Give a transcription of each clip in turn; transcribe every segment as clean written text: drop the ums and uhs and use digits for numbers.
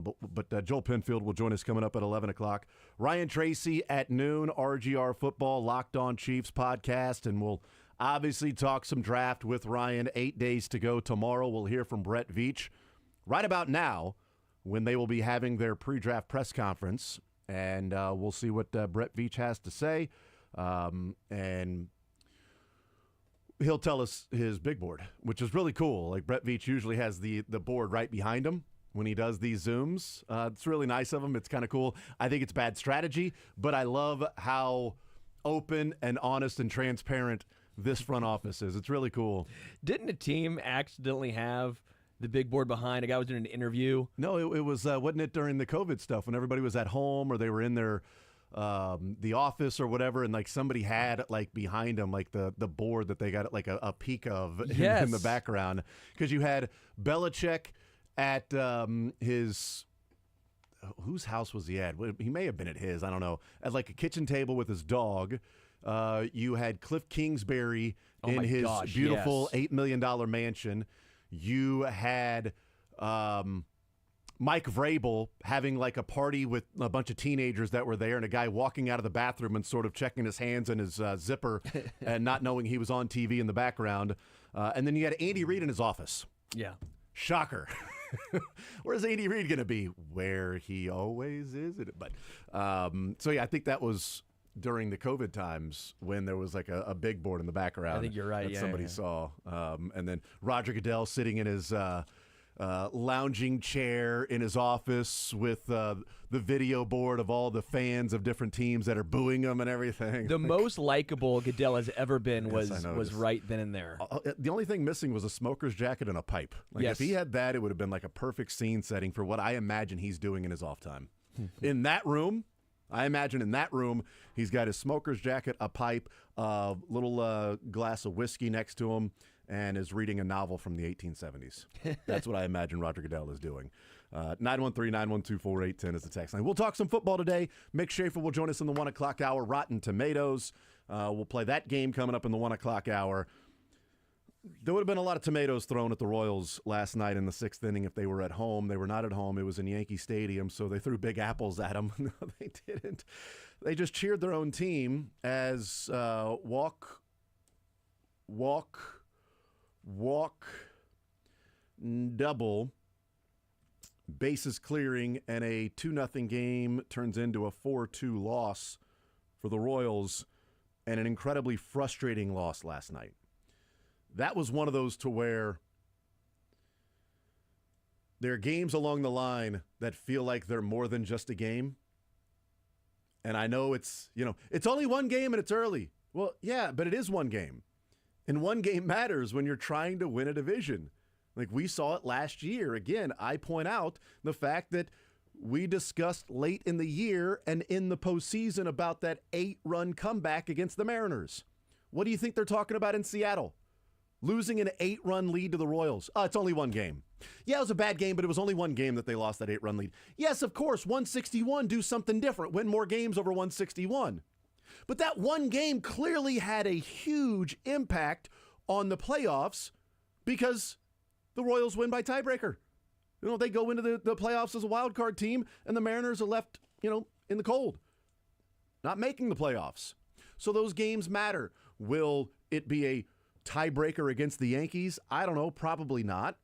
But Joel Penfield will join us coming up at 11 o'clock. Ryan Tracy at noon, RGR Football, Locked On Chiefs podcast, and we'll obviously talk some draft with Ryan. 8 days to go tomorrow. We'll hear from Brett Veach right about now when they will be having their pre-draft press conference, and we'll see what Brett Veach has to say, and he'll tell us his big board, which is really cool. Like, Brett Veach usually has the board right behind him when he does these Zooms. It's really nice of him. It's kind of cool. I think it's bad strategy, but I love how open and honest and transparent this front office is. It's really cool. Didn't a team accidentally have the big board behind? A guy was doing an interview. No, it was, wasn't it during the COVID stuff when everybody was at home or they were in their the office or whatever, and like somebody had like behind them like the board that they got like a peek of in the background, because you had Belichick at his, whose house was he at? He may have been at his, I don't know, at like a kitchen table with his dog. You had Cliff Kingsbury in his beautiful $8 million mansion. You had Mike Vrabel having like a party with a bunch of teenagers that were there, and a guy walking out of the bathroom and sort of checking his hands in his zipper and not knowing he was on TV in the background. And then you had Andy Reid in his office. Yeah. Shocker. Where's Andy Reid going to be? Where he always is. But so, yeah, I think that was during the COVID times when there was like a big board in the background. I think you're right. That somebody saw. And then Roger Goodell sitting in his lounging chair in his office with the video board of all the fans of different teams that are booing him and everything. The most likable Goodell has ever been was right then and there. The only thing missing was a smoker's jacket and a pipe. Like, if he had that, it would have been like a perfect scene setting for what I imagine he's doing in his off time. In that room, I imagine in that room, he's got his smoker's jacket, a pipe, a little glass of whiskey next to him, and is reading a novel from the 1870s. That's what I imagine Roger Goodell is doing. 913-912-4810 is the text line. We'll talk some football today. Mick Schaefer will join us in the 1 o'clock hour. Rotten Tomatoes. We'll play that game coming up in the 1 o'clock hour. There would have been a lot of tomatoes thrown at the Royals last night in the 6th inning if they were at home. They were not at home. It was in Yankee Stadium, so they threw big apples at them. No, they didn't. They just cheered their own team as walk, double, bases clearing, and a 2-0 game turns into a 4-2 loss for the Royals, and an incredibly frustrating loss last night. That was one of those to where there are games along the line that feel like they're more than just a game. And I know it's only one game and it's early. Well, yeah, but it is one game. And one game matters when you're trying to win a division. Like we saw it last year. Again, I point out the fact that we discussed late in the year and in the postseason about that 8-run comeback against the Mariners. What do you think they're talking about in Seattle? Losing an 8-run lead to the Royals. It's only one game. Yeah, it was a bad game, but it was only one game that they lost that 8-run lead. Yes, of course, 161, do something different. Win more games over 161. But that one game clearly had a huge impact on the playoffs because the Royals win by tiebreaker. They go into the playoffs as a wild card team, and the Mariners are left, in the cold, not making the playoffs. So those games matter. Will it be a tiebreaker against the Yankees? I don't know, probably not.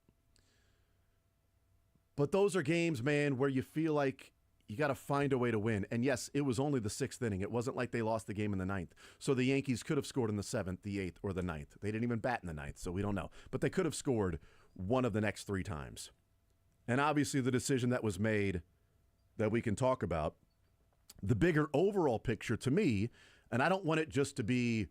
But those are games, man, where you feel like you got to find a way to win. And yes, it was only the 6th inning. It wasn't like they lost the game in the 9th. So the Yankees could have scored in the 7th, the 8th, or the 9th. They didn't even bat in the 9th, so we don't know. But they could have scored one of the next 3 times. And obviously the decision that was made that we can talk about, the bigger overall picture to me, and I don't want it just to be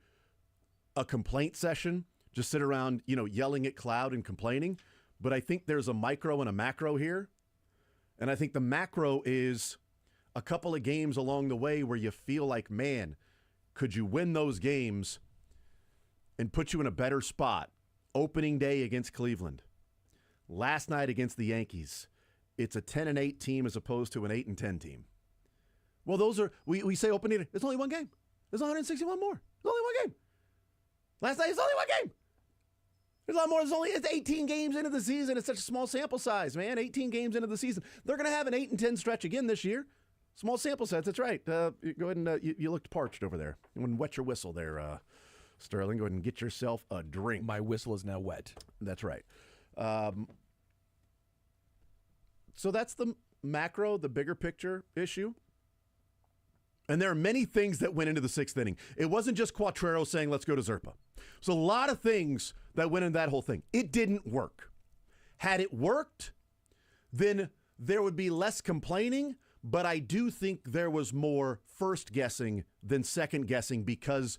a complaint session, just sit around, yelling at cloud and complaining. But I think there's a micro and a macro here. And I think the macro is a couple of games along the way where you feel like, man, could you win those games and put you in a better spot? Opening day against Cleveland. Last night against the Yankees. It's a 10-8 team as opposed to an 8-10 team. Well, those are, we say opening day. It's only one game. There's 161 more. It's only one game. Last night, it's only one game. There's a lot more. It's 18 games into the season. It's such a small sample size, man. 18 games into the season. They're going to have an 8-10 stretch again this year. Small sample sets. That's right. Go ahead and you looked parched over there. You want to wet your whistle there, Sterling. Go ahead and get yourself a drink. My whistle is now wet. That's right. So that's the macro, the bigger picture issue. And there are many things that went into the sixth inning. It wasn't just Quatrero saying, let's go to Zerpa. So a lot of things that went into that whole thing. It didn't work. Had it worked, then there would be less complaining, but I do think there was more first guessing than second guessing because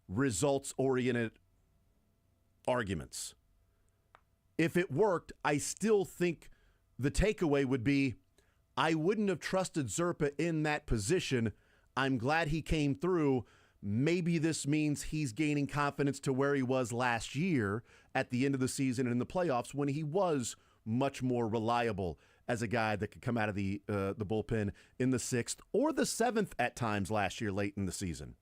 results-oriented arguments. If it worked, I still think the takeaway would be I wouldn't have trusted Zerpa in that position. I'm glad he came through. Maybe this means he's gaining confidence to where he was last year at the end of the season and in the playoffs when he was much more reliable as a guy that could come out of the bullpen in the sixth or the seventh at times last year late in the season.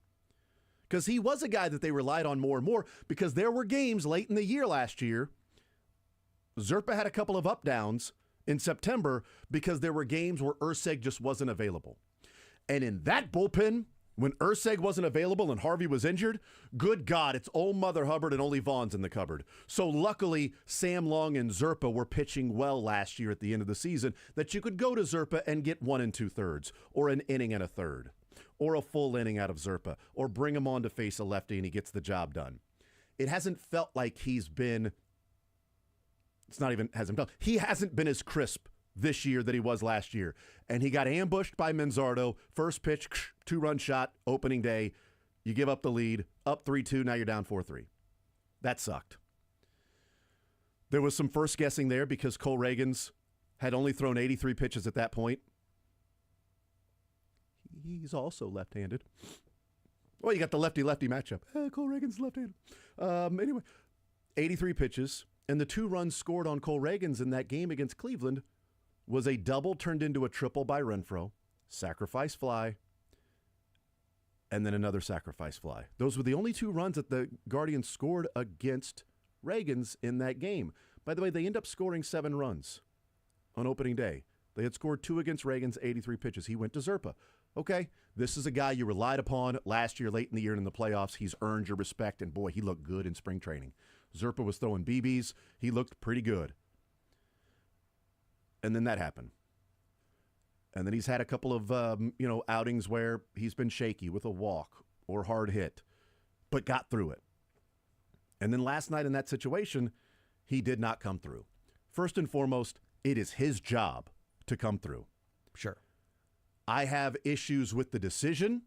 Because he was a guy that they relied on more and more because there were games late in the year last year. Zerpa had a couple of up-downs in September because there were games where Urseg just wasn't available. And in that bullpen, when Urseg wasn't available and Harvey was injured, good God, it's old Mother Hubbard and only Vaughn's in the cupboard. So luckily, Sam Long and Zerpa were pitching well last year at the end of the season that you could go to Zerpa and get 1 2/3 or an inning and a third or a full inning out of Zerpa or bring him on to face a lefty and he gets the job done. It hasn't felt like he's been he hasn't been as crisp this year that he was last year. And he got ambushed by Manzardo. First pitch, 2-run shot, opening day. You give up the lead, up 3-2, now you're down 4-3. That sucked. There was some first guessing there because Cole Reagans had only thrown 83 pitches at that point. He's also left-handed. Well, you got the lefty-lefty matchup. Cole Reagans left-handed. Anyway, 83 pitches. And the 2 runs scored on Cole Reagans in that game against Cleveland was a double turned into a triple by Renfroe, sacrifice fly, and then another sacrifice fly. Those were the only 2 runs that the Guardians scored against Reagans in that game. By the way, they end up scoring 7 runs on opening day. They had scored 2 against Reagans, 83 pitches. He went to Zerpa. Okay, this is a guy you relied upon last year, late in the year and in the playoffs. He's earned your respect, and boy, he looked good in spring training. Zerpa was throwing BBs. He looked pretty good. And then that happened. And then he's had a couple of, outings where he's been shaky with a walk or hard hit, but got through it. And then last night in that situation, he did not come through. First and foremost, it is his job to come through. Sure. I have issues with the decision,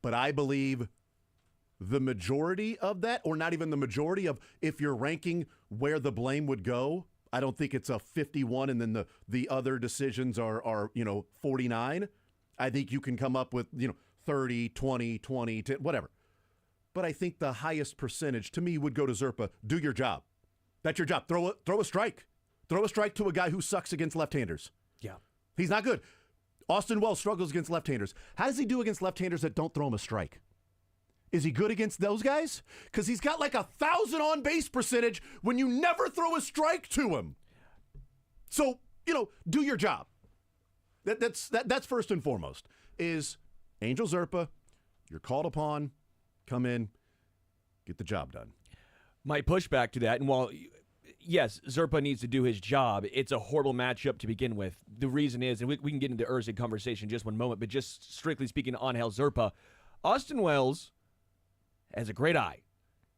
but I believe the majority of that, or not even the majority of, if you're ranking where the blame would go, I don't think it's a 51 and then the other decisions are 49. I think you can come up with 30, 20, 20, 10, whatever. But I think the highest percentage to me would go to Zerpa. Do your job. That's your job. Throw a strike. Throw a strike to a guy who sucks against left-handers. Yeah. He's not good. Austin Wells struggles against left-handers. How does he do against left-handers that don't throw him a strike? Is he good against those guys? Because he's got like 1,000 on-base percentage when you never throw a strike to him. So, do your job. That's first and foremost. Is Angel Zerpa, you're called upon, come in, get the job done. My pushback to that, and while, yes, Zerpa needs to do his job, it's a horrible matchup to begin with. The reason is, and we can get into Ursig conversation in just one moment, but just strictly speaking on Angel Zerpa, Austin Wells has a great eye.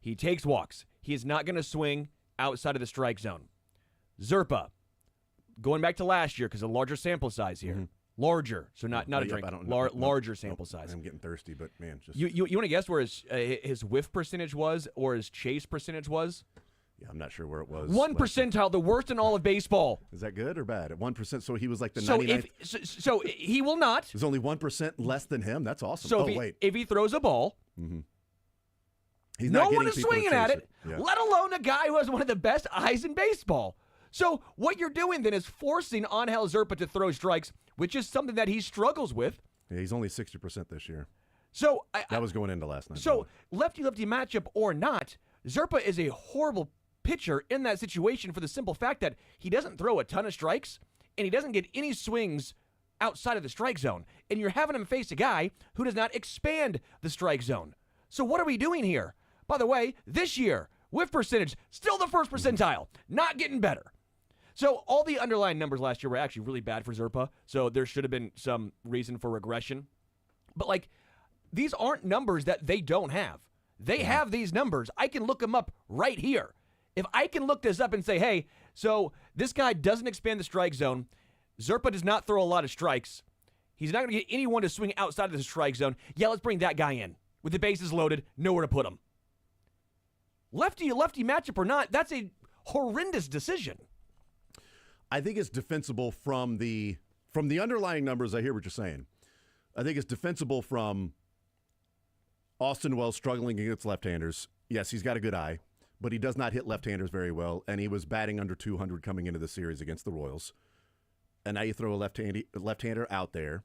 He takes walks. He is not going to swing outside of the strike zone. Zerpa, going back to last year because of larger sample size here. Mm-hmm. Larger, so not a drink. Larger sample size. I'm getting thirsty, but man, just you want to guess where his whiff percentage was or his chase percentage was? Yeah, I'm not sure where it was. 1 percentile, the worst in all of baseball. Is that good or bad? At 1%, so he was like the 99th. So he will not. There's only 1% less than him. That's awesome. So if he throws a ball. Mm-hmm. No one is swinging at it, let alone a guy who has one of the best eyes in baseball. So what you're doing then is forcing Angel Zerpa to throw strikes, which is something that he struggles with. Yeah, he's only 60% this year. So that was going into last night. So lefty-lefty matchup or not, Zerpa is a horrible pitcher in that situation for the simple fact that he doesn't throw a ton of strikes and he doesn't get any swings outside of the strike zone. And you're having him face a guy who does not expand the strike zone. So what are we doing here? By the way, this year, whiff percentage, still the first percentile, not getting better. So all the underlying numbers last year were actually really bad for Zerpa, so there should have been some reason for regression. But, like, these aren't numbers that they don't have. They have these numbers. I can look them up right here. If I can look this up and say, hey, so this guy doesn't expand the strike zone, Zerpa does not throw a lot of strikes, he's not going to get anyone to swing outside of the strike zone, yeah, let's bring that guy in. With the bases loaded, nowhere to put him. Lefty-lefty matchup or not, that's a horrendous decision. I think it's defensible from the underlying numbers. I hear what you're saying. I think it's defensible from Austin Wells struggling against left-handers. Yes, he's got a good eye, but he does not hit left-handers very well, and he was batting under 200 coming into the series against the Royals. And now you throw a left-hander out there.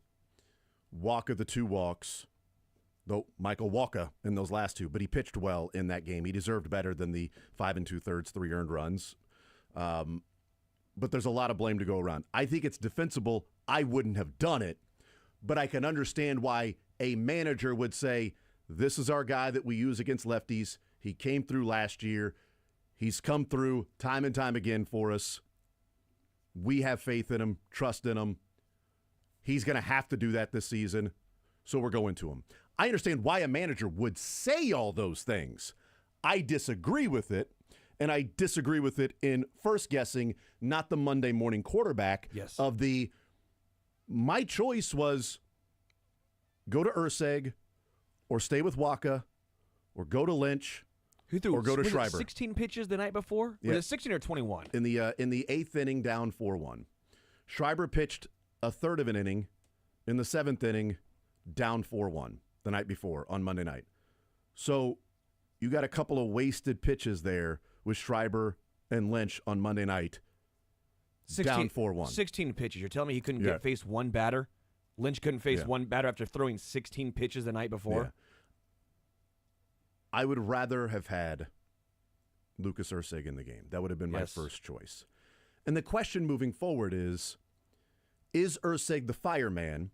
Walker, the 2 walks. Though Michael Walker in those last 2, but he pitched well in that game. He deserved better than the 5 2/3, 3 earned runs. But there's a lot of blame to go around. I think it's defensible. I wouldn't have done it, but I can understand why a manager would say, this is our guy that we use against lefties. He came through last year. He's come through time and time again for us. We have faith in him, trust in him. He's going to have to do that this season, so we're going to him. I understand why a manager would say all those things. I disagree with it, and I disagree with it in first guessing, not the Monday morning quarterback of the, my choice was go to Urseg or stay with Waka or go to Lynch or go to Schreiber. 16 pitches the night before? Yeah. Was it 16 or 21? In the 8th inning, down 4-1. Schreiber pitched a third of an inning. In the 7th inning, down 4-1 the night before on Monday night. So you got a couple of wasted pitches there with Schreiber and Lynch on Monday night. 16, down 4-1. 16 pitches. You're telling me he couldn't face one batter? Lynch couldn't face one batter after throwing 16 pitches the night before? Yeah. I would rather have had Lucas Ursig in the game. That would have been my first choice. And the question moving forward is Ursig the fireman,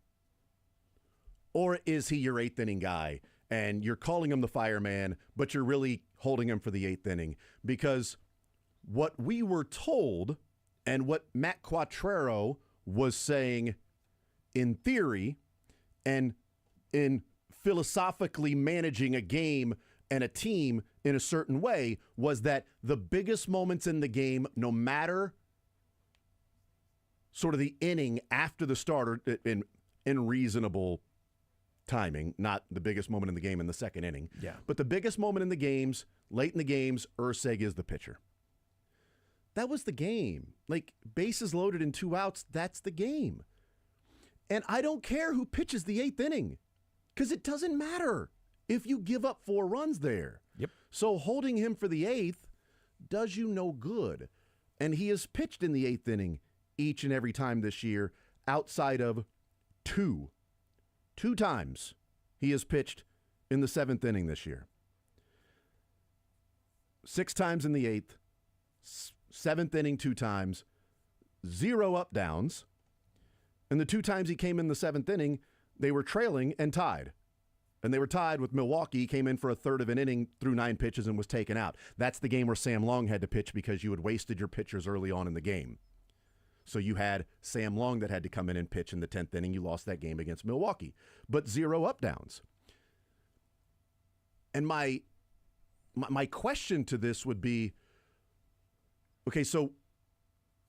or is he your 8th inning guy? And you're calling him the fireman, but you're really holding him for the 8th inning. Because what we were told and what Matt Quattrero was saying in theory and in philosophically managing a game and a team in a certain way was that the biggest moments in the game, no matter sort of the inning after the start, in reasonable timing, not the biggest moment in the game in the 2nd inning, but the biggest moment in the games, late in the games, Urseg is the pitcher. That was the game. Like, bases loaded and 2 outs, that's the game. And I don't care who pitches the 8th inning, because it doesn't matter if you give up 4 runs there. Yep. So holding him for the 8th does you no good. And he has pitched in the 8th inning each and every time this year, outside of 2. 2 times he has pitched in the 7th inning this year. 6 times in the 8th, 7th inning 2 times, 0 up downs. And the 2 times he came in the 7th inning, they were trailing and tied. And they were tied with Milwaukee. He came in for a third of an inning, threw 9 pitches, and was taken out. That's the game where Sam Long had to pitch because you had wasted your pitchers early on in the game. So you had Sam Long that had to come in and pitch in the 10th inning. You lost that game against Milwaukee. But 0 up downs. And my question to this would be, okay, so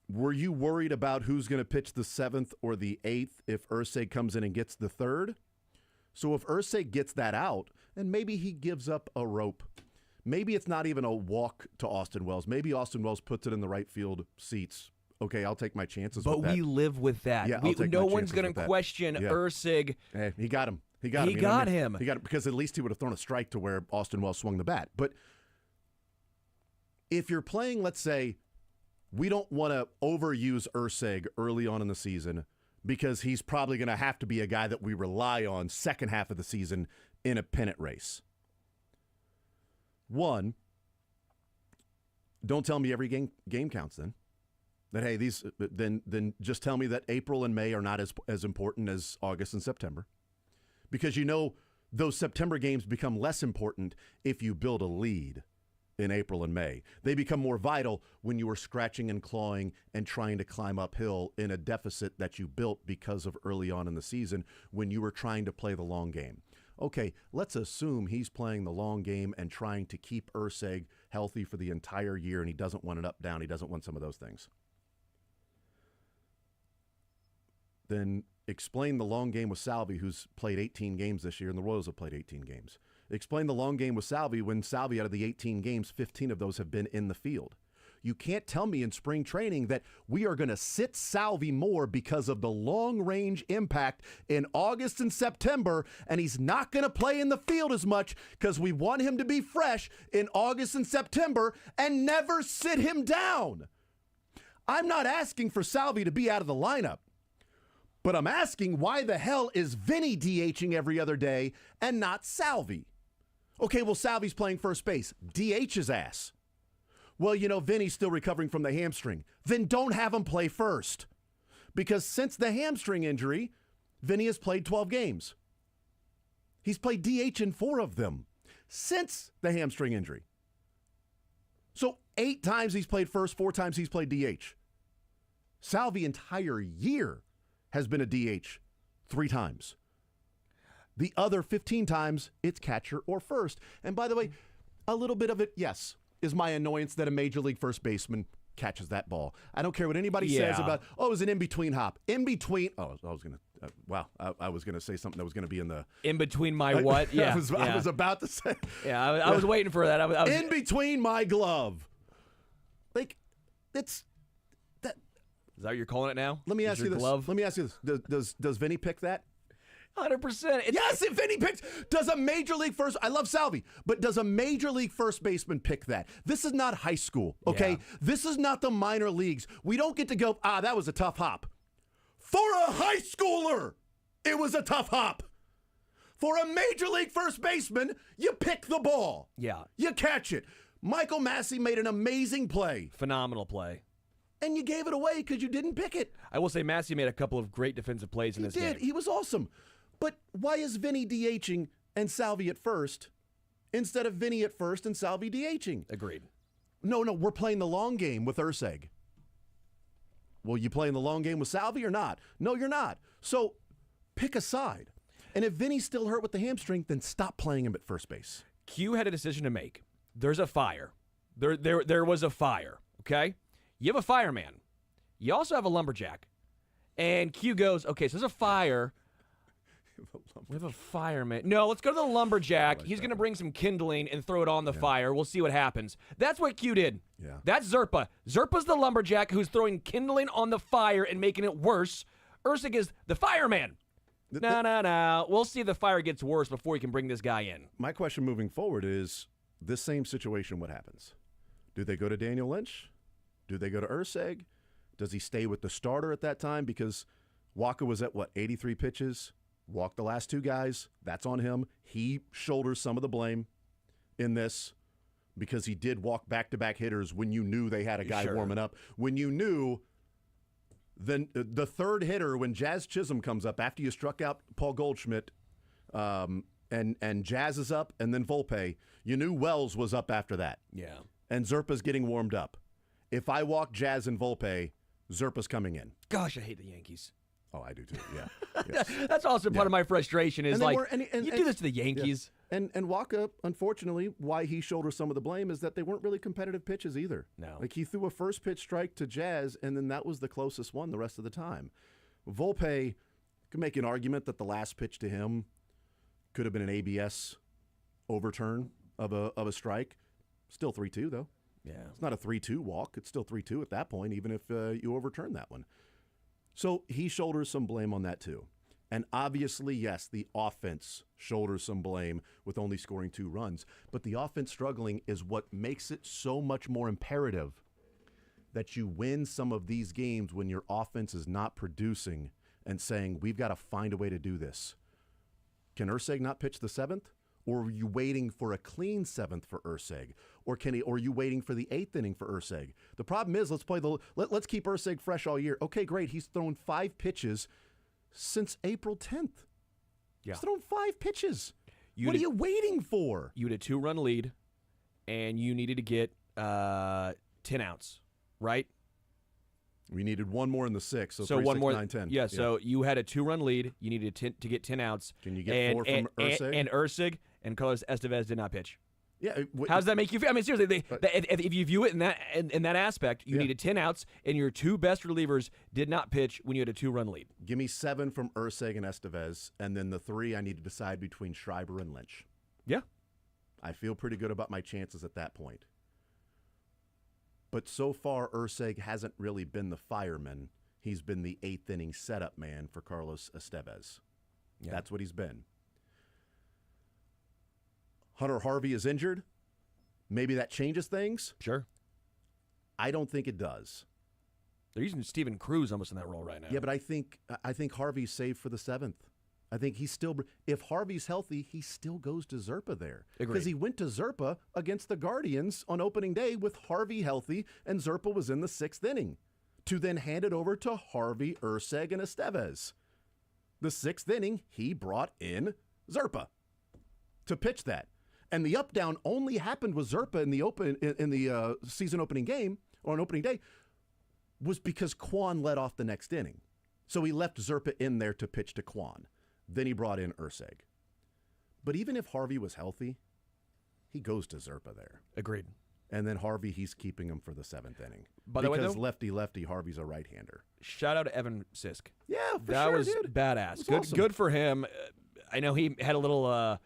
were you worried about who's going to pitch the 7th or the 8th if Urseg comes in and gets the 3rd? So if Urseg gets that out, and maybe he gives up a rope. Maybe it's not even a walk to Austin Wells. Maybe Austin Wells puts it in the right field seats. Okay, I'll take my chances with that. But we live with that. Yeah, no one's going to question Ursig. Hey, he got him. He got him. He got him because at least he would have thrown a strike to where Austin Wells swung the bat. But if you're playing, let's say, we don't want to overuse Ursig early on in the season because he's probably going to have to be a guy that we rely on second half of the season in a pennant race. One, don't tell me every game counts then. That, hey, then just tell me that April and May are not as important as August and September. Because those September games become less important if you build a lead in April and May. They become more vital when you are scratching and clawing and trying to climb uphill in a deficit that you built because of early on in the season when you were trying to play the long game. Okay, let's assume he's playing the long game and trying to keep Urseg healthy for the entire year, and he doesn't want it up, down. He doesn't want some of those things. Then explain the long game with Salvi, who's played 18 games this year, and the Royals have played 18 games. Explain the long game with Salvi when Salvi, out of the 18 games, 15 of those have been in the field. You can't tell me in spring training that we are going to sit Salvi more because of the long-range impact in August and September, and he's not going to play in the field as much because we want him to be fresh in August and September and never sit him down. I'm not asking for Salvi to be out of the lineup. But I'm asking, why the hell is Vinny DHing every other day and not Salvi? Okay, well, Salvi's playing first base. DH his ass. Well, Vinny's still recovering from the hamstring. Then don't have him play first. Because since the hamstring injury, Vinny has played 12 games. He's played DH in 4 of them since the hamstring injury. So 8 times he's played first, 4 times he's played DH. Salvi entire year has been a DH 3 times. The other 15 times, it's catcher or first. And by the way, a little bit of it, yes, is my annoyance that a major league first baseman catches that ball. I don't care what anybody says about, it was an in-between hop. In-between, I was going to, I was going to say something that was going to be in the... In between my what? Yeah. I was about to say... Yeah, I was waiting for that. I was in between my glove. Like, it's... Is that what you're calling it now? Let me ask you this. Glove? Let me ask you this. Does Vinny pick that? 100%. Yes, if Vinny picks, does a major league first, I love Salvi, but does a major league first baseman pick that? This is not high school, okay? Yeah. This is not the minor leagues. We don't get to go, that was a tough hop. For a high schooler, it was a tough hop. For a major league first baseman, you pick the ball. Yeah. You catch it. Michael Massey made an amazing play. Phenomenal play. And you gave it away because you didn't pick it. I will say Massey made a couple of great defensive plays in this game. He did. He was awesome. But why is Vinny DHing and Salvi at first instead of Vinny at first and Salvi DHing? Agreed. No, we're playing the long game with Urseg. Well, you playing the long game with Salvi or not? No, you're not. So pick a side. And if Vinny's still hurt with the hamstring, then stop playing him at first base. Q had a decision to make. There's a fire. There was a fire, okay? You have a fireman. You also have a lumberjack. And Q goes, okay, so there's a fire. We have a fireman. No, let's go to the lumberjack. He's going to bring some kindling and throw it on the fire. We'll see what happens. That's what Q did. Yeah. That's Zerpa. Zerpa's the lumberjack who's throwing kindling on the fire and making it worse. Ursig is the fireman. No. We'll see if the fire gets worse before he can bring this guy in. My question moving forward is, this same situation, what happens? Do they go to Daniel Lynch? Do they go to Urseg? Does he stay with the starter at that time? Because Walker was at, 83 pitches? Walked the last 2 guys. That's on him. He shoulders some of the blame in this because he did walk back-to-back hitters when you knew they had a guy warming up. When you knew then the third hitter, when Jazz Chisholm comes up after you struck out Paul Goldschmidt and Jazz is up and then Volpe, you knew Wells was up after that. Yeah. And Zerpa's getting warmed up. If I walk Jazz and Volpe, Zerpa's coming in. Gosh, I hate the Yankees. Oh, I do too, yeah. Yes. That's also part of my frustration is you do this to the Yankees. Yeah. And Waka, unfortunately, why he shoulders some of the blame is that they weren't really competitive pitches either. No. Like he threw a first pitch strike to Jazz, and then that was the closest one the rest of the time. Volpe could make an argument that the last pitch to him could have been an ABS overturn of a strike. Still 3-2, though. Yeah. It's not a 3-2 walk. It's still 3-2 at that point, even if you overturn that one. So he shoulders some blame on that too. And obviously, yes, the offense shoulders some blame with only scoring 2 runs. But the offense struggling is what makes it so much more imperative that you win some of these games when your offense is not producing and saying, we've got to find a way to do this. Can Urseg not pitch the 7th? Or are you waiting for a clean 7th for Urseg? Or are you waiting for the 8th inning for Urseg? The problem is, let's keep Urseg fresh all year. Okay, great. He's thrown 5 pitches since April 10th. Yeah. He's thrown 5 pitches. What are you waiting for? You had a 2-run lead, and you needed to get 10 outs, right? We needed one more in the 6th, so 3, one 6, more, 9, 10. Yeah, so you had a 2-run lead. You needed to get 10 outs. Can you get 4 from Urseg? And Urseg and Carlos Estevez did not pitch. Yeah. How does that make you feel? I mean, seriously, if you view it in that aspect, you needed 10 outs, and your 2 best relievers did not pitch when you had a 2-run lead. Give me 7 from Urseg and Estevez, and then the 3 I need to decide between Schreiber and Lynch. Yeah. I feel pretty good about my chances at that point. But so far, Urseg hasn't really been the fireman. He's been the 8th inning setup man for Carlos Estevez. Yeah. That's what he's been. Hunter Harvey is injured. Maybe that changes things. Sure. I don't think it does. They're using Steven Cruz almost in that role right now. Yeah, but I think Harvey's saved for the 7th. I think he's still, if Harvey's healthy, he still goes to Zerpa there. Because he went to Zerpa against the Guardians on opening day with Harvey healthy, and Zerpa was in the 6th inning, to then hand it over to Harvey, Urseg, and Estevez. The 6th inning, he brought in Zerpa to pitch that. And the up-down only happened with Zerpa in the season opening game, or on opening day, was because Kwan led off the next inning. So he left Zerpa in there to pitch to Kwan. Then he brought in Urseg. But even if Harvey was healthy, he goes to Zerpa there. Agreed. And then Harvey, he's keeping him for the 7th inning. By the way, because lefty, Harvey's a right-hander. Shout out to Evan Sisk. Yeah, for that sure, was dude. badass. That was awesome. Good for him. I know he had a little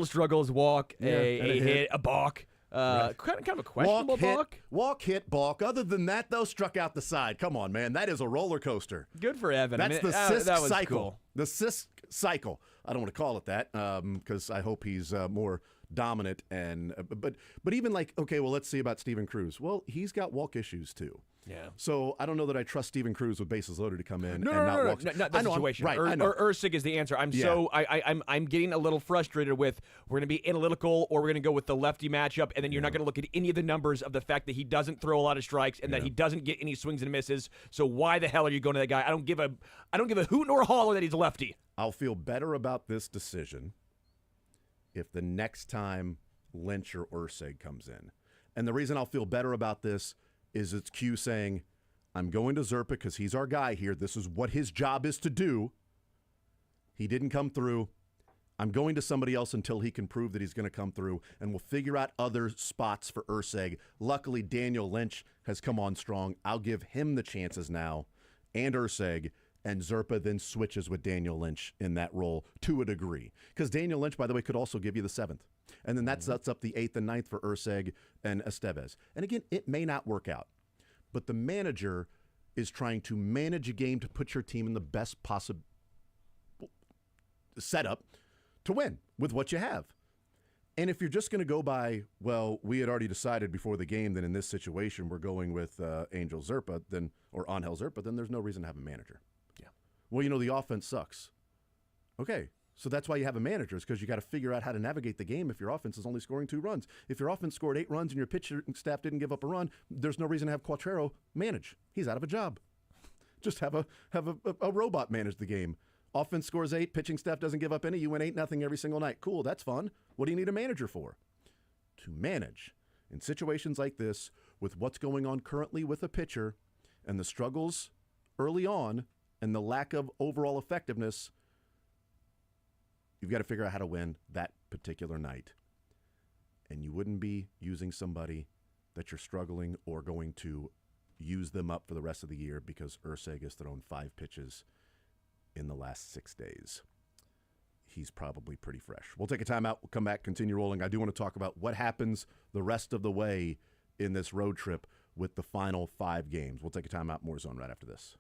struggles, walk, a hit, a balk. Kind of a questionable balk. Walk, hit, balk. Other than that, though, struck out the side. Come on, man. That is a roller coaster. Good for Evan. That's the Sisk that was cycle. Cool. The Sisk cycle. I don't want to call it that because I hope he's more dominant. But even like, okay, well, let's see about Steven Cruz. Well, he's got walk issues too. Yeah. So I don't know that I trust Steven Cruz with bases loaded to come in No, walk. not that situation. Right. Ursig is the answer. I'm getting a little frustrated with we're going to be analytical or we're going to go with the lefty matchup, and then you're not going to look at any of the numbers of the fact that he doesn't throw a lot of strikes and that he doesn't get any swings and misses. So why the hell are you going to that guy? I don't give a hoot nor a holler that he's a lefty. I'll feel better about this decision if the next time Lynch or Ursig comes in. And the reason I'll feel better about this is it's Q saying, I'm going to Zerpa because he's our guy here. This is what his job is to do. He didn't come through. I'm going to somebody else until he can prove that he's going to come through, and we'll figure out other spots for Urseg. Luckily, Daniel Lynch has come on strong. I'll give him the chances now, and Urseg, and Zerpa then switches with Daniel Lynch in that role to a degree. Because Daniel Lynch, by the way, could also give you the 7th. And then that sets up the 8th and 9th for Urseg and Estevez. And again, it may not work out. But the manager is trying to manage a game to put your team in the best possible setup to win with what you have. And if you're just going to go by, well, we had already decided before the game that in this situation we're going with Angel Zerpa, or Angel Zerpa, then there's no reason to have a manager. Yeah. Well, the offense sucks. Okay. So that's why you have a manager, is because you got to figure out how to navigate the game if your offense is only scoring 2 runs. If your offense scored 8 runs and your pitcher staff didn't give up a run, there's no reason to have Quatrero manage. He's out of a job. Just have a robot manage the game. Offense scores 8, pitching staff doesn't give up any. You win 8-0 every single night. Cool, that's fun. What do you need a manager for? To manage in situations like this with what's going on currently with a pitcher and the struggles early on and the lack of overall effectiveness. You've got to figure out how to win that particular night. And you wouldn't be using somebody that you're struggling or going to use them up for the rest of the year because Urseg has thrown 5 pitches in the last 6 days. He's probably pretty fresh. We'll take a timeout. We'll come back, continue rolling. I do want to talk about what happens the rest of the way in this road trip with the final 5 games. We'll take a timeout. More Zone right after this.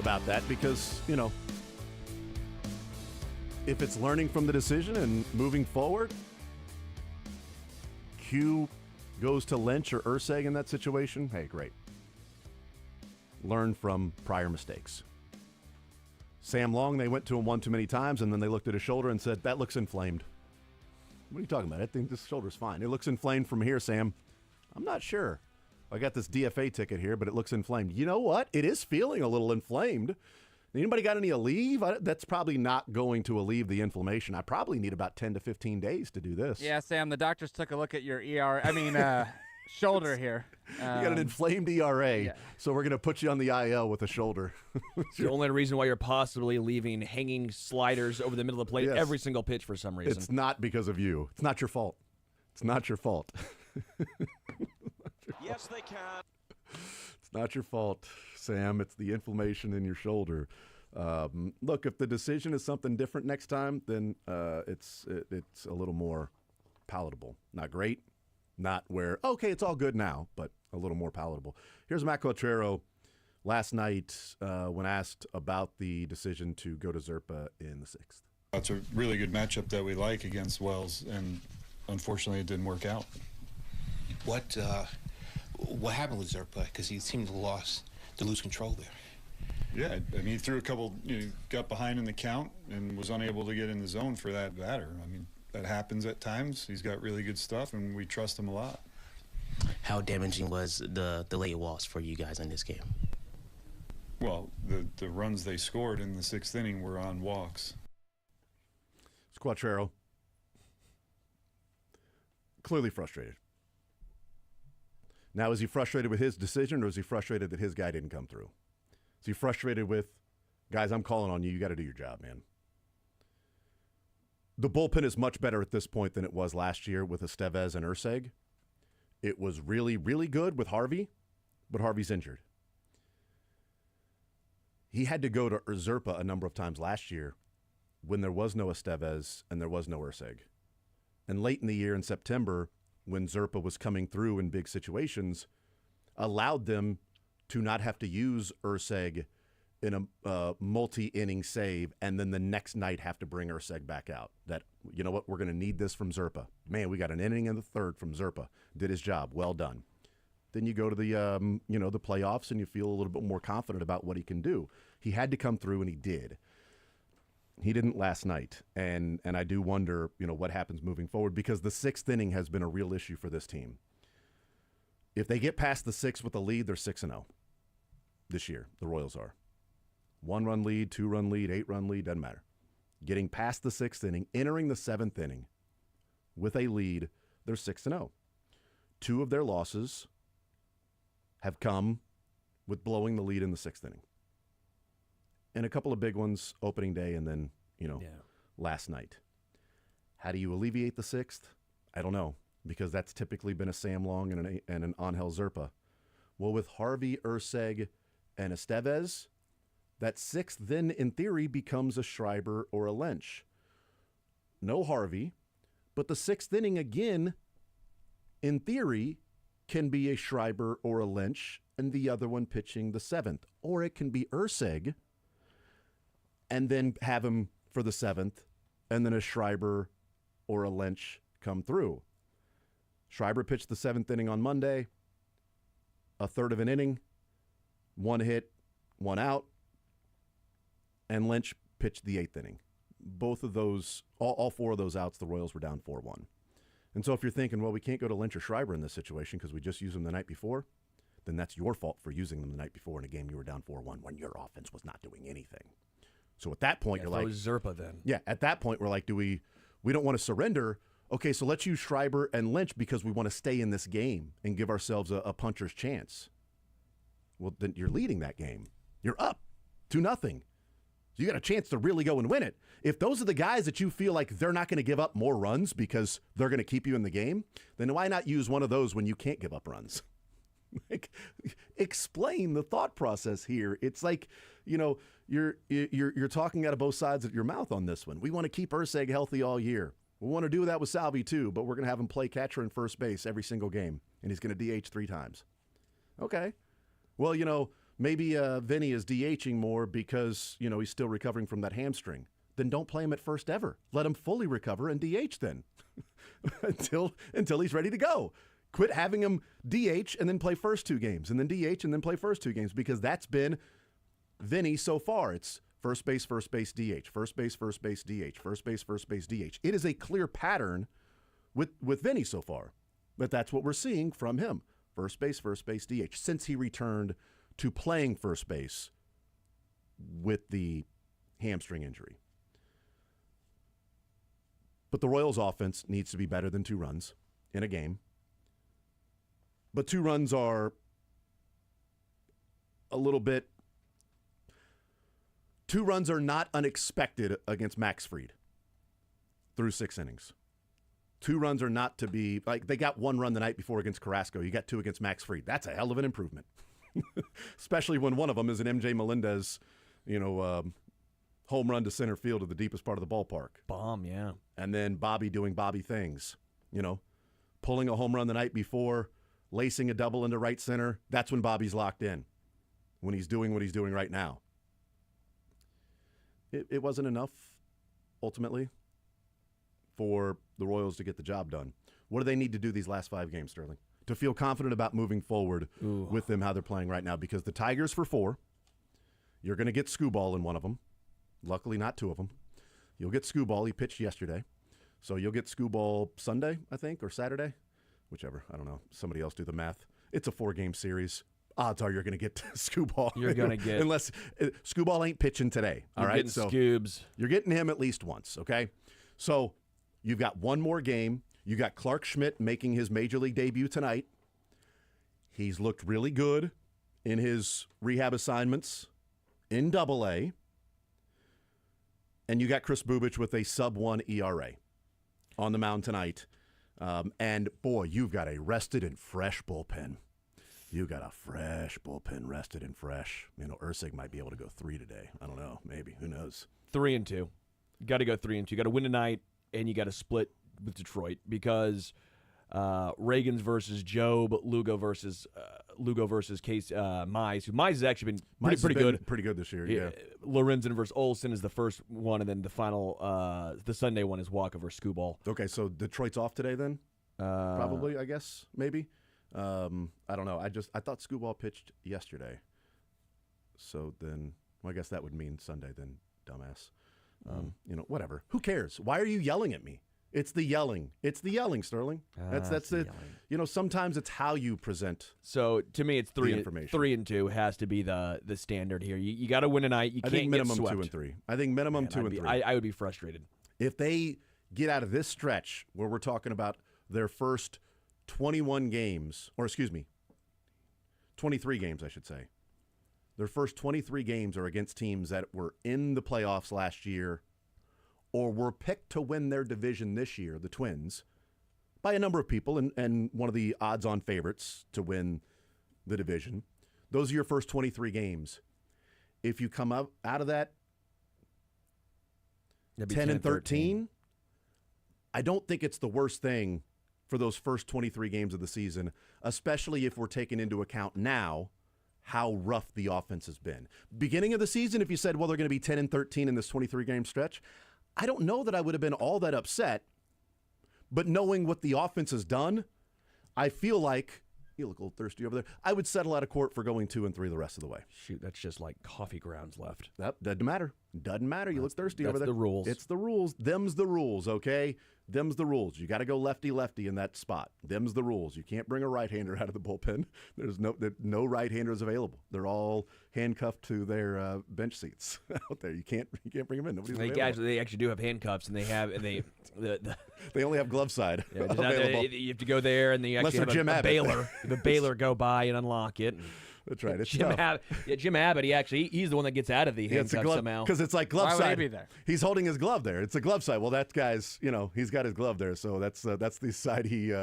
about that because, if it's learning from the decision and moving forward, Q goes to Lynch or Urseg in that situation, hey, great. Learn from prior mistakes. Sam Long, they went to him one too many times, and then they looked at his shoulder and said, that looks inflamed. What are you talking about? I think this shoulder's fine. It looks inflamed from here, Sam. I'm not sure. I got this DFA ticket here, but it looks inflamed. You know what? It is feeling a little inflamed. Anybody got any Aleve? That's probably not going to alleviate the inflammation. I probably need about 10 to 15 days to do this. Yeah, Sam, the doctors took a look at your shoulder here. You got an inflamed ERA, so we're going to put you on the IL with a shoulder. It's the only reason why you're possibly leaving hanging sliders over the middle of the plate every single pitch for some reason. It's not because of you. It's not your fault. It's not your fault. Yes, they can. It's not your fault, Sam. It's the inflammation in your shoulder. Look, if the decision is something different next time, then it's a little more palatable. Not great. Not where, okay, it's all good now, but a little more palatable. Here's Matt Quatrero last night when asked about the decision to go to Zerpa in the 6th. It's a really good matchup that we like against Wells, and unfortunately it didn't work out. What happened with Zerpa? Because he seemed to lose control there. Yeah, I mean, he threw a couple, got behind in the count and was unable to get in the zone for that batter. I mean, that happens at times. He's got really good stuff, and we trust him a lot. How damaging was the late loss for you guys in this game? Well, the runs they scored in the 6th inning were on walks. It's Quatrero. Clearly frustrated. Now, is he frustrated with his decision, or is he frustrated that his guy didn't come through? Is he frustrated with, guys, I'm calling on you. You got to do your job, man. The bullpen is much better at this point than it was last year with Estevez and Urseg. It was really, really good with Harvey, but Harvey's injured. He had to go to Zerpa a number of times last year when there was no Estevez and there was no Urseg. And late in the year in September, when Zerpa was coming through in big situations, allowed them to not have to use Urseg in a multi-inning save and then the next night have to bring Urseg back out. That, you know what, we're going to need this from Zerpa. Man, we got an inning in the 3rd from Zerpa. Did his job. Well done. Then you go to the the playoffs and you feel a little bit more confident about what he can do. He had to come through, and he did. He didn't last night, and I do wonder, what happens moving forward, because the 6th inning has been a real issue for this team. If they get past the 6th with a lead, they're 6-0 this year. The Royals are 1-run lead, 2-run lead, 8-run lead, doesn't matter. Getting past the 6th inning, entering the 7th inning with a lead, they're 6-0. 2 of their losses have come with blowing the lead in the 6th inning. And a couple of big ones opening day and then, last night. How do you alleviate the 6th? I don't know, because that's typically been a Sam Long and an Angel Zerpa. Well, with Harvey, Urseg, and Estevez, that 6th then, in theory, becomes a Schreiber or a Lynch. No Harvey, but the 6th inning, again, in theory, can be a Schreiber or a Lynch, and the other one pitching the 7th. Or it can be Urseg, and then have him for the 7th, and then a Schreiber or a Lynch come through. Schreiber pitched the 7th inning on Monday, a third of an inning, 1 hit, 1 out, and Lynch pitched the 8th inning. Both of those, all 4 of those outs, the Royals were down 4-1. And so if you're thinking, well, we can't go to Lynch or Schreiber in this situation because we just used them the night before, then that's your fault for using them the night before in a game you were down 4-1 when your offense was not doing anything. So at that point, you're like, was Zerpa then. Yeah, at that point, we're like, we don't want to surrender. Okay, so let's use Schreiber and Lynch because we want to stay in this game and give ourselves a puncher's chance. Well, then you're leading that game. You're up 2-0. So you got a chance to really go and win it. If those are the guys that you feel like they're not going to give up more runs because they're going to keep you in the game, then why not use one of those when you can't give up runs? Like, explain the thought process here. It's like, you're talking out of both sides of your mouth on this one. We want to keep Urseg healthy all year. We want to do that with Salvi too, but we're going to have him play catcher and first base every single game, and he's going to DH 3 times. Okay. Well, maybe Vinny is DHing more because, he's still recovering from that hamstring. Then don't play him at first ever. Let him fully recover and DH then until he's ready to go. Quit having him DH and then play first 2 games, and then DH and then play first 2 games, because that's been Vinny so far. It's first base, DH, first base, DH, first base, DH. It is a clear pattern with Vinny so far, but that's what we're seeing from him. First base, DH, since he returned to playing first base with the hamstring injury. But the Royals' offense needs to be better than 2 runs in a game. But 2 runs are a little bit... 2 runs are not unexpected against Max Fried through 6 innings. 2 runs are not to be... Like, they got 1 run the night before against Carrasco. You got 2 against Max Fried. That's a hell of an improvement. Especially when one of them is an MJ Melendez, home run to center field to the deepest part of the ballpark. Bomb, yeah. And then Bobby doing Bobby things, pulling a home run the night before, lacing a double into right center. That's when Bobby's locked in, when he's doing what he's doing right now. It wasn't enough, ultimately, for the Royals to get the job done. What do they need to do these last 5 games, Sterling, to feel confident about moving forward with them, how they're playing right now? Because the Tigers for 4, you're going to get Skubal in one of them. Luckily, not 2 of them. You'll get Skubal. He pitched yesterday. So you'll get Skubal Sunday, I think, or Saturday. Whichever. I don't know. Somebody else do the math. It's a 4-game series. Odds are you're going to get Skubal. You're going to get... Unless Skubal ain't pitching today. All right? So Scoobs. You're getting him at least once, okay? So you've got 1 more game. You got Clark Schmidt making his Major League debut tonight. He's looked really good in his rehab assignments in Double-A. And you got Chris Bubich with a sub-1 ERA on the mound tonight. And, boy, you've got a rested and fresh bullpen. You got a fresh bullpen, rested and fresh. Ursig might be able to go 3 today. I don't know. Maybe. Who knows? 3-2. You got to go 3-2. You got to win tonight, and you got to split with Detroit, because Reagans versus Job, Lugo versus Case Mize. Mize has actually been pretty good. Pretty good this year, yeah. Lorenzen versus Olsen is the first one, and then the final, the Sunday one is Walker versus Skubal. Okay, so Detroit's off today then? Probably, I guess, maybe. I don't know. I thought Skubal pitched yesterday. So then, I guess that would mean Sunday then, dumbass. Whatever. Who cares? Why are you yelling at me? It's the yelling. It's the yelling, Sterling. That's it. Yelling. Sometimes it's how you present. So to me, it's 3 information. 3-2 has to be the standard here. You got to win tonight. You can't think minimum get swept. 2 and 3. I think minimum 2 and 3. I would be frustrated if they get out of this stretch where we're talking about their first 21 games, or excuse me, 23 games, I should say. Their first 23 games are against teams that were in the playoffs last year, or were picked to win their division this year, the Twins, by a number of people, and one of the odds-on favorites to win the division. Those are your first 23 games. If you come out of that 10 and 13, I don't think it's the worst thing for those first 23 games of the season, especially if we're taking into account now how rough the offense has been. Beginning of the season, if you said, well, they're going to be 10 and 13 in this 23-game stretch, I don't know that I would have been all that upset, but knowing what the offense has done, I feel like, you look a little thirsty over there, I would settle out of court for going 2 and 3 the rest of the way. Shoot, that's just like coffee grounds left. That doesn't matter. Doesn't matter. You look thirsty over there. That's the rules. It's the rules. Them's the rules, okay? Them's the rules. You got to go lefty-lefty in that spot. Them's the rules. You can't bring a right-hander out of the bullpen. There's no right-handers available. They're all handcuffed to their bench seats out there. You can't bring them in. Nobody's available. They actually do have handcuffs, and they they only have glove side available. You have to go there, and you actually have a baler. The baler go by and unlock it. That's right. It's Jim Abbott. He's the one that gets out of the handcuffs somehow. Because it's like glove Why side. would he be there? He's holding his glove there. It's a glove side. Well, that guy's, he's got his glove there, so that's the side he.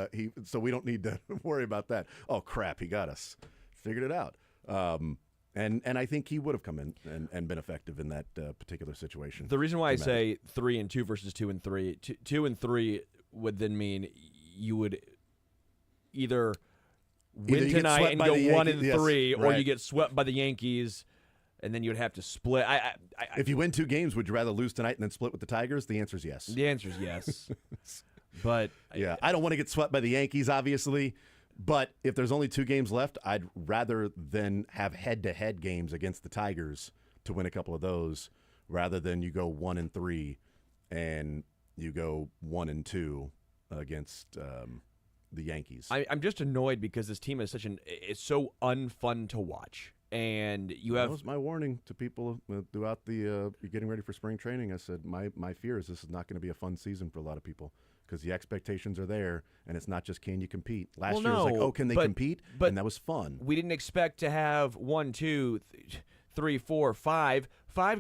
So we don't need to worry about that. Oh crap! He got us. Figured it out. And I think he would have come in and been effective in that particular situation. The reason why I say 3 and 2 versus 2 and 3, 2 and 3 would then mean you would either Either win you get tonight swept and by go the 1 Yankees- and yes, 3, or right. you get swept by the Yankees, and then you'd have to split. If you win 2 games, would you rather lose tonight and then split with the Tigers? The answer is yes. The answer is yes. But Yeah, I don't want to get swept by the Yankees, obviously. But if there's only 2 games left, I'd rather than have head-to-head games against the Tigers to win a couple of those, rather than you go 1 and 3 and you go 1 and 2 against the Yankees. I'm just annoyed because this team is it's so unfun to watch. And you have That was my warning to people throughout the getting ready for spring training. I said my fear is this is not going to be a fun season for a lot of people because the expectations are there, and it's not just can you compete. Last year it was like, oh, can they compete? And that was fun. we didn't expect to have 1, 2, 3, 4, 5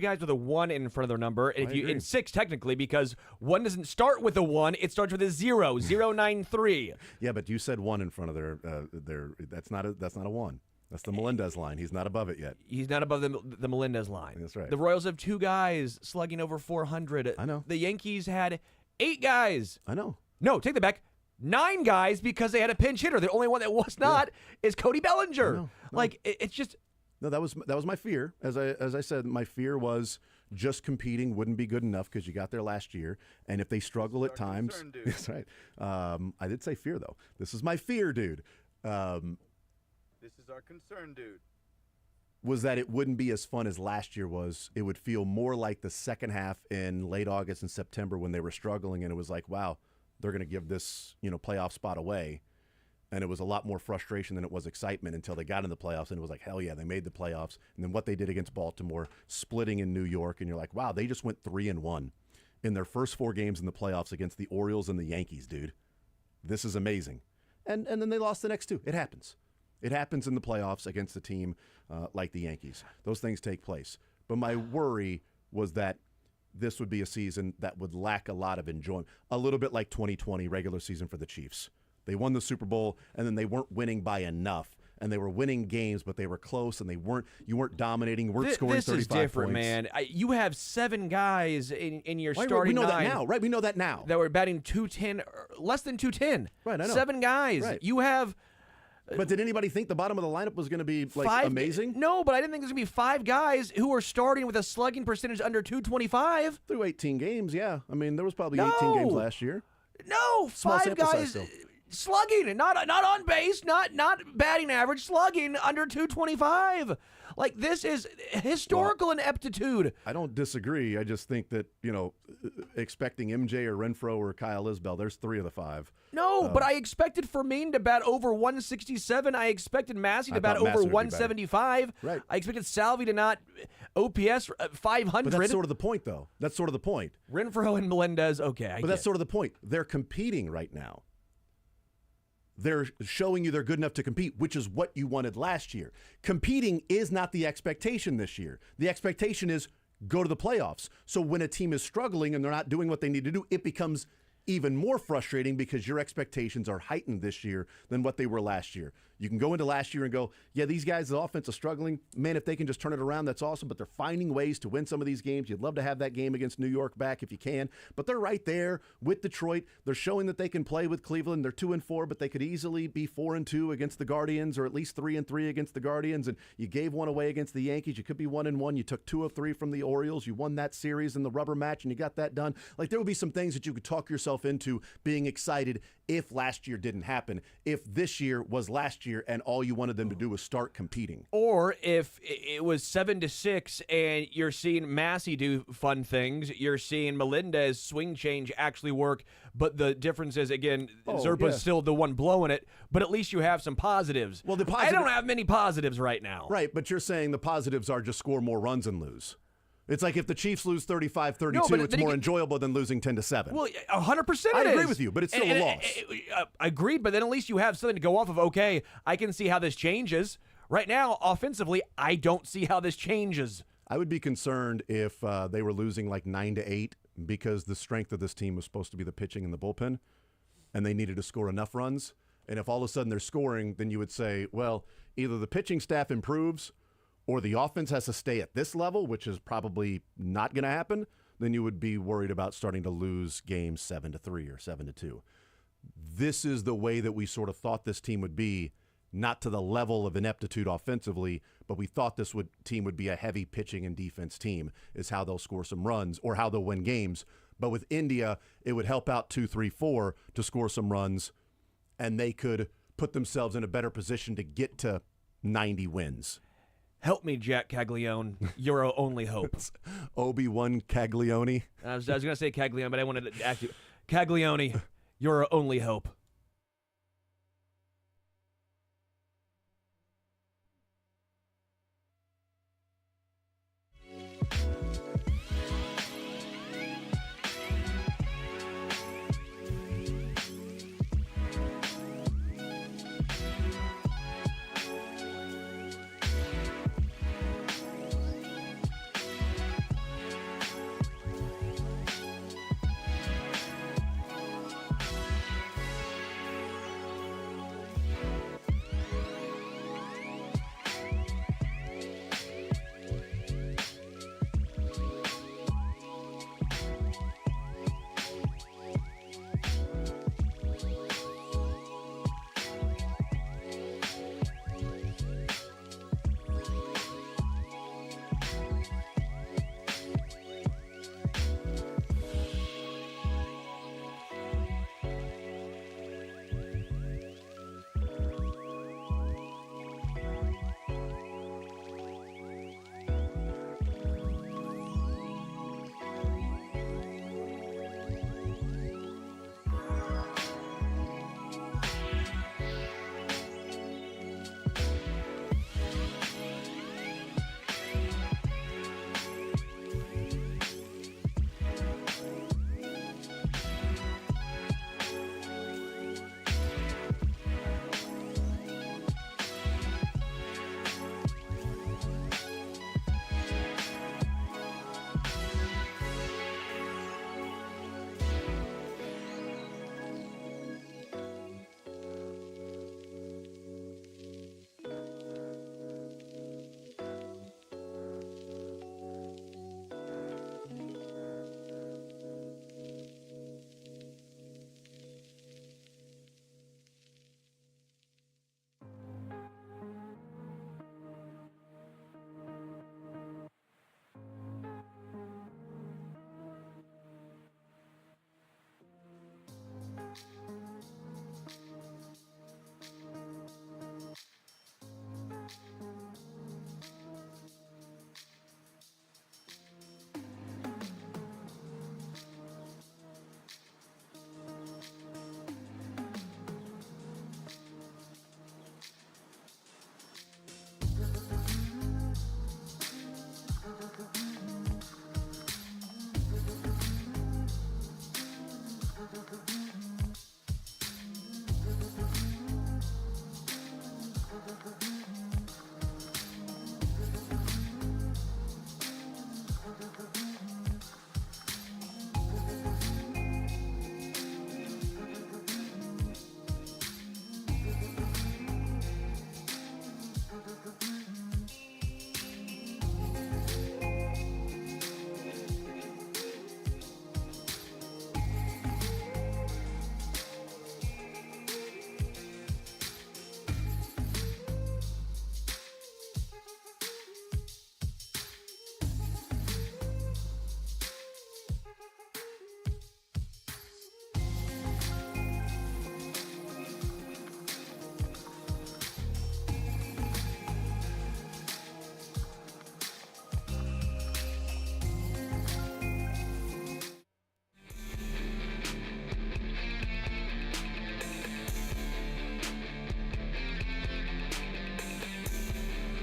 guys with a 1 in front of their number. And if you agree. in 6 technically, because 1 doesn't start with a 1, it starts with a 0, 0, 9, 3. Yeah, but you said 1 in front of their that's not a 1. That's the Melendez line. He's not above it yet. He's not above the Melendez line. That's right. The Royals have 2 guys slugging over 400. I know. The Yankees had 8 guys. I know. No, take that back. 9 guys because they had a pinch hitter. The only one that was not is Cody Bellinger. No. Like it's just No, that was my fear. As I said, my fear was just competing wouldn't be good enough because you got there last year, and if they struggle at times, concern, dude. that's right. I did say fear though. This is my fear, dude. This is our concern, dude. Was that it wouldn't be as fun as last year was. It would feel more like the second half in late August and September when they were struggling, and it was like, wow, they're going to give this playoff spot away. And it was a lot more frustration than it was excitement until they got in the playoffs, and it was like, hell yeah, they made the playoffs. And then what they did against Baltimore, splitting in New York, and you're like, wow, they just went 3-1 in their first 4 games in the playoffs against the Orioles and the Yankees, dude. This is amazing. And then they lost the next 2. It happens. It happens in the playoffs against a team like the Yankees. Those things take place. But my worry was that this would be a season that would lack a lot of enjoyment, a little bit like 2020 regular season for the Chiefs. They won the Super Bowl, and then they weren't winning by enough. And they were winning games, but they were close, and you weren't dominating, you weren't scoring 35 This is different, points. man. You have 7 guys in your Right, starting we know 9 that now, right? We know that now. that were batting 210, less than 210. Right, I know. 7 guys. Right. You have But did anybody think the bottom of the lineup was going to be like 5 amazing? No, but I didn't think there's going to be 5 guys who are starting with a slugging percentage under 225. Through 18 games, yeah. I mean, there was probably No. 18 games last year. No, Small 5 sample size guys still. slugging, not on base, not batting average, slugging under 225. Like, this is historical ineptitude. I don't disagree. I just think that, expecting MJ or Renfro or Kyle Isbell, there's 3 of the 5. No, but I expected Fermin to bat over 167. I expected Massey to I bat thought Massey over would be better. 175. Right. I expected Salvi to not OPS 500. But that's sort of the point, though. That's sort of the point. Renfro and Melendez, okay. But that's sort of the point. They're competing right now. They're showing you they're good enough to compete, which is what you wanted last year. Competing is not the expectation this year. The expectation is go to the playoffs. So when a team is struggling and they're not doing what they need to do, it becomes even more frustrating because your expectations are heightened this year than what they were last year. You can go into last year and go, yeah, these guys, the offense is struggling. Man, if they can just turn it around, that's awesome. But they're finding ways to win some of these games. You'd love to have that game against New York back if you can. But they're right there with Detroit. They're showing that they can play with Cleveland. They're 2-4, but they could easily be 4-2 against the Guardians, or at least 3-3 against the Guardians. And you gave one away against the Yankees. You could be 1-1. You took 2 of 3 from the Orioles. You won that series in the rubber match, and you got that done. Like, there would be some things that you could talk yourself into being excited if last year didn't happen, if this year was last year and all you wanted them to do was start competing. Or if it was 7-6 and you're seeing Massey do fun things, you're seeing Melendez swing change actually work, but the difference is, again, Zerpa's still the one blowing it, but at least you have some positives. Well, the I don't have many positives right now. Right, but you're saying the positives are just score more runs and lose. It's like if the Chiefs lose 35-32, No, but it's then more enjoyable than losing 10-7. Well, 100% I it agree is. with you, but it's still a loss. Agreed, but then at least you have something to go off of. Okay, I can see how this changes. Right now, offensively, I don't see how this changes. I would be concerned if they were losing like 9-8 because the strength of this team was supposed to be the pitching and the bullpen, and they needed to score enough runs. And if all of a sudden they're scoring, then you would say, well, either the pitching staff improves or the offense has to stay at this level, which is probably not going to happen, then you would be worried about starting to lose games 7-3 or 7-2. This is the way that we sort of thought this team would be not to the level of ineptitude offensively, but we thought this team would be a heavy pitching and defense team, is how they'll score some runs or how they'll win games. But with India, it would help out 2, 3, 4 to score some runs, and they could put themselves in a better position to get to 90 wins. Help me, Jack Caglione. You're our only hope. Obi-Wan Caglione. I was going to say Caglione, but I wanted to ask you. Caglione, you're our only hope.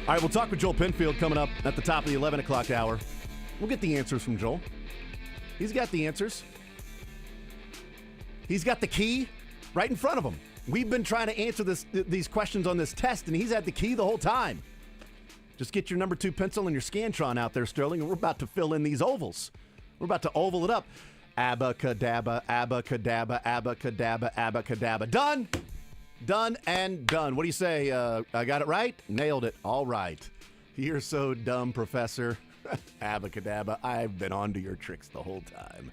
All right, we'll talk with Joel Penfield coming up at the top of the 11 o'clock hour. We'll get the answers from Joel. He's got the answers. He's got the key right in front of him. We've been trying to answer these questions on this test, and he's had the key the whole time. Just get your number 2 pencil and your Scantron out there, Sterling, and we're about to fill in these ovals. We're about to oval it up. Abacadabra, abacadabra, abacadabra, abacadabra. Done! Done and done. What do you say? I got it right? Nailed it. All right. You're so dumb, Professor. Abacadabra. I've been on to your tricks the whole time.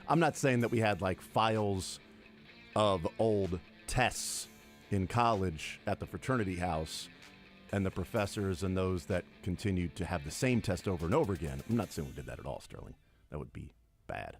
I'm not saying that we had like files of old tests in college at the fraternity house and the professors and those that continued to have the same test over and over again. I'm not saying we did that at all, Sterling. That would be bad.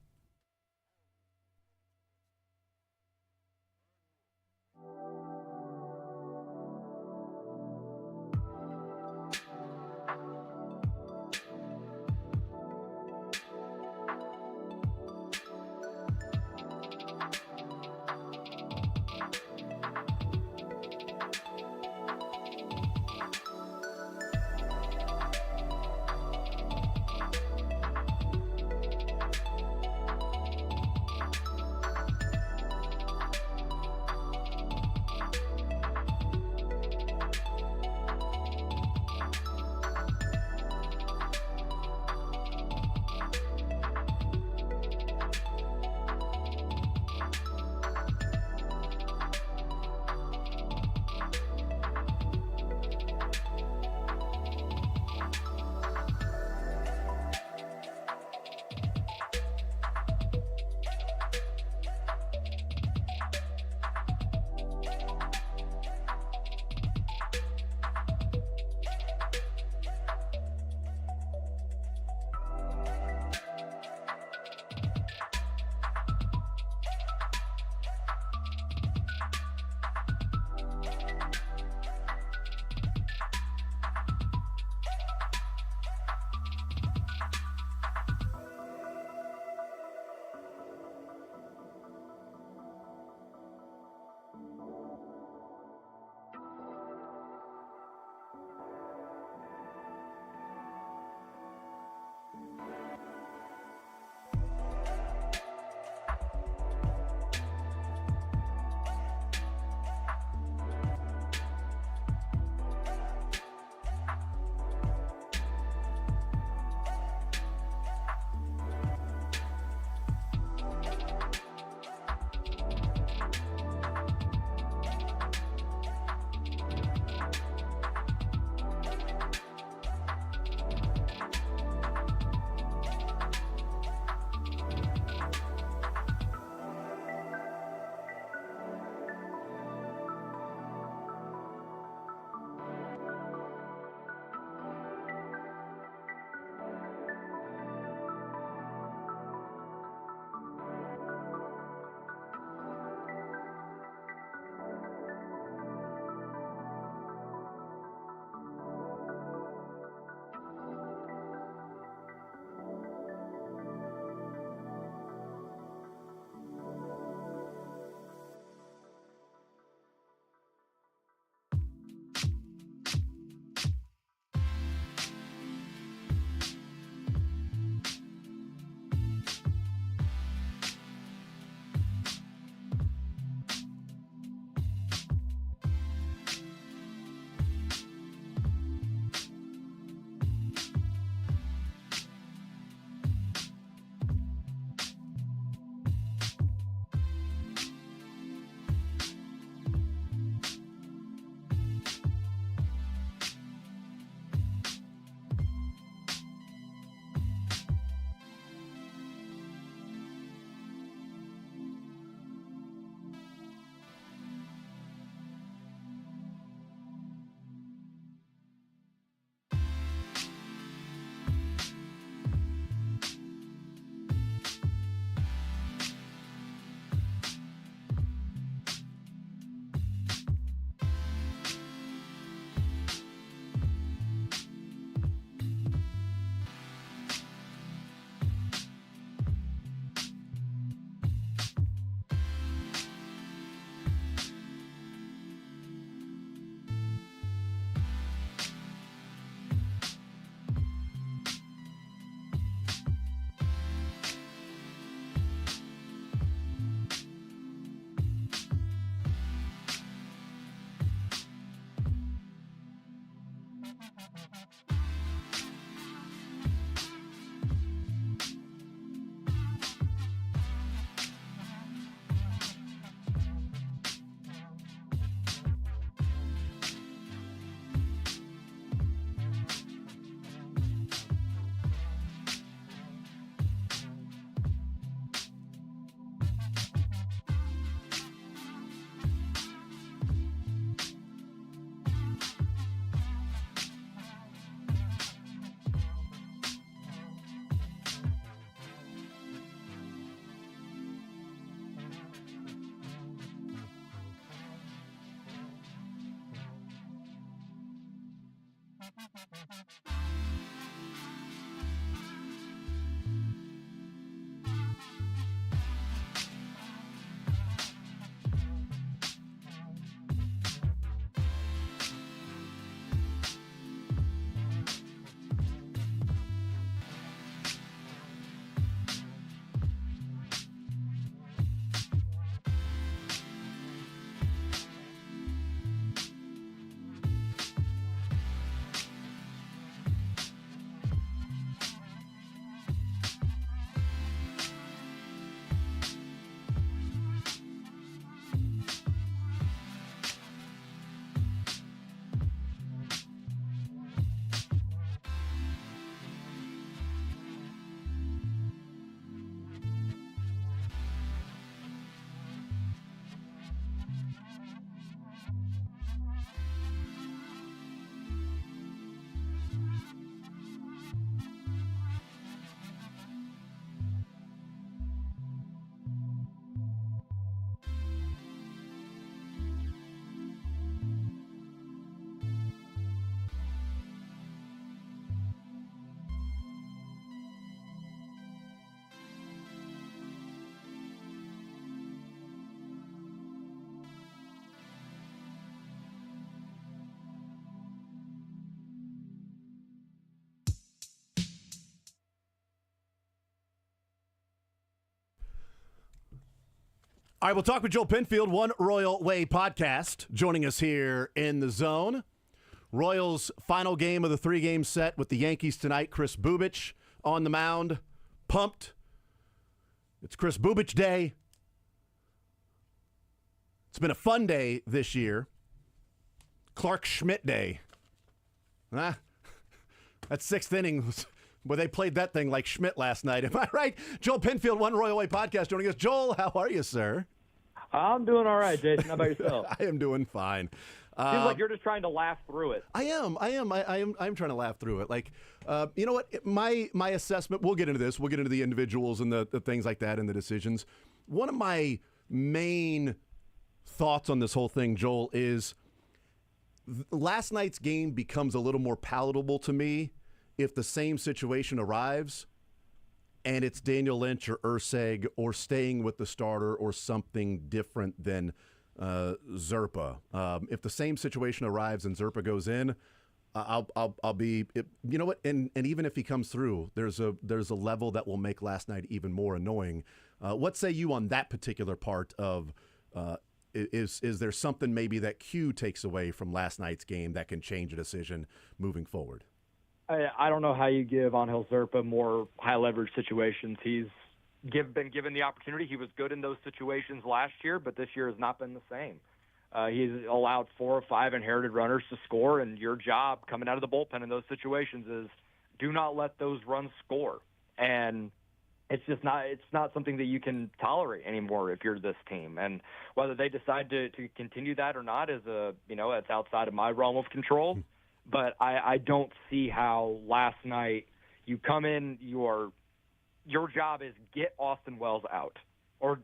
All right, we'll talk with Joel Penfield, One Royal Way podcast, joining us here in the zone. Royals' final game of the 3-game set with the Yankees tonight. Chris Bubich on the mound, pumped. It's Chris Bubich Day. It's been a fun day this year. Clark Schmidt Day. That 6th inning where they played that thing like Schmidt last night. Am I right? Joel Penfield, One Royal Way podcast, joining us. Joel, how are you, sir? I'm doing all right, Jason. How about yourself? I am doing fine. Seems like you're just trying to laugh through it. I am trying to laugh through it. Like, you know what? My assessment, we'll get into this. We'll get into the individuals and the things like that and the decisions. One of my main thoughts on this whole thing, Joel, is last night's game becomes a little more palatable to me if the same situation arrives and it's Daniel Lynch or Urseg or staying with the starter or something different than Zerpa. If the same situation arrives and Zerpa goes in, I'll be, you know what? And even if he comes through, there's a level that will make last night even more annoying. What say you on that particular part of? Is there something maybe that Q takes away from last night's game that can change a decision moving forward? I don't know how you give Angel Zerpa more high-leverage situations. He's been given the opportunity. He was good in those situations last year, but this year has not been the same. He's allowed 4 or 5 inherited runners to score, and your job coming out of the bullpen in those situations is do not let those runs score. And it's not something that you can tolerate anymore if you're this team. And whether they decide to continue that or not is it's outside of my realm of control. But I don't see how last night you come in, your job is get Austin Wells out or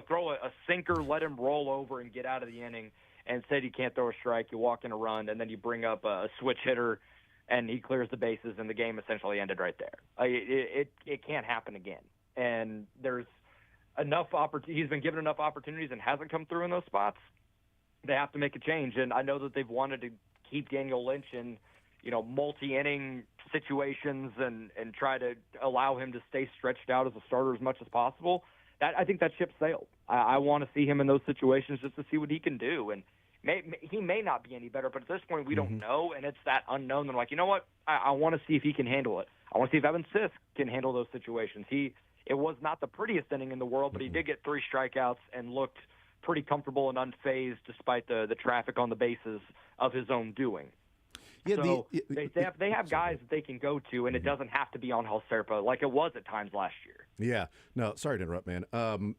throw a sinker, let him roll over and get out of the inning. And instead you can't throw a strike, you walk in a run, and then you bring up a switch hitter and he clears the bases, and the game essentially ended right there. It can't happen again. And there's enough he's been given enough opportunities and hasn't come through in those spots. They have to make a change. And I know that they've wanted to keep Daniel Lynch in, multi-inning situations and try to allow him to stay stretched out as a starter as much as possible. I think that ship sailed. I want to see him in those situations just to see what he can do. And he may not be any better, but at this point we don't know, and it's that unknown. They're like, you know what? I want to see if he can handle it. I want to see if Evan Sisk can handle those situations. It was not the prettiest inning in the world, but he did get 3 strikeouts and looked pretty comfortable and unfazed despite the traffic on the bases of his own doing. Yeah, so they have guys that they can go to, and it doesn't have to be on Serpa like it was at times last year. Yeah. No, sorry to interrupt, man.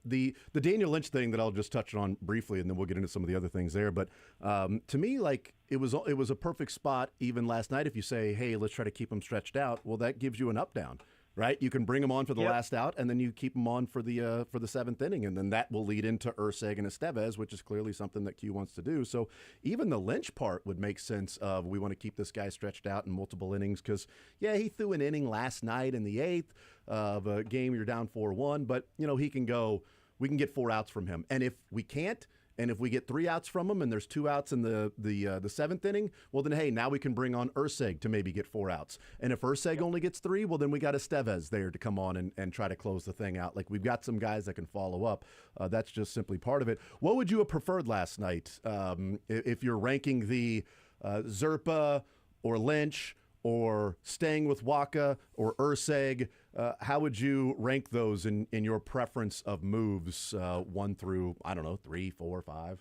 The Daniel Lynch thing that I'll just touch on briefly, and then we'll get into some of the other things there. But to me, like it was a perfect spot even last night. If you say, hey, let's try to keep him stretched out, well, that gives you an up down. Right, you can bring him on for the last out, and then you keep him on for the 7th inning, and then that will lead into Urseg and Estevez, which is clearly something that Q wants to do. So even the Lynch part would make sense of we want to keep this guy stretched out in multiple innings because he threw an inning last night in the 8th of a game you're down 4-1, but he can go. We can get 4 outs from him, and if we can't. And if we get 3 outs from him and there's 2 outs in the 7th inning, well, then, hey, now we can bring on Urseg to maybe get 4 outs. And if Urseg only gets 3, well, then we got Estevez there to come on and try to close the thing out. Like, we've got some guys that can follow up. That's just simply part of it. What would you have preferred last night if you're ranking the Zerpa or Lynch or staying with Waka or Urseg? How would you rank those in your preference of moves 1 through, 3, 4, 5?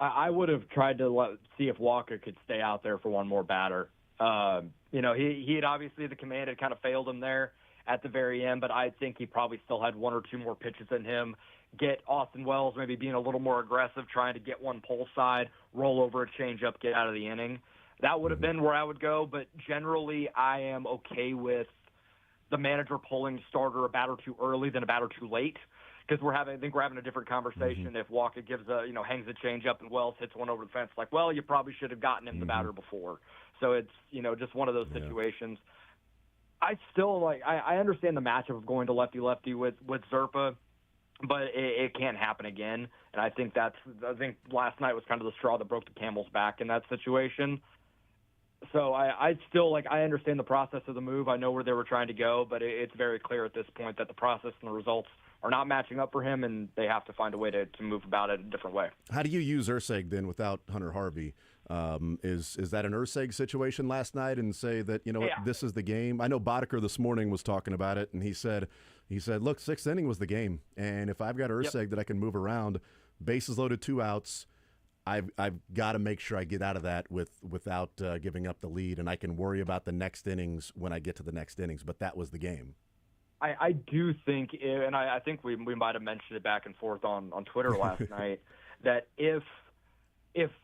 I would have tried to see if Walker could stay out there for one more batter. He had obviously the command had kind of failed him there at the very end, but I think he probably still had 1 or 2 more pitches in him. Get Austin Wells maybe being a little more aggressive, trying to get one pull side, roll over a changeup, get out of the inning. That would have been where I would go, but generally I am okay with the manager pulling starter a batter too early than a batter too late, because I think we're having a different conversation if Walker gives hangs a changeup and Wells hits one over the fence. Like, well, you probably should have gotten him the batter before. So it's just one of those situations. I still I understand the matchup of going to lefty with Zerpa, but it can't happen again. And I think last night was kind of the straw that broke the camel's back in that situation. So I still I understand the process of the move. I know where they were trying to go, but it's very clear at this point that the process and the results are not matching up for him, and they have to find a way to move about it a different way. How do you use Urseg then without Hunter Harvey? Is that an Urseg situation last night, and say that, you know what, Yeah. this is the game? I know Boddicker this morning was talking about it, and he said, look, sixth inning was the game, and if I've got Urseg that I can move around, bases loaded, 2 outs, I've got to make sure I get out of that without giving up the lead, and I can worry about the next innings when I get to the next innings. But that was the game. I do think, and I think we might have mentioned it back and forth on Twitter last night, that if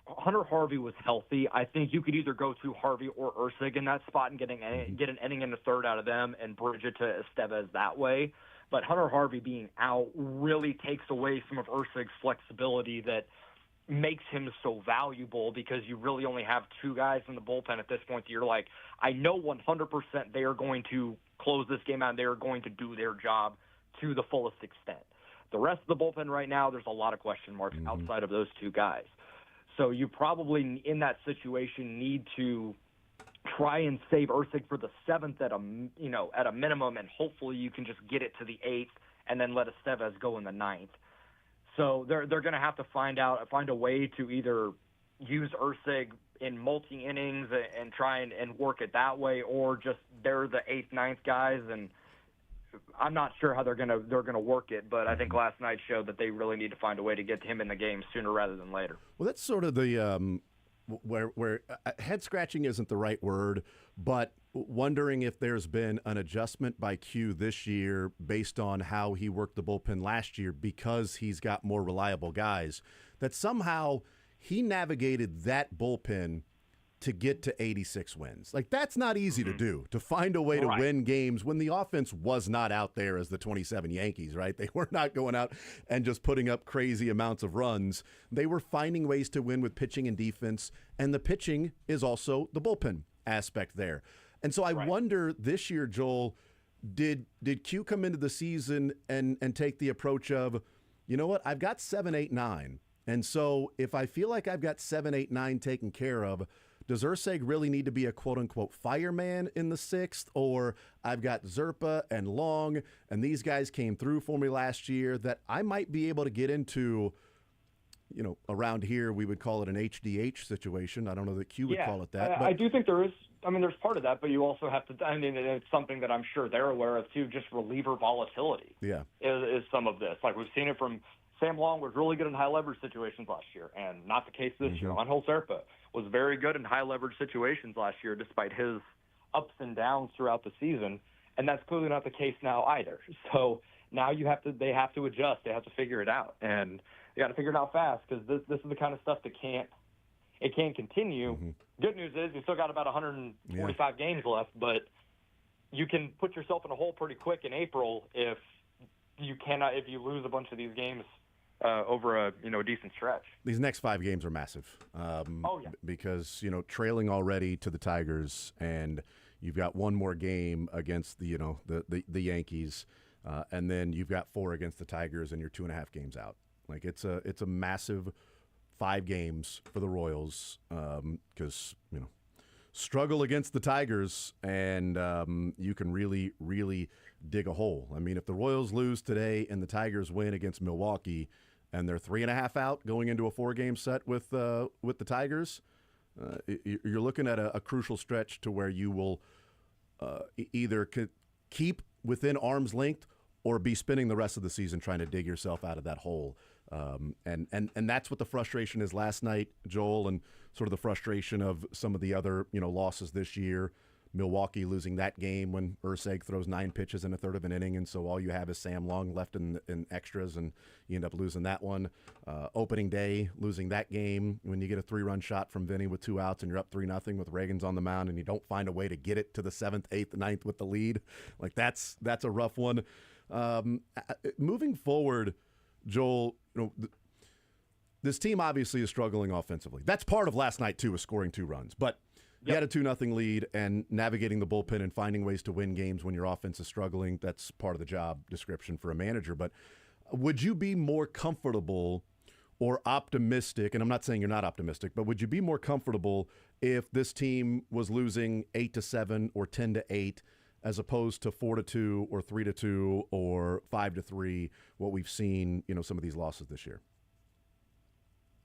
Hunter Harvey was healthy, I think you could either go to Harvey or Ursig in that spot and get an inning in the third out of them and bridge it to Estevez that way. But Hunter Harvey being out really takes away some of Ursig's flexibility that makes him so valuable, because you really only have 2 guys in the bullpen at this point that you're like, I know 100% they are going to close this game out and they are going to do their job to the fullest extent. The rest of the bullpen right now, there's a lot of question marks outside of those 2 guys. So you probably, in that situation, need to try and save Ursig for the 7th at a minimum, and hopefully you can just get it to the 8th and then let Estevez go in the 9th. So they're going to have to find a way to either use Ursig in multi-innings and try and work it that way, or just they're the 8th, 9th guys, and I'm not sure how they're going to work it, but I think last night showed that they really need to find a way to get him in the game sooner rather than later. Well, that's sort of the where head scratching isn't the right word, but wondering if there's been an adjustment by Q this year based on how he worked the bullpen last year, because he's got more reliable guys, that somehow he navigated that bullpen to get to 86 wins. Like, that's not easy to do, to find a way to win games when the offense was not out there as the 27 Yankees, right? They were not going out and just putting up crazy amounts of runs. They were finding ways to win with pitching and defense, and the pitching is also the bullpen aspect there. And so I wonder this year, Joel, did Q come into the season and take the approach of, you know what, I've got 7, 8, 9. And so if I feel like I've got 7, 8, 9 taken care of, does Urseg really need to be a quote-unquote fireman in the 6th? Or I've got Zerpa and Long, and these guys came through for me last year, that I might be able to get into, you know, around here we would call it an HDH situation. I don't know that Q would call it that. But I do think there is. I mean, there's part of that, but you also have to, I mean, it's something that I'm sure they're aware of too, just reliever volatility is some of this. Like, we've seen it from Sam Long was really good in high leverage situations last year, and not the case this year. Angel Zerpa was very good in high leverage situations last year, despite his ups and downs throughout the season, and that's clearly not the case now either. So now they have to adjust, they have to figure it out, and they got to figure it out fast, because this is the kind of stuff that can't continue. Good news is you still got about 145 games left, but you can put yourself in a hole pretty quick in April if you lose a bunch of these games over a decent stretch. These next 5 games are massive. Because trailing already to the Tigers, and you've got one more game against the Yankees, and then you've got 4 against the Tigers, and you're 2.5 games out. Like, it's a massive 5 games for the Royals, because struggle against the Tigers, and you can really, really dig a hole. I mean, if the Royals lose today and the Tigers win against Milwaukee, and they're 3.5 out going into a 4-game set with the Tigers, you're looking at a crucial stretch to where you will either keep within arm's length or be spending the rest of the season trying to dig yourself out of that hole. And that's what the frustration is last night, Joel, and sort of the frustration of some of the other losses this year. Milwaukee losing that game when Urseg throws 9 pitches in a third of an inning, and so all you have is Sam Long left in extras, and you end up losing that one. Opening day, losing that game when you get a 3-run shot from Vinny with 2 outs and you're up 3-0 with Reagan's on the mound, and you don't find a way to get it to the 7th, 8th, 9th with the lead. Like, that's a rough one. Moving forward, Joel, this team obviously is struggling offensively. That's part of last night too, is scoring 2 runs, but you had a 2-0 lead, and navigating the bullpen and finding ways to win games when your offense is struggling, that's part of the job description for a manager. But would you be more comfortable or optimistic, and I'm not saying you're not optimistic, but would you be more comfortable if this team was losing 8-7 or 10-8, as opposed to 4-2 or 3-2 or 5-3, what we've seen, some of these losses this year?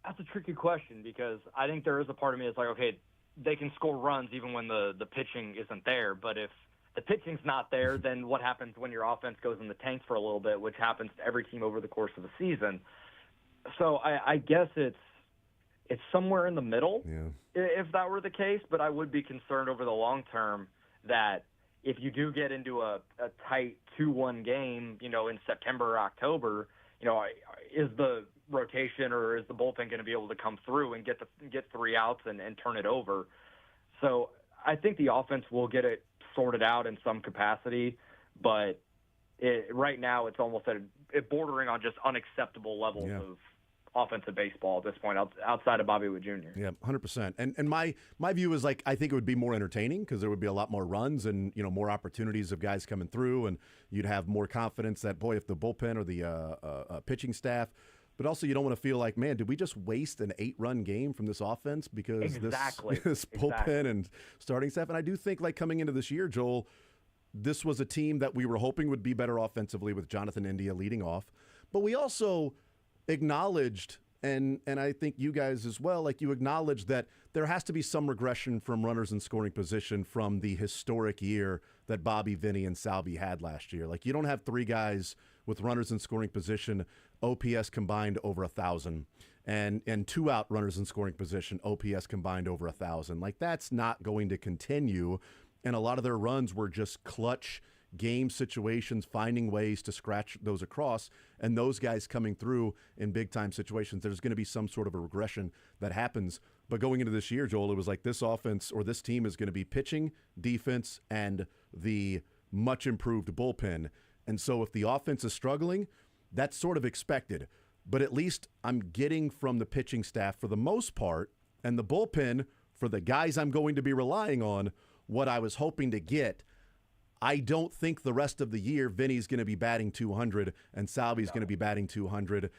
That's a tricky question because I think there is a part of me that's like, okay, they can score runs even when the pitching isn't there. But if the pitching's not there, then what happens when your offense goes in the tank for a little bit, which happens to every team over the course of the season? So I guess it's somewhere in the middle, if that were the case. But I would be concerned over the long term that if you do get into a tight 2-1 game, in September or October, is the rotation or is the bullpen going to be able to come through and get 3 outs and turn it over? So I think the offense will get it sorted out in some capacity, but right now it's almost at bordering on just unacceptable levels of offensive baseball at this point outside of Bobby Witt Jr. Yeah, 100%. And my view is I think it would be more entertaining because there would be a lot more runs and more opportunities of guys coming through, and you'd have more confidence that if the bullpen or the pitching staff. But also, you don't want to feel like, man, did we just waste an 8-run game from this offense because this bullpen and starting staff? And I do think, coming into this year, Joel, this was a team that we were hoping would be better offensively with Jonathan India leading off. But we also acknowledged, and I think you guys as well, you acknowledged that there has to be some regression from runners in scoring position from the historic year that Bobby, Vinny, and Salvi had last year. You don't have 3 guys with runners in scoring position, OPS combined over 1,000, and 2 out runners in scoring position, OPS combined over 1,000. That's not going to continue, and a lot of their runs were just clutch game situations, finding ways to scratch those across, and those guys coming through in big-time situations. There's going to be some sort of a regression that happens. But going into this year, Joel, it was this offense or this team is going to be pitching, defense, and the much-improved bullpen. And so if the offense is struggling, that's sort of expected. But at least I'm getting from the pitching staff for the most part, and the bullpen for the guys I'm going to be relying on, what I was hoping to get. I don't think the rest of the year Vinny's going to be batting 200 and Salvi's going to be batting 200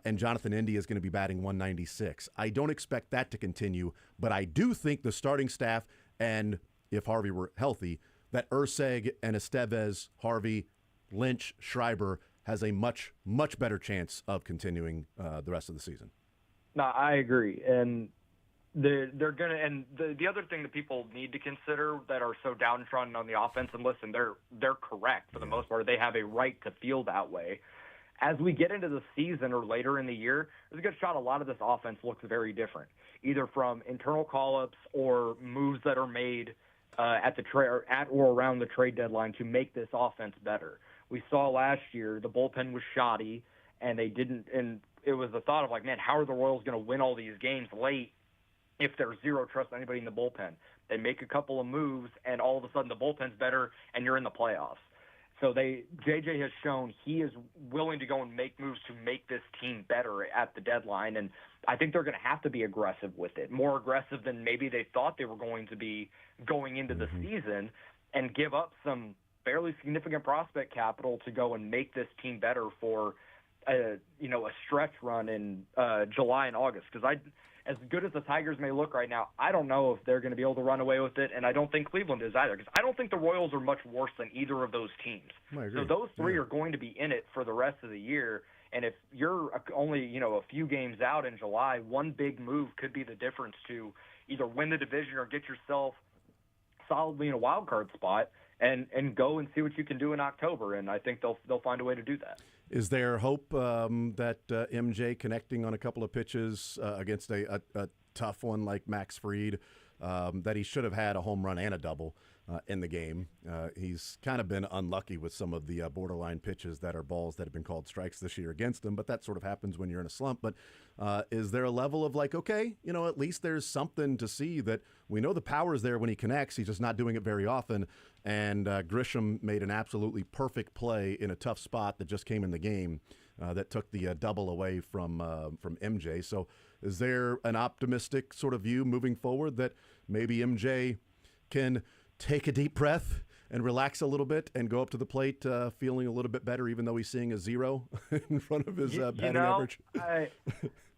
and Jonathan India is going to be batting 196. I don't expect that to continue, but I do think the starting staff, and if Harvey were healthy, that Urseg and Estevez, Harvey, Lynch, Schreiber has a much, much better chance of continuing the rest of the season. No, I agree. And they're going to, and the other thing that people need to consider that are so downtrodden on the offense, and listen, they're correct for the most part. They have a right to feel that way. As we get into the season or later in the year, there's a good shot a lot of this offense looks very different, either from internal call-ups or moves that are made at or around the trade deadline to make this offense better. We saw last year the bullpen was shoddy, and they didn't. And it was the thought of man, how are the Royals going to win all these games late if there's zero trust in anybody in the bullpen? They make a couple of moves, and all of a sudden the bullpen's better, and you're in the playoffs. So JJ has shown he is willing to go and make moves to make this team better at the deadline, and I think they're going to have to be aggressive with it, more aggressive than maybe they thought they were going to be going into the season, and give up some fairly significant prospect capital to go and make this team better for a stretch run in July and August. Because as good as the Tigers may look right now, I don't know if they're going to be able to run away with it, and I don't think Cleveland is either, because I don't think the Royals are much worse than either of those teams. So those three are going to be in it for the rest of the year, and if you're only a few games out in July, one big move could be the difference to either win the division or get yourself solidly in a wild card spot and go and see what you can do in October, and I think they'll find a way to do that. Is there hope that MJ connecting on a couple of pitches against a tough one like Max Fried, that he should have had a home run and a double in the game? He's kind of been unlucky with some of the borderline pitches that are balls that have been called strikes this year against him, but that sort of happens when you're in a slump. But is there a level of okay, at least there's something to see that we know the power is there when he connects. He's just not doing it very often. And Grisham made an absolutely perfect play in a tough spot that just came in the game that took the double away from MJ. So is there an optimistic sort of view moving forward that maybe MJ can take a deep breath and relax a little bit and go up to the plate feeling a little bit better, even though he's seeing a 0 in front of his batting average?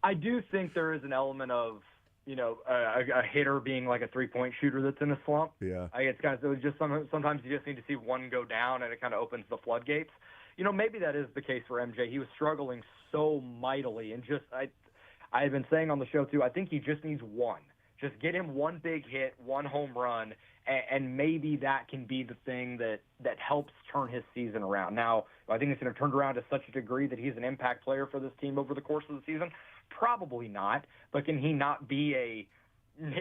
I do think there is an element of, a hitter being like a 3-point shooter that's in a slump. Yeah. It's kind of so just sometimes you just need to see one go down, and it kind of opens the floodgates. Maybe that is the case for MJ. He was struggling so mightily, and I've been saying on the show too, I think he just needs one. Just get him one big hit, one home run, and maybe that can be the thing that helps turn his season around. Now, I think it's going to turn around to such a degree that he's an impact player for this team over the course of the season. Probably not, but can he not be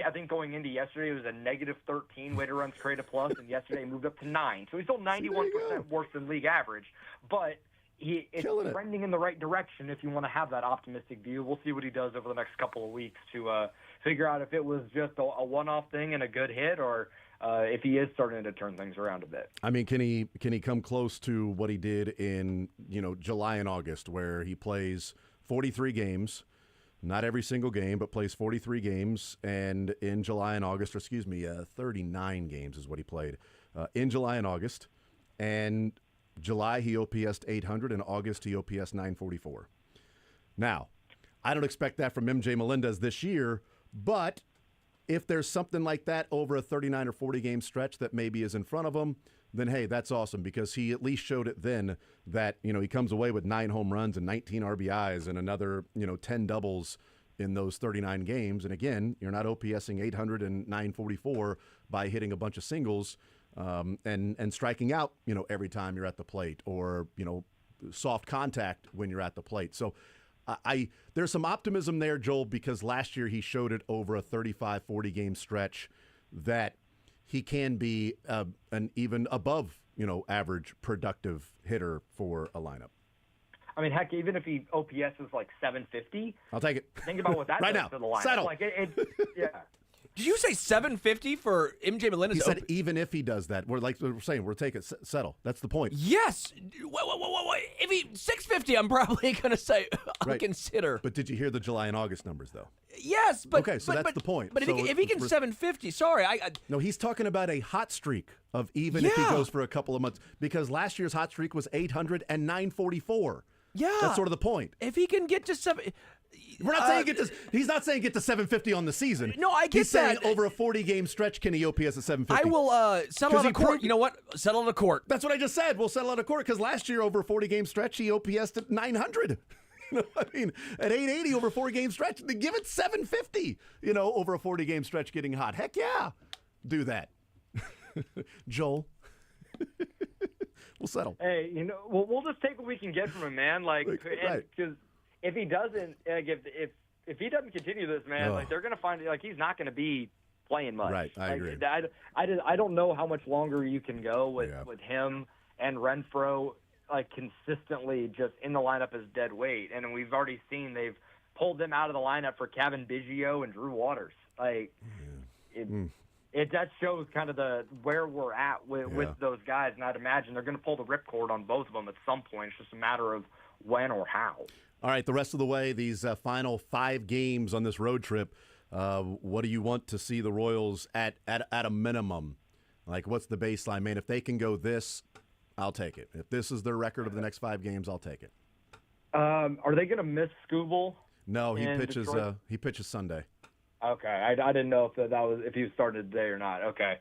I think going into yesterday, it was a negative 13 weighted runs created plus, and yesterday moved up to 9. So he's still 91% worse than league average, but it's trending in the right direction if you want to have that optimistic view. We'll see what he does over the next couple of weeks to figure out if it was just a one-off thing and a good hit, or if he is starting to turn things around a bit. I mean, can he come close to what he did in July and August, where he plays 43 games? Not every single game, but plays 43 games. And in July and August, 39 games is what he played in July and August. And July, he OPS'd 800. In August, he OPS'd 944. Now, I don't expect that from MJ Melendez this year, but if there's something like that over a 39 or 40 game stretch that maybe is in front of him, then hey, that's awesome, because he at least showed it then that, he comes away with 9 home runs and 19 RBIs and another, 10 doubles in those 39 games. And again, you're not OPSing 800 and 944 by hitting a bunch of singles and striking out, every time you're at the plate, or, soft contact when you're at the plate. So there's some optimism there, Joel, because last year he showed it over a 35, 40 game stretch that he can be an even above, average productive hitter for a lineup. I mean, heck, even if he OPS is like 750, I'll take it. Think about what that right does now. to the lineup. Settle. Like yeah. Did you say 750 for MJ Melendez? He said even if he does that. We're saying we're taking settle. That's the point. Yes. Wait. If he 650, I'm probably going to say I'll consider. But did you hear the July and August numbers though? Yes, but okay, so that's the point. But if he can 750, sorry, no, he's talking about a hot streak of even if he goes for a couple of months, because last year's hot streak was 800 and 944. Yeah, that's sort of the point. If he can get to 7. We're not saying he's not saying get to 750 on the season. No, I get he's that. Saying over a 40-game stretch, can he OPS at 750? I will settle out of court. You know what? Settle out of court. That's what I just said. We'll settle out of court, because last year over a 40-game stretch, he OPS'd at 900. I mean, at 880 over a 4-game stretch, they give it 750. Over a 40-game stretch, getting hot. Heck yeah, do that, Joel. We'll settle. Hey, we'll just take what we can get from him, man. Because if he doesn't, if he doesn't continue this, man, they're gonna find he's not gonna be playing much. Right, I agree. I don't know how much longer you can go with him and Renfroe consistently just in the lineup as dead weight. And we've already seen they've pulled them out of the lineup for Kevin Biggio and Drew Waters. That shows kind of where we're at with those guys, and I'd imagine they're going to pull the ripcord on both of them at some point. It's just a matter of when or how. All right, the rest of the way, these final 5 games on this road trip, what do you want to see the Royals at a minimum? What's the baseline, man? If they can go this, I'll take it. If this is their record of the next 5 games, I'll take it. Are they going to miss Scooble? No, he pitches. He pitches Sunday. Okay, I didn't know if he started today or not. Okay,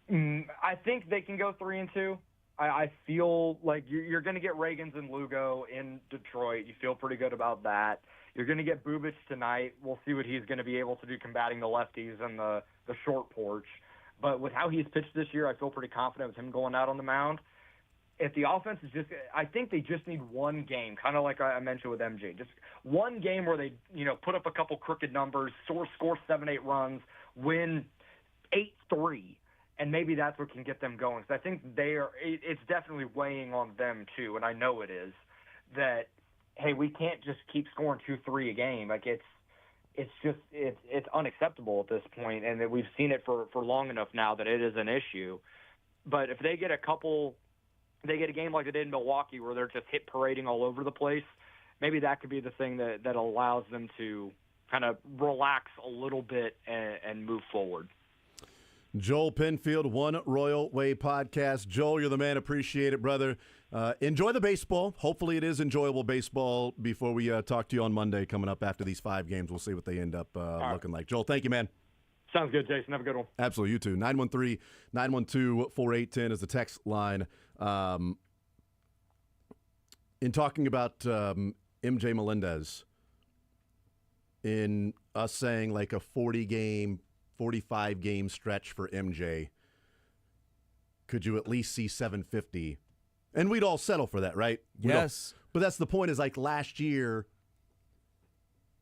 I think they can go 3-2. I feel like you're going to get Reagans and Lugo in Detroit. You feel pretty good about that. You're going to get Bubic tonight. We'll see what he's going to be able to do combating the lefties and the short porch. But with how he's pitched this year, I feel pretty confident with him going out on the mound. If the offense is I think they just need one game, kind of like I mentioned with MJ, just one game where they, put up a couple crooked numbers, score 7-8 runs, win 8-3, and maybe that's what can get them going. So I think it's definitely weighing on them too, and I know it is, that, hey, we can't just keep scoring 2-3 a game. It's unacceptable at this point, and that we've seen it for long enough now that it is an issue. But if they get a game like they did in Milwaukee where they're just hit parading all over the place, maybe that could be the thing that allows them to kind of relax a little bit and move forward. Joel Penfield, One Royal Way podcast. Joel, you're the man. Appreciate it, brother. Enjoy the baseball. Hopefully it is enjoyable baseball before we talk to you on Monday coming up after these 5 games. We'll see what they end up looking like. Joel, thank you, man. Sounds good, Jason. Have a good one. Absolutely. You too. 913-912-4810 is the text line. In talking about MJ Melendez, in us saying like a 45-game stretch for MJ, could you at least see 750? And we'd all settle for that, right? Yes. But that's the point, is like last year,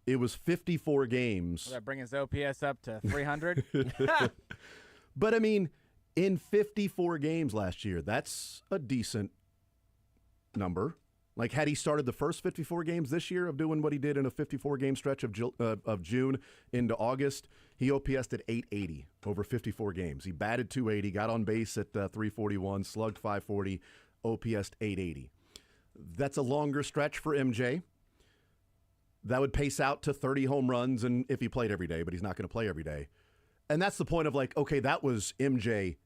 it was 54 games. Will that bring his OPS up to 300? But, I mean, in 54 games last year, that's a decent number. Like, had he started the first 54 games this year of doing what he did in a 54-game stretch of June into August, he OPS'd at 880 over 54 games. He batted 280, got on base at 341, slugged 540, OPS'd 880. That's a longer stretch for MJ. That would pace out to 30 home runs, and if he played every day, but he's not going to play every day. And that's the point of like, okay, that was MJ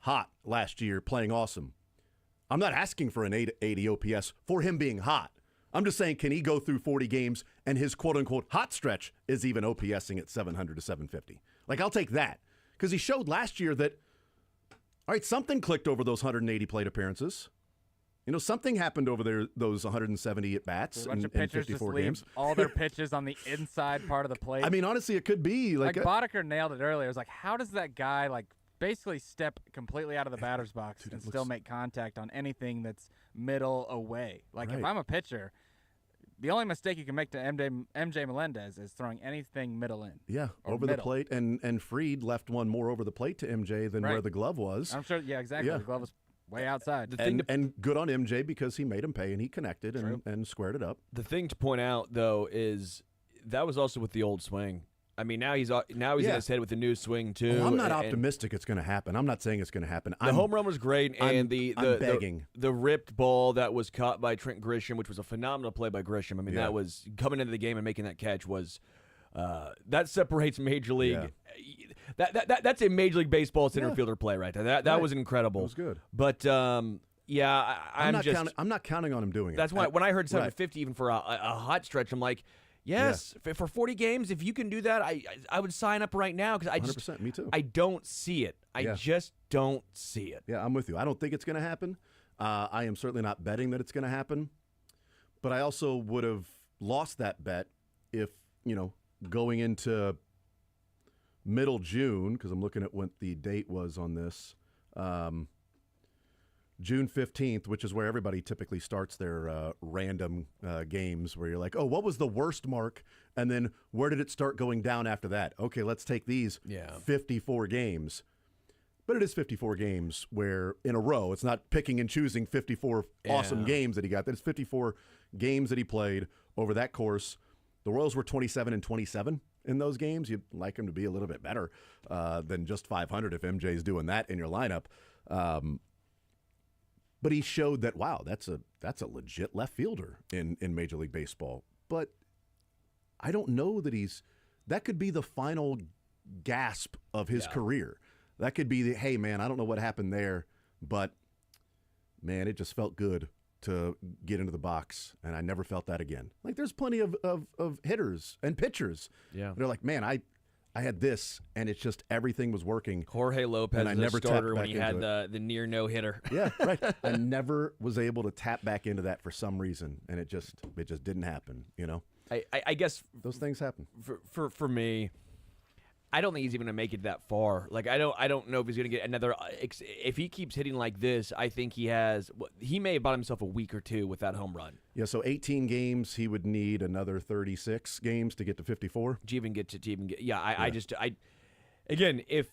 hot last year, playing awesome. I'm not asking for an 880 OPS for him being hot. I'm just saying, can he go through 40 games and his quote-unquote hot stretch is even OPSing at 700 to 750? Like, I'll take that. Because he showed last year that, all right, something clicked over those 180 plate appearances. You know, something happened over there, those 170 at-bats A bunch of in pitchers 54 just leave games. all their pitches on the inside part of the plate. I mean, honestly, it could be. like Boddicker nailed it earlier. It was like, how does that guy, like, basically step completely out of the batter's box and still make contact on anything that's middle away? Like, if I'm a pitcher, the only mistake you can make to MJ Melendez is throwing anything middle in. Yeah, over middle. the plate. And Fried left one more over the plate to MJ than where the glove was. I'm sure, yeah, exactly. Yeah. The glove was way outside. And good on MJ because he made him pay and he connected and squared it up. The thing to point out, though, is that was also with the old swing. I mean, now he's in his head with the new swing too. Well, I'm not optimistic it's going to happen. I'm not saying it's going to happen. The home run was great, and I'm begging. The ripped ball that was caught by Trent Grisham, which was a phenomenal play by Grisham. I mean, that was coming into the game and making that catch was that separates Major League. Yeah. That's a Major League Baseball center fielder play right there. That was incredible. It was good. But I'm not counting on him doing it. That's why when I heard 750 even for a hot stretch, I'm like, yes, for 40 games, if you can do that, I would sign up right now because 100%, me too. I don't see it. I just don't see it. Yeah, I'm with you. I don't think it's going to happen. I am certainly not betting that it's going to happen. But I also would have lost that bet if, going into middle June, because I'm looking at what the date was on this, June 15th, which is where everybody typically starts their random games, where you're like, oh, what was the worst mark? And then where did it start going down after that? Okay, let's take these 54 games. But it is 54 games where in a row, it's not picking and choosing 54 awesome games that he got. It's 54 games that he played over that course. The Royals were 27-27 in those games. You'd like them to be a little bit better than just 500 if MJ's doing that in your lineup. But he showed that, wow, that's a legit left fielder in Major League Baseball. But I don't know that that could be the final gasp of his career. That could be hey, man, I don't know what happened there, but, man, it just felt good to get into the box, and I never felt that again. Like, there's plenty of hitters and pitchers. Yeah. They're like, man, I had this, and it's just everything was working. Jorge Lopez and I never starter tapped when he had the near no-hitter. Yeah, right. I never was able to tap back into that for some reason, and it just didn't happen, I guess those things happen. For me, I don't think he's even going to make it that far. Like, I don't know if he's going to get another. If he keeps hitting like this, I think he may have bought himself a week or two with that home run. Yeah, so 18 games, he would need another 36 games to get to 54. Again, if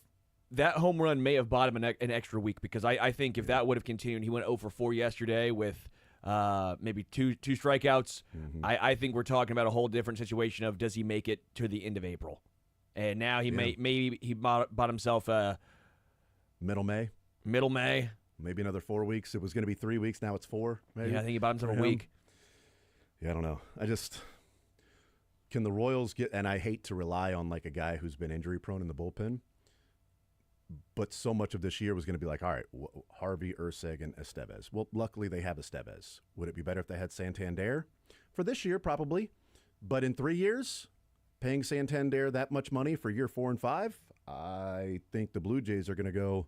that home run may have bought him an extra week, because I think if that would have continued, he went 0 for 4 yesterday with maybe two strikeouts. Mm-hmm. I think we're talking about a whole different situation of does he make it to the end of April? And now maybe he bought himself middle May. Maybe another 4 weeks. It was going to be 3 weeks. Now it's 4. Maybe. Yeah, I think he bought himself a week. Yeah, I don't know. Can the Royals get? And I hate to rely on like a guy who's been injury prone in the bullpen. But so much of this year was going to be like, all right, Harvey, Erceg, and Estevez. Well, luckily they have Estevez. Would it be better if they had Santander? For this year, probably. But in 3 years, paying Santander that much money for year 4 and 5, I think the Blue Jays are going to go,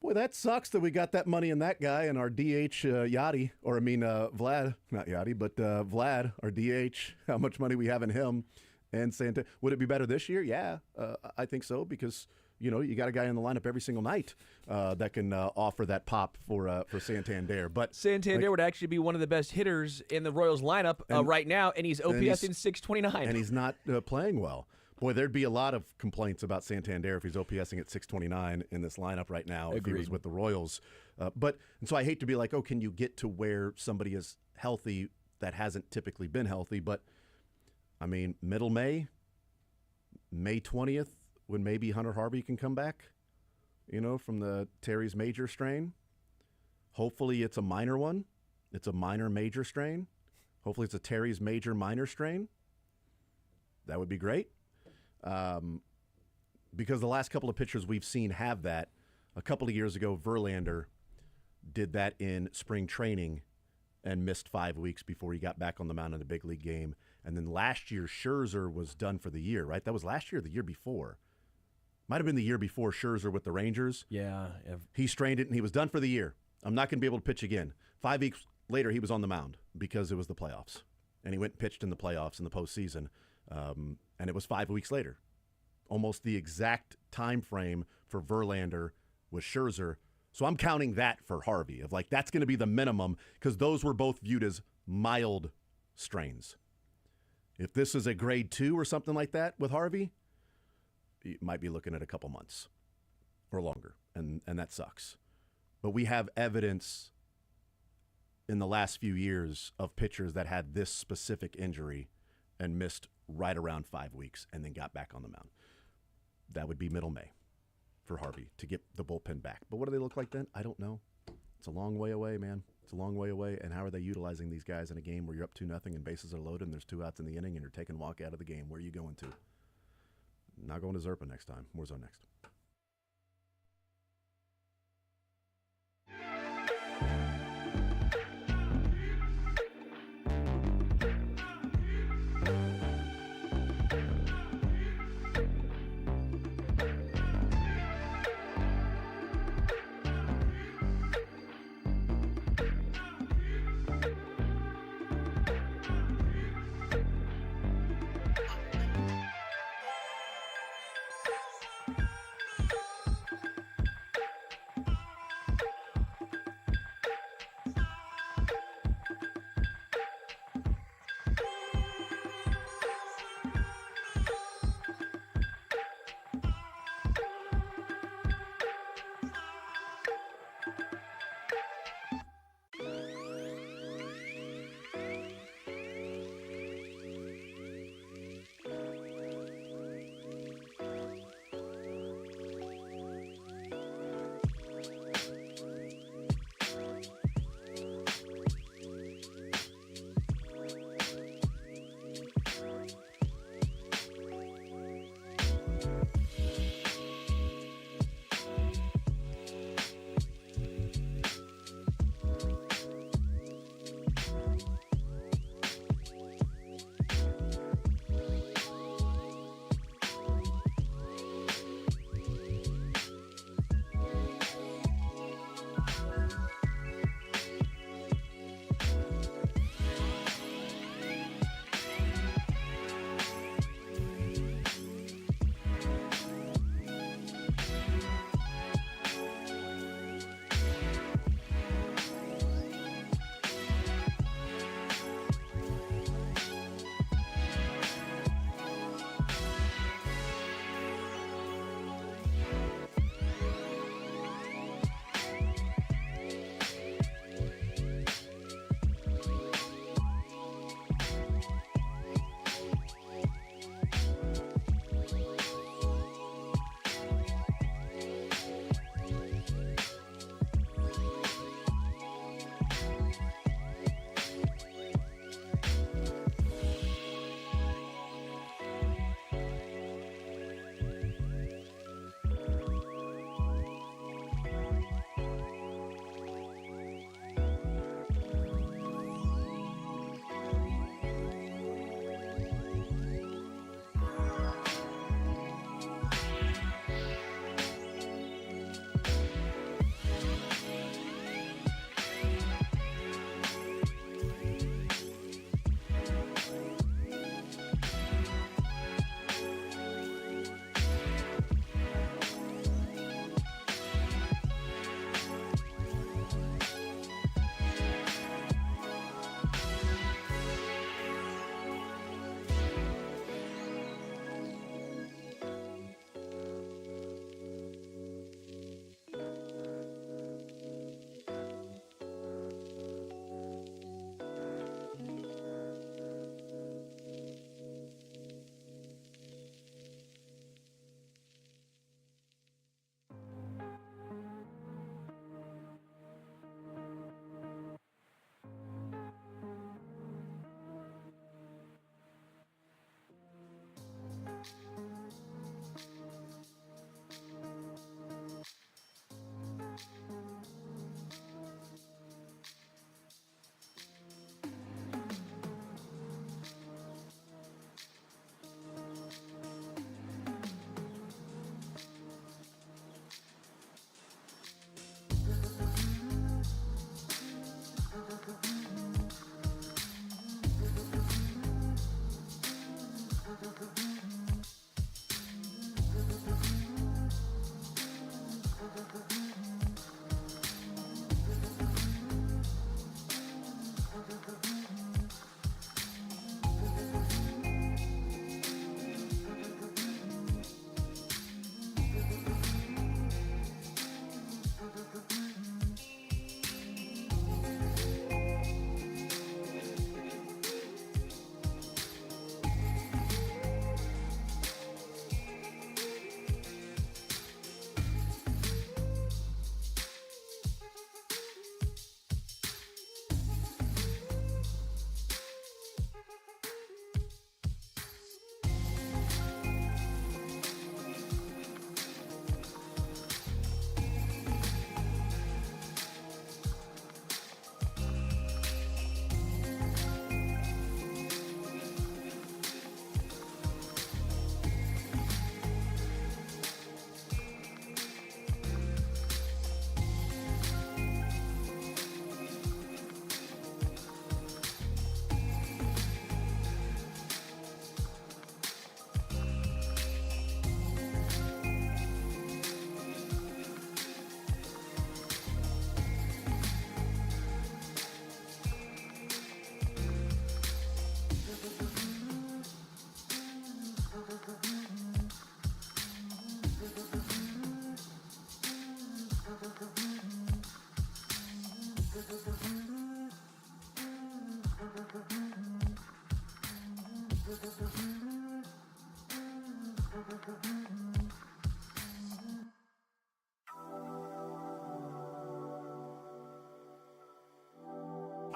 boy, that sucks that we got that money in that guy and our DH Yachty, or I mean Vlad, not Yachty, but Vlad, our DH, how much money we have in him and Santander. Would it be better this year? Yeah, I think so, because you got a guy in the lineup every single night that can offer that pop for Santander. But Santander would actually be one of the best hitters in the Royals lineup right now, and he's OPS in 629. And he's not playing well. Boy, there'd be a lot of complaints about Santander if he's OPSing at 629 in this lineup right now if he was with the Royals. And so I hate to be like, oh, can you get to where somebody is healthy that hasn't typically been healthy? But, I mean, middle May 20th, when maybe Hunter Harvey can come back, from the Terry's major strain. Hopefully it's a minor one. It's a minor major strain. Hopefully it's a Terry's major minor strain. That would be great. Because the last couple of pitchers we've seen have that. A couple of years ago, Verlander did that in spring training and missed 5 weeks before he got back on the mound in a big league game. And then last year, Scherzer was done for the year, right? That was last year or the year before. Might have been the year before Scherzer with the Rangers. Yeah. He strained it, and he was done for the year. I'm not going to be able to pitch again. 5 weeks later, he was on the mound because it was the playoffs. And he went and pitched in the playoffs in the postseason. And it was 5 weeks later. Almost the exact time frame for Verlander was Scherzer. So I'm counting that for Harvey, of like that's going to be the minimum, because those were both viewed as mild strains. If this is a grade 2 or something like that with Harvey, you might be looking at a couple months or longer, and that sucks. But we have evidence in the last few years of pitchers that had this specific injury and missed right around 5 weeks and then got back on the mound. That would be middle May for Harvey to get the bullpen back. But what do they look like then? I don't know. It's a long way away, man. It's a long way away. And how are they utilizing these guys in a game where you're up 2-0 and bases are loaded and there's 2 outs in the inning and you're taking walk out of the game? Where are you going to? Not going to Zerpa next time. Warzone next.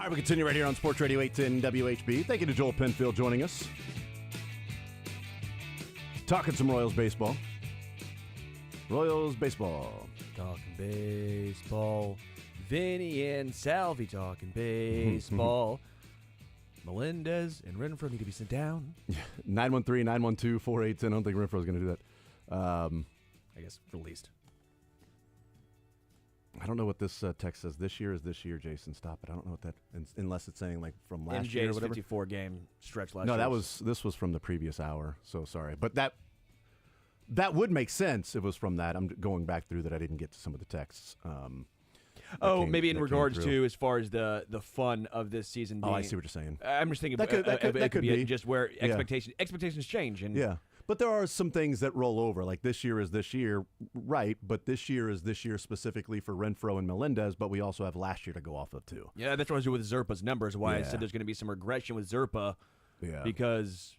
right, we continue right here on Sports Radio 810 WHB. Thank you to Joel Penfield joining us. Talking some Royals baseball. Royals baseball. Talking baseball. Vinny and Salvi talking baseball. Melendez and Renfroe need to be sent down. 913-912-4810. I don't think Renfroe's going to do that. I guess released. I don't know what this text says. This year is this year, Jason. Stop it. I don't know what that, unless it's saying like from last year or MJ's whatever. 54-game stretch last No, year. this was from the previous hour. So sorry, but that would make sense. It was from that. I'm going back through that. I didn't get to some of the texts. Maybe in regards to as far as the fun of this season. Being, I see what you're saying. I'm just thinking That could be just where expectations change. And yeah. But there are some things that roll over. Like this year is this year, right? But this year is this year specifically for Renfroe and Melendez, but we also have last year to go off of too. Yeah, that's what I was doing with Zerpa's numbers, why I said there's going to be some regression with Zerpa because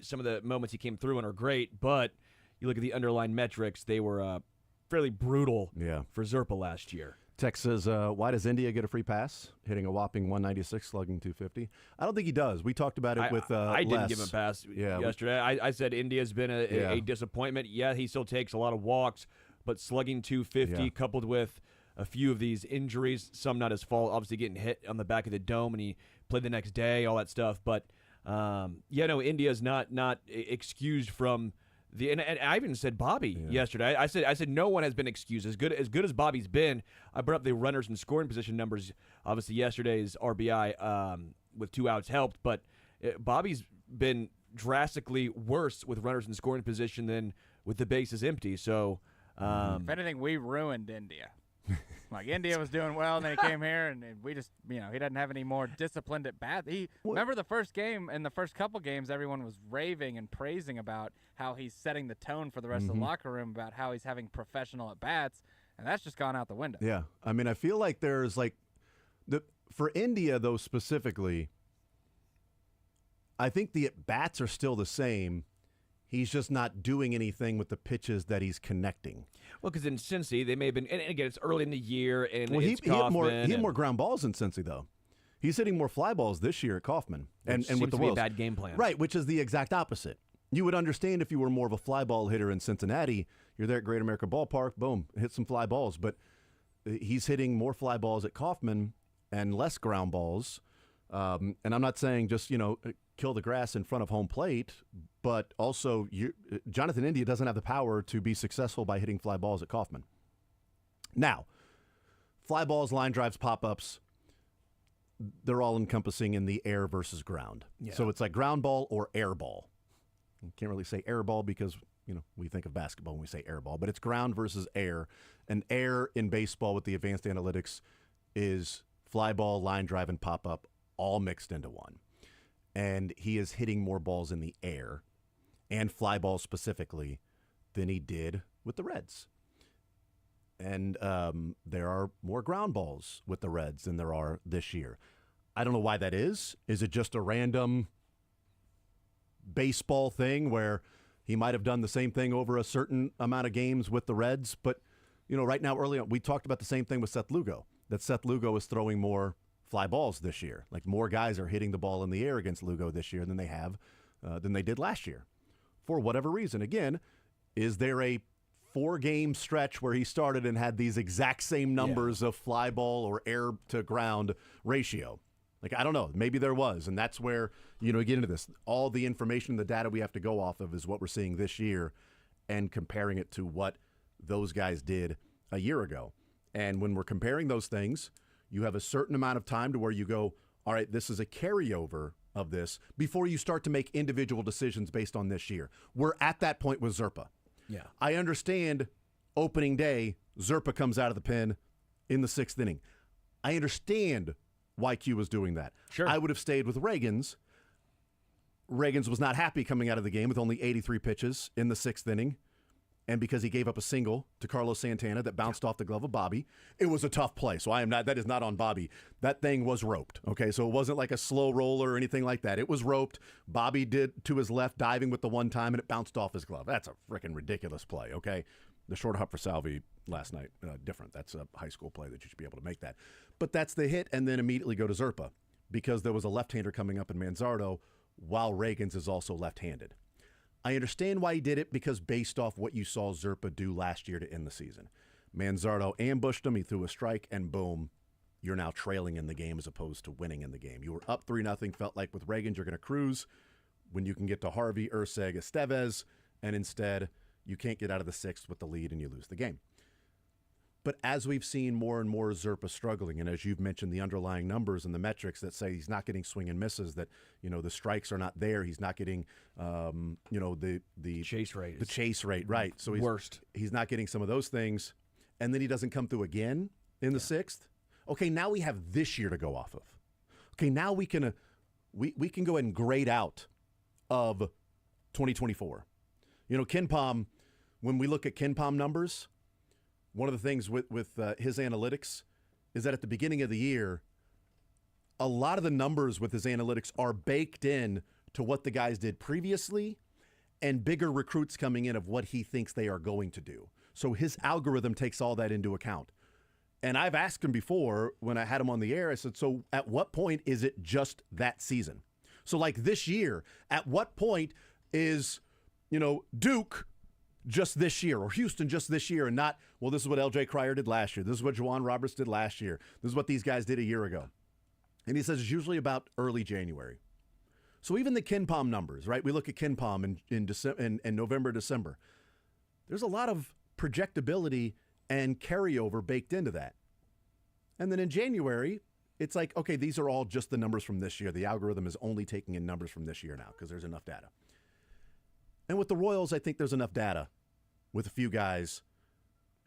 some of the moments he came through and are great, but you look at the underlying metrics, they were fairly brutal for Zerpa last year. Tex says, why does India get a free pass? Hitting a whopping 196, slugging 250. I don't think he does. We talked about it with I didn't give him a pass yesterday. I said India's been a disappointment. Yeah, he still takes a lot of walks, but slugging 250 coupled with a few of these injuries, some not his fault, obviously getting hit on the back of the dome, and he played the next day, all that stuff. But, India's not excused from and I even said Bobby yesterday. I said no one has been excused. As good as Bobby's been, I brought up the runners and scoring position numbers. Obviously, yesterday's RBI with 2 outs helped, but Bobby's been drastically worse with runners in scoring position than with the bases empty. So, if anything, we ruined India. Like India was doing well, and then he came here, and we just, he doesn't have any more disciplined at bat. Remember the first game and the first couple games, everyone was raving and praising about how he's setting the tone for the rest of the locker room, about how he's having professional at bats, and that's just gone out the window. Yeah, I mean, I feel like there's for India though specifically, I think the at bats are still the same. He's just not doing anything with the pitches that he's connecting. Well, because in Cincy, they may have been, and again, it's early in the year, and he had more ground balls in Cincy, though. He's hitting more fly balls this year at Kaufman. And with the to be a bad game plan. Right, which is the exact opposite. You would understand if you were more of a fly ball hitter in Cincinnati. You're there at Great America Ballpark, boom, hit some fly balls. But he's hitting more fly balls at Kaufman and less ground balls. And I'm not saying just, kill the grass in front of home plate, but also Jonathan India doesn't have the power to be successful by hitting fly balls at Kaufman. Now, fly balls, line drives, pop-ups, they're all encompassing in the air versus ground. Yeah. So it's like ground ball or air ball. You can't really say air ball because, we think of basketball when we say air ball, but it's ground versus air. And air in baseball with the advanced analytics is fly ball, line drive, and pop-up all mixed into one. And he is hitting more balls in the air and fly balls specifically than he did with the Reds. And there are more ground balls with the Reds than there are this year. I don't know why that is. Is it just a random baseball thing where he might have done the same thing over a certain amount of games with the Reds? But, right now, early on, we talked about the same thing with Seth Lugo, that Seth Lugo is throwing more fly balls this year. Like more guys are hitting the ball in the air against Lugo this year than they did last year. For whatever reason. Again, is there a 4-game stretch where he started and had these exact same numbers of fly ball or air to ground ratio? Like, I don't know. Maybe there was. And that's where, you get into this. All the information, the data we have to go off of is what we're seeing this year and comparing it to what those guys did a year ago. And when we're comparing those things, you have a certain amount of time to where you go, all right, this is a carryover of this before you start to make individual decisions based on this year. We're at that point with Zerpa. Yeah. I understand opening day, Zerpa comes out of the pen in the 6th inning. I understand why Q was doing that. Sure. I would have stayed with Reagan's. Reagan's was not happy coming out of the game with only 83 pitches in the 6th inning. And because he gave up a single to Carlos Santana that bounced off the glove of Bobby, it was a tough play. So that is not on Bobby. That thing was roped. Okay, so it wasn't like a slow roller or anything like that. It was roped. Bobby did to his left, diving with the one time, and it bounced off his glove. That's a freaking ridiculous play, okay? The short hop for Salvi last night, different. That's a high school play that you should be able to make that. But that's the hit, and then immediately go to Zerpa because there was a left-hander coming up in Manzardo while Reagan's is also left-handed. I understand why he did it because based off what you saw Zerpa do last year to end the season. Manzardo ambushed him, he threw a strike, and boom, you're now trailing in the game as opposed to winning in the game. You were up 3-0, felt like with Reagan you're going to cruise when you can get to Harvey, Urseg, Estevez, and instead you can't get out of the sixth with the lead and you lose the game. But as we've seen more and more Zerpa struggling, and as you've mentioned the underlying numbers and the metrics that say he's not getting swing and misses, that, you know, the strikes are not there, he's not getting, you know, the chase rate. The chase rate, right. So he's not getting some of those things, and then he doesn't come through again in the sixth. Okay, now we have this year to go off of. Okay, now we can we can go ahead and grade out of 2024. You know, KenPom, when we look at KenPom numbers, one of the things with his analytics is that at the beginning of the year, a lot of the numbers with his analytics are baked in to what the guys did previously and bigger recruits coming in of what he thinks they are going to do. So his algorithm takes all that into account. And I've asked him before when I had him on the air, I said, so at what point is it just that season? So like this year, at what point is, you know, Duke just this year or Houston just this year and not, well, this is what LJ Cryer did last year. This is what Juwan Roberts did last year. This is what these guys did a year ago. And he says it's usually about early January. So even the KenPom numbers, right? We look at KenPom in November, December. There's a lot of projectability and carryover baked into that. And then in January, it's like, okay, these are all just the numbers from this year. The algorithm is only taking in numbers from this year now because there's enough data. And with the Royals, I think there's enough data with a few guys.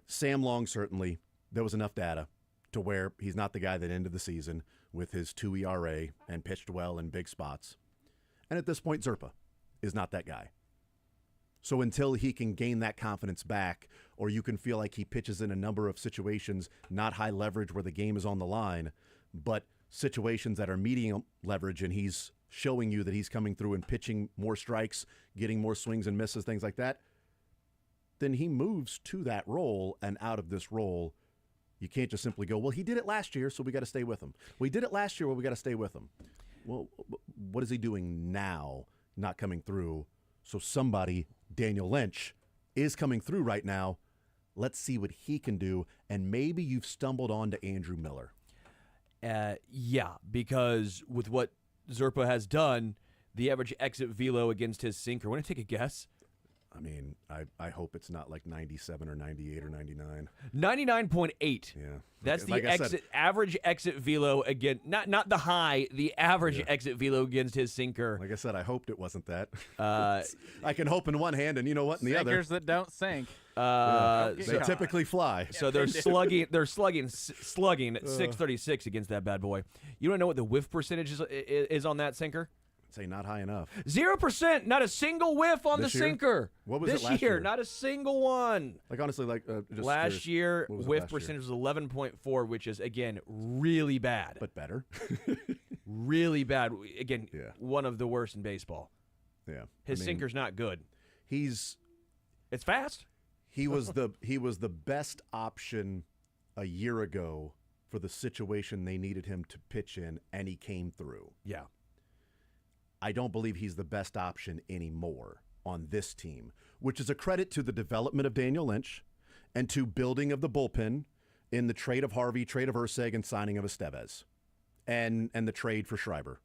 Sam Long, certainly, there was enough data to where he's not the guy that ended the season with his 2 ERA and pitched well in big spots. And at this point, Zerpa is not that guy. So until he can gain that confidence back, or you can feel like he pitches in a number of situations, not high leverage where the game is on the line, but situations that are medium leverage, and he's showing you that he's coming through and pitching more strikes, getting more swings and misses, things like that, then he moves to that role and out of this role. You can't just simply go, well, he did it last year, so we got to stay with him. Well, he did it last year, well, we got to stay with him. Well, what is he doing now, not coming through? So somebody, Daniel Lynch, is coming through right now. Let's see what he can do. And maybe you've stumbled on to Andrew Miller. Yeah, because with what Zerpa has done, the average exit velo against his sinker. Want to take a guess? I mean, I hope it's not like 97 or 98 or 99. 99.8. Yeah. That's the like average exit velo again. Not the high, the average exit velo against his sinker. Like I said, I hoped it wasn't that. I can hope in one hand and you know what in the other. Sinkers that don't sink. They typically fly. So they're slugging at 636 against that bad boy. You don't know what the whiff percentage is on that sinker? Say not high enough. 0%, not a single whiff on This the year? sinker. What was this it last year? Not a single one. Like honestly, like just last curious, year, what was it whiff last year? percentage was 11.4, which is again really bad. But better. Really bad. Again, Yeah. one of the worst in baseball. Yeah. His sinker's not good. It's fast. He was the best option a year ago for the situation they needed him to pitch in, and he came through. Yeah. I don't believe he's the best option anymore on this team, which is a credit to the development of Daniel Lynch and to building of the bullpen in the trade of Harvey, trade of Urseg, and signing of Estevez, and the trade for Schreiber.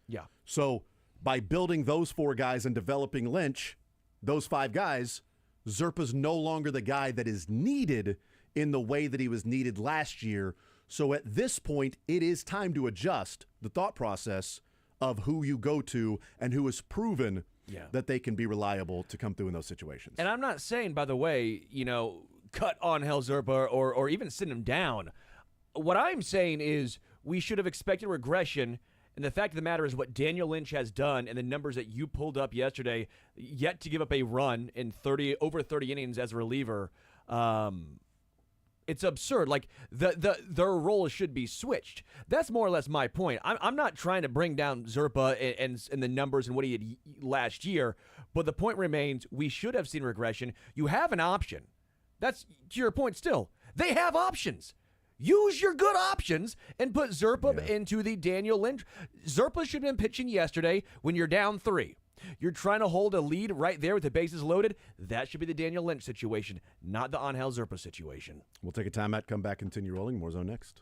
Yeah. So by building those four guys and developing Lynch, those five guys, Zerpa's no longer the guy that is needed in the way that he was needed last year. So at this point, it is time to adjust the thought process of who you go to and who has proven that they can be reliable to come through in those situations. And I'm not saying, by the way, cut on Angel Zerpa or even send him down. What I'm saying is we should have expected regression, and the fact of the matter is what Daniel Lynch has done and the numbers that you pulled up yesterday, yet to give up a run in over 30 innings as a reliever, it's absurd. Like their role should be switched. That's more or less my point. I'm not trying to bring down Zerpa and the numbers and what he had last year, but the point remains we should have seen regression. You have an option. That's to your point still. They have options. Use your good options and put Zerpa into the Daniel Lynch. Zerpa should have been pitching yesterday when you're down 3. You're trying to hold a lead right there with the bases loaded. That should be the Daniel Lynch situation, not the Angel Zerpa situation. We'll take a timeout, come back, continue rolling. More Zone next.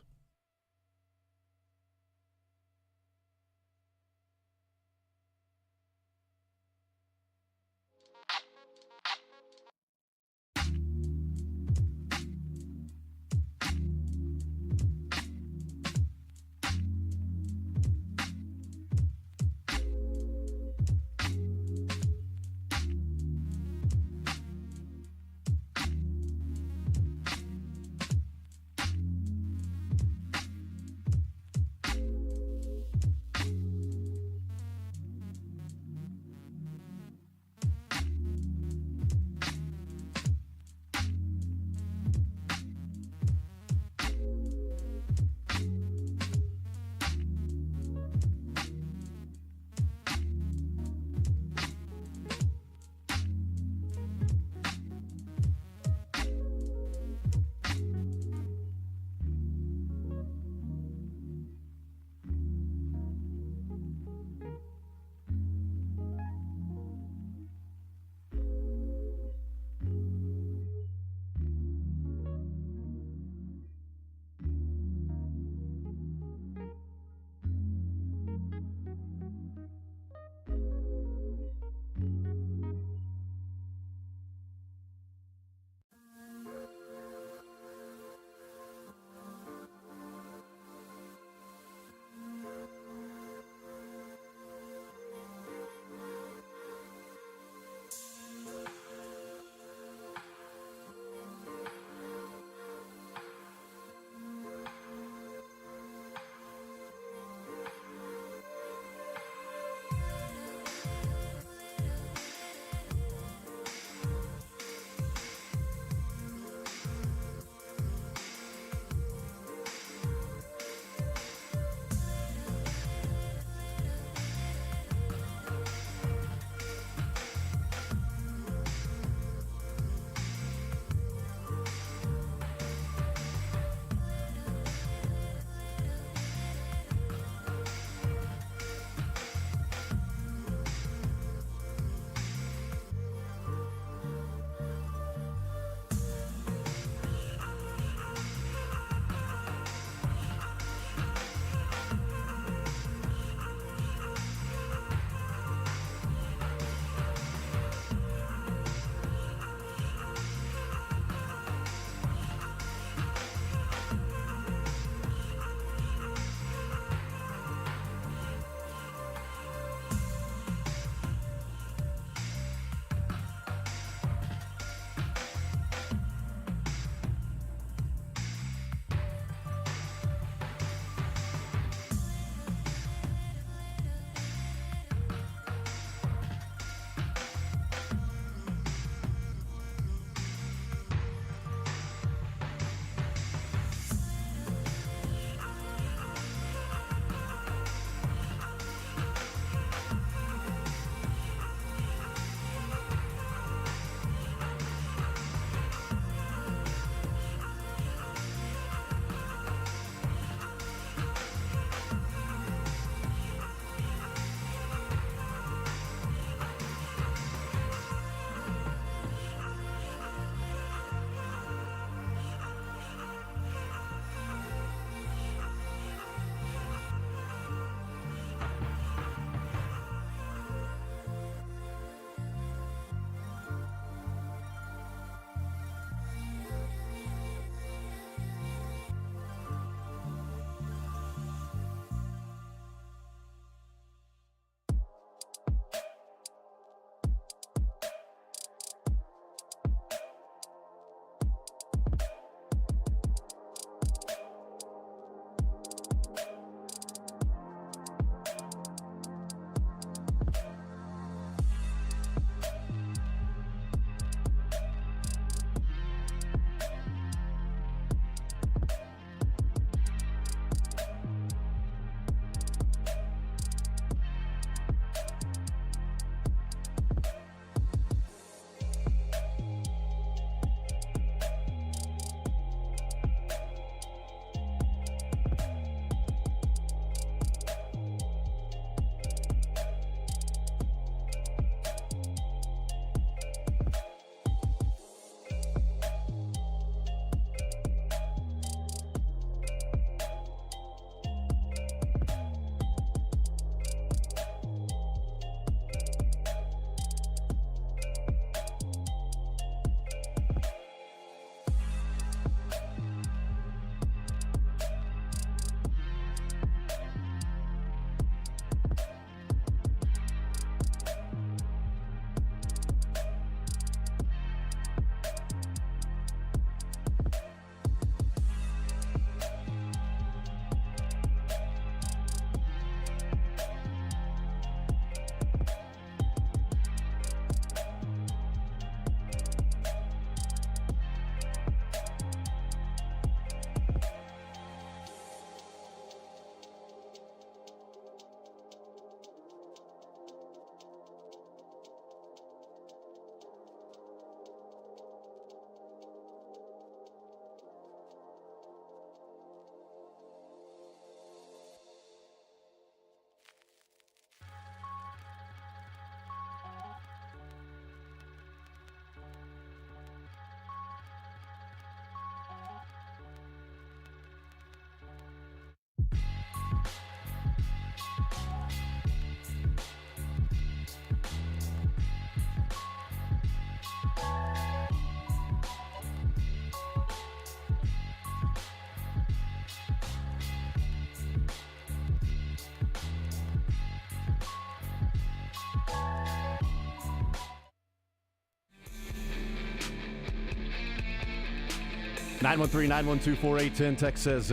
913-912-4810. Text says,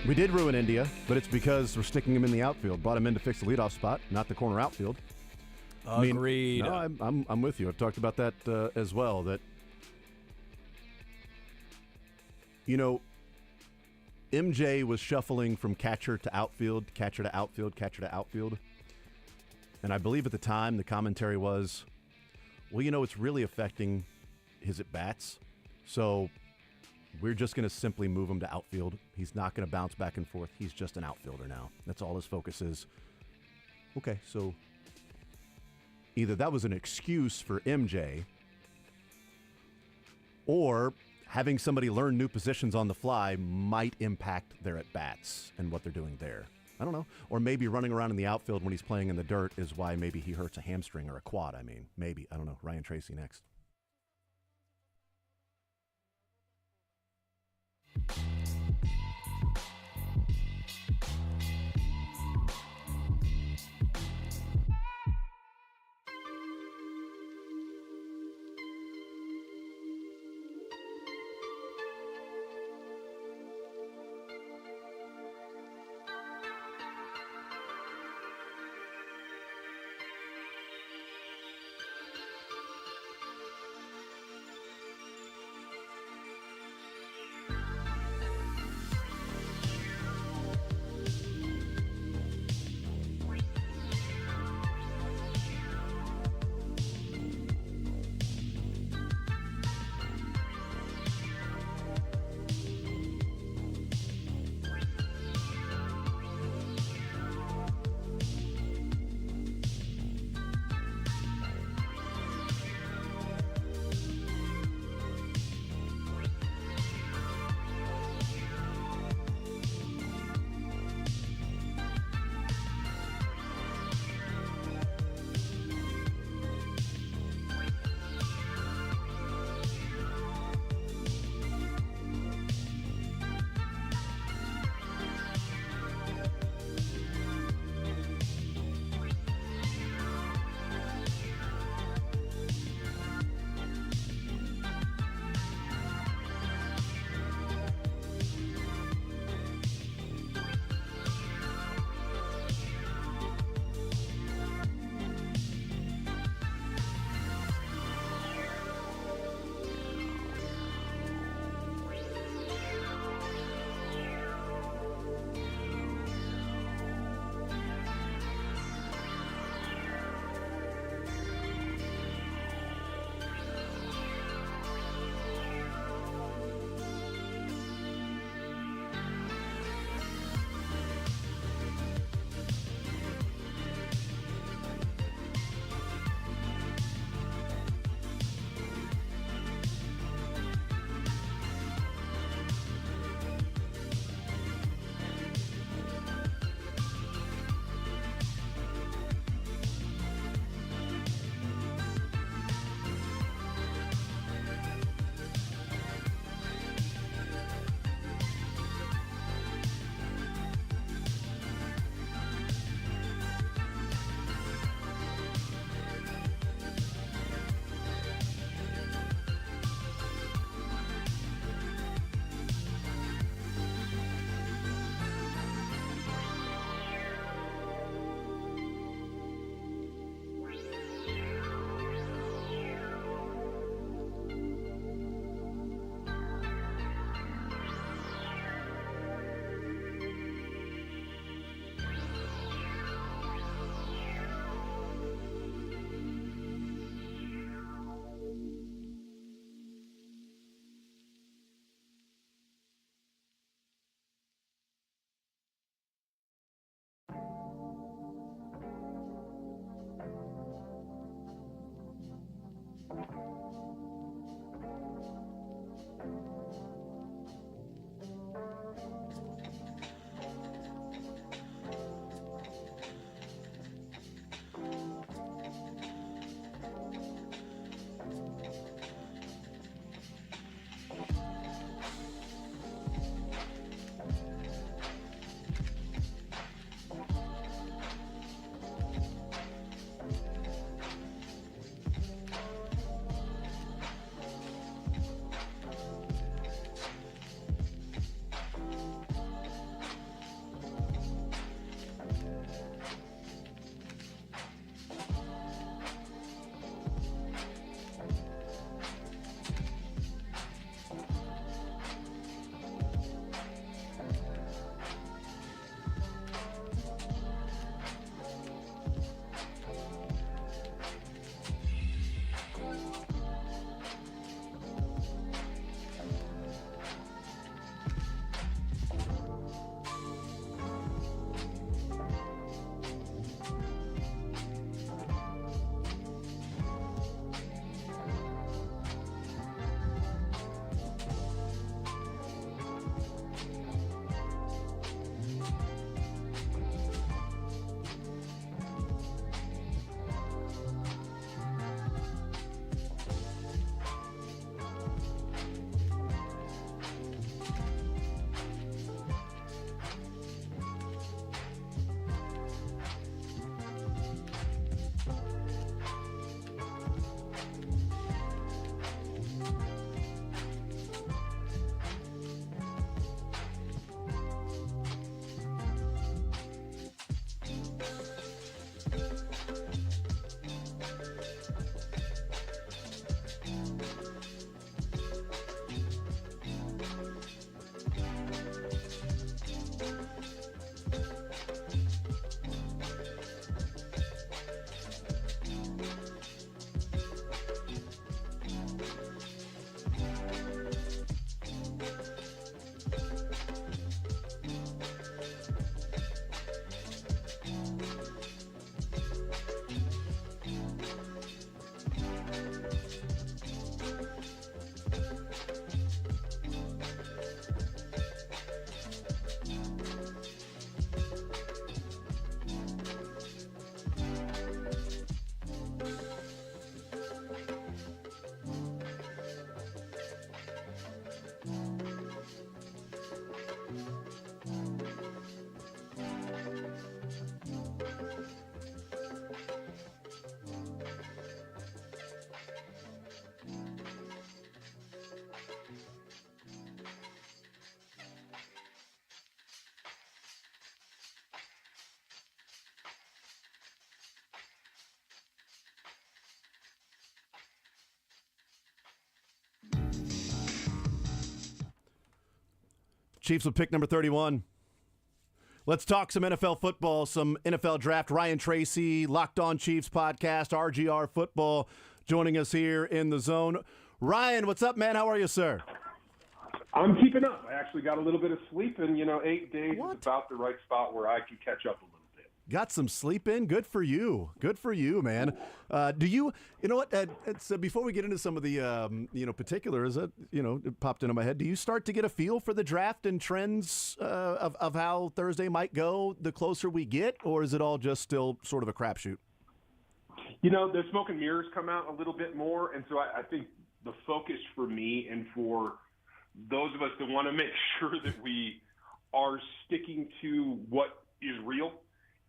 we did ruin India, but it's because we're sticking him in the outfield. Brought him in to fix the leadoff spot, not the corner outfield. Agreed. No, I'm with you. I've talked about that as well. That, you know, MJ was shuffling from catcher to outfield, catcher to outfield, catcher to outfield. And I believe at the time the commentary was, well, you know, it's really affecting his at-bats. So we're just going to simply move him to outfield. He's not going to bounce back and forth. He's just an outfielder now. That's all his focus is. Okay, so either that was an excuse for MJ, or having somebody learn new positions on the fly might impact their at-bats and what they're doing there. I don't know. Or maybe running around in the outfield when he's playing in the dirt is why maybe he hurts a hamstring or a quad. I mean, maybe. I don't know. Ryan Tracy next. Chiefs with pick number 31. Let's talk some NFL football, some NFL draft. Ryan Tracy, Locked On Chiefs podcast, RGR Football, joining us here in the zone. Ryan, what's up, man? How are you, sir? I'm keeping up. I actually got a little bit of sleep, and 8 days What? is about the right spot where I can catch up a little bit. Got some sleep in? Good for you. Good for you, man. Do you know what? It's, before we get into some of the, particulars that, it popped into my head, do you start to get a feel for the draft and trends of how Thursday might go the closer we get, or is it all just still sort of a crapshoot? The smoke and mirrors come out a little bit more, and so I think the focus for me and for those of us that want to make sure that we are sticking to what is real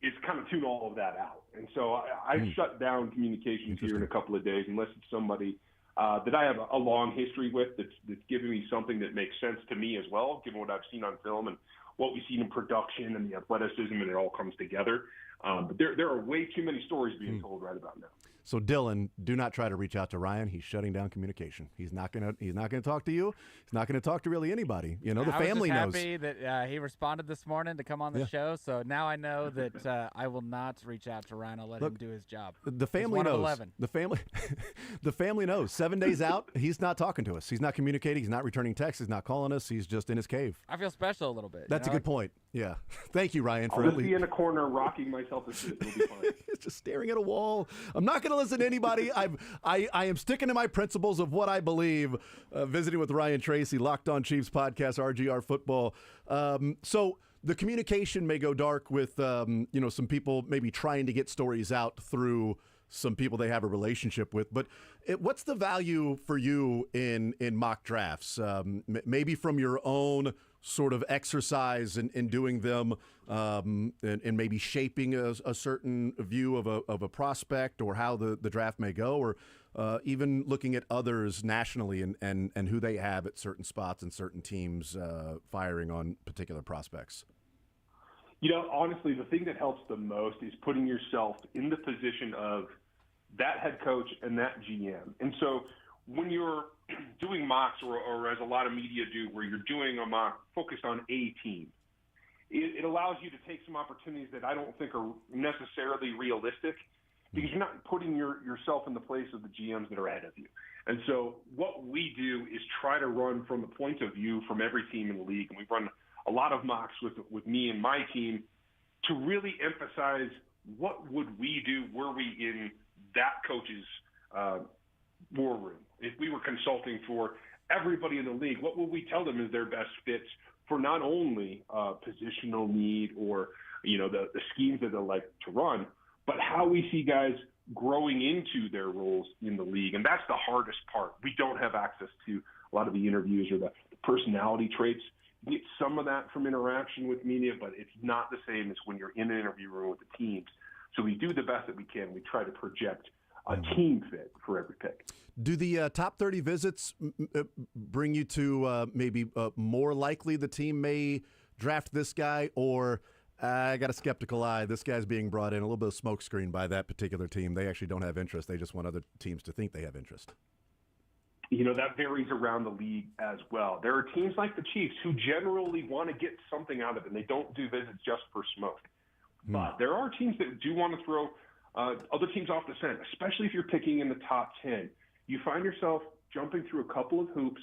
is kind of tune all of that out. And so I shut down communications here in a couple of days unless it's somebody that I have a long history with that's giving me something that makes sense to me as well, given what I've seen on film and what we've seen in production and the athleticism, and it all comes together. But there are way too many stories being told right about now. So Dylan, do not try to reach out to Ryan. He's shutting down communication. He's not gonna talk to you. He's not gonna talk to really anybody. The family knows. I was just happy that he responded this morning to come on the show. So now I know that I will not reach out to Ryan. I'll let him do his job. The family He's one knows. of 11. The family knows. 7 days out, he's not talking to us. He's not communicating. He's not returning texts. He's not calling us. He's just in his cave. I feel special a little bit. That's a good point. Yeah. Thank you, Ryan, for I'll at just be in a corner rocking myself to sleep. It'll be fine. just staring at a wall. I'm not going to listen to anybody. I am sticking to my principles of what I believe. Visiting with Ryan Tracy, Locked On Chiefs podcast, RGR Football. So the communication may go dark with some people maybe trying to get stories out through some people they have a relationship with. But what's the value for you in mock drafts? Maybe from your own sort of exercise in doing them, and maybe shaping a certain view of a prospect or how the draft may go, or even looking at others nationally and who they have at certain spots and certain teams firing on particular prospects. Honestly, the thing that helps the most is putting yourself in the position of that head coach and that GM. And so when you're doing mocks, or as a lot of media do, where you're doing a mock focused on a team, it allows you to take some opportunities that I don't think are necessarily realistic, because you're not putting yourself in the place of the GMs that are ahead of you. And so what we do is try to run from the point of view from every team in the league. And we've run a lot of mocks with me and my team to really emphasize what would we do were we in that coach's war room. If we were consulting for everybody in the league, what would we tell them is their best fits for not only positional need or the schemes that they like to run, but how we see guys growing into their roles in the league. And that's the hardest part. We don't have access to a lot of the interviews or the personality traits. You get some of that from interaction with media, but it's not the same as when you're in an interview room with the teams. So we do the best that we can. We try to project a team fit for every pick. Do the top 30 visits bring you to maybe more likely the team may draft this guy, or I got a skeptical eye, this guy's being brought in, a little bit of smokescreen by that particular team? They actually don't have interest. They just want other teams to think they have interest. That varies around the league as well. There are teams like the Chiefs who generally want to get something out of it, and they don't do visits just for smoke. But there are teams that do want to throw other teams off the scent, especially if you're picking in the top 10. You find yourself jumping through a couple of hoops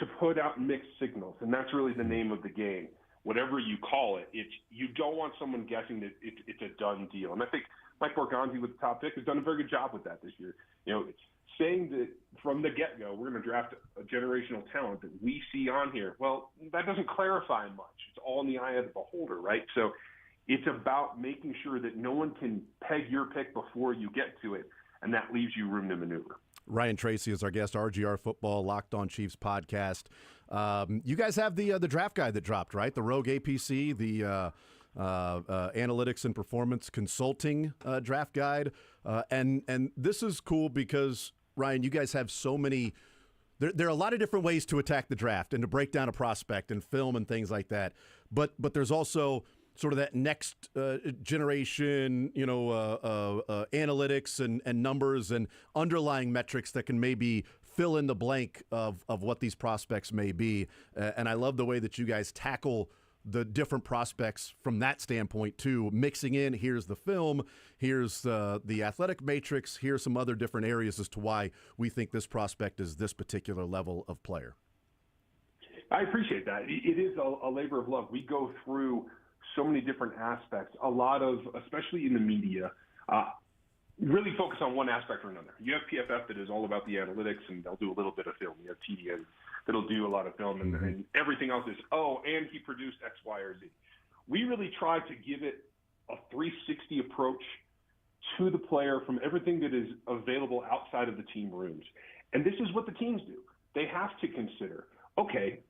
to put out mixed signals, and that's really the name of the game. Whatever you call it, you don't want someone guessing that it's a done deal. And I think Mike Borgonzi with the top pick has done a very good job with that this year. Saying that from the get-go we're going to draft a generational talent that we see on here, well, that doesn't clarify much. It's all in the eye of the beholder, right? So it's about making sure that no one can peg your pick before you get to it, and that leaves you room to maneuver. Ryan Tracy is our guest, RGR Football, Locked On Chiefs podcast. You guys have the draft guide that dropped, right? The Rogue APC, the analytics and performance consulting draft guide. And this is cool because, Ryan, you guys have so many – there are a lot of different ways to attack the draft and to break down a prospect and film and things like that. But there's also – sort of that next generation, analytics and numbers and underlying metrics that can maybe fill in the blank of what these prospects may be. And I love the way that you guys tackle the different prospects from that standpoint too, mixing in, here's the film, here's the athletic matrix, here's some other different areas as to why we think this prospect is this particular level of player. I appreciate that. It is a labor of love. We go through so many different aspects, a lot of, especially in the media, really focus on one aspect or another. You have PFF that is all about the analytics, and they'll do a little bit of film. You have TDN that'll do a lot of film, and everything else is, and he produced X, Y, or Z. We really try to give it a 360 approach to the player from everything that is available outside of the team rooms. And this is what the teams do. They have to consider, okay,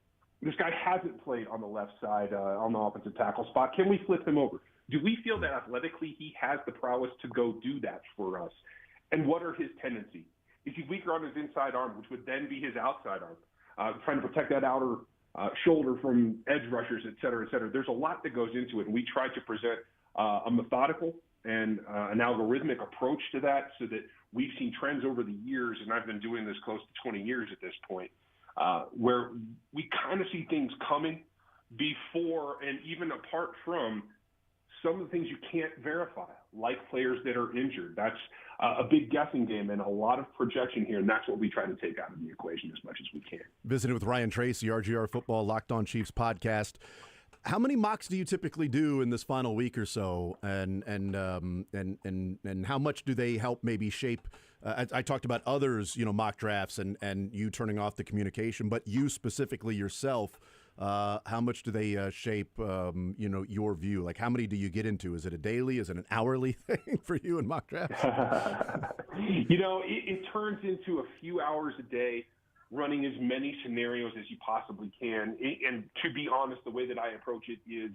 this guy hasn't played on the left side on the offensive tackle spot. Can we flip him over? Do we feel that athletically he has the prowess to go do that for us? And what are his tendencies? Is he weaker on his inside arm, which would then be his outside arm, trying to protect that outer shoulder from edge rushers, et cetera, et cetera? There's a lot that goes into it, and we try to present a methodical and an algorithmic approach to that so that we've seen trends over the years, and I've been doing this close to 20 years at this point, where we kind of see things coming before and even apart from some of the things you can't verify, like players that are injured. That's a big guessing game and a lot of projection here, and that's what we try to take out of the equation as much as we can. Visiting with Ryan Tracy, RGR Football Locked On Chiefs podcast. How many mocks do you typically do in this final week or so, and how much do they help maybe shape? I talked about others, mock drafts and you turning off the communication, but you specifically yourself. How much do they shape, your view? Like, how many do you get into? Is it a daily? Is it an hourly thing for you in mock drafts? It turns into a few hours a day, running as many scenarios as you possibly can. And to be honest, the way that I approach it is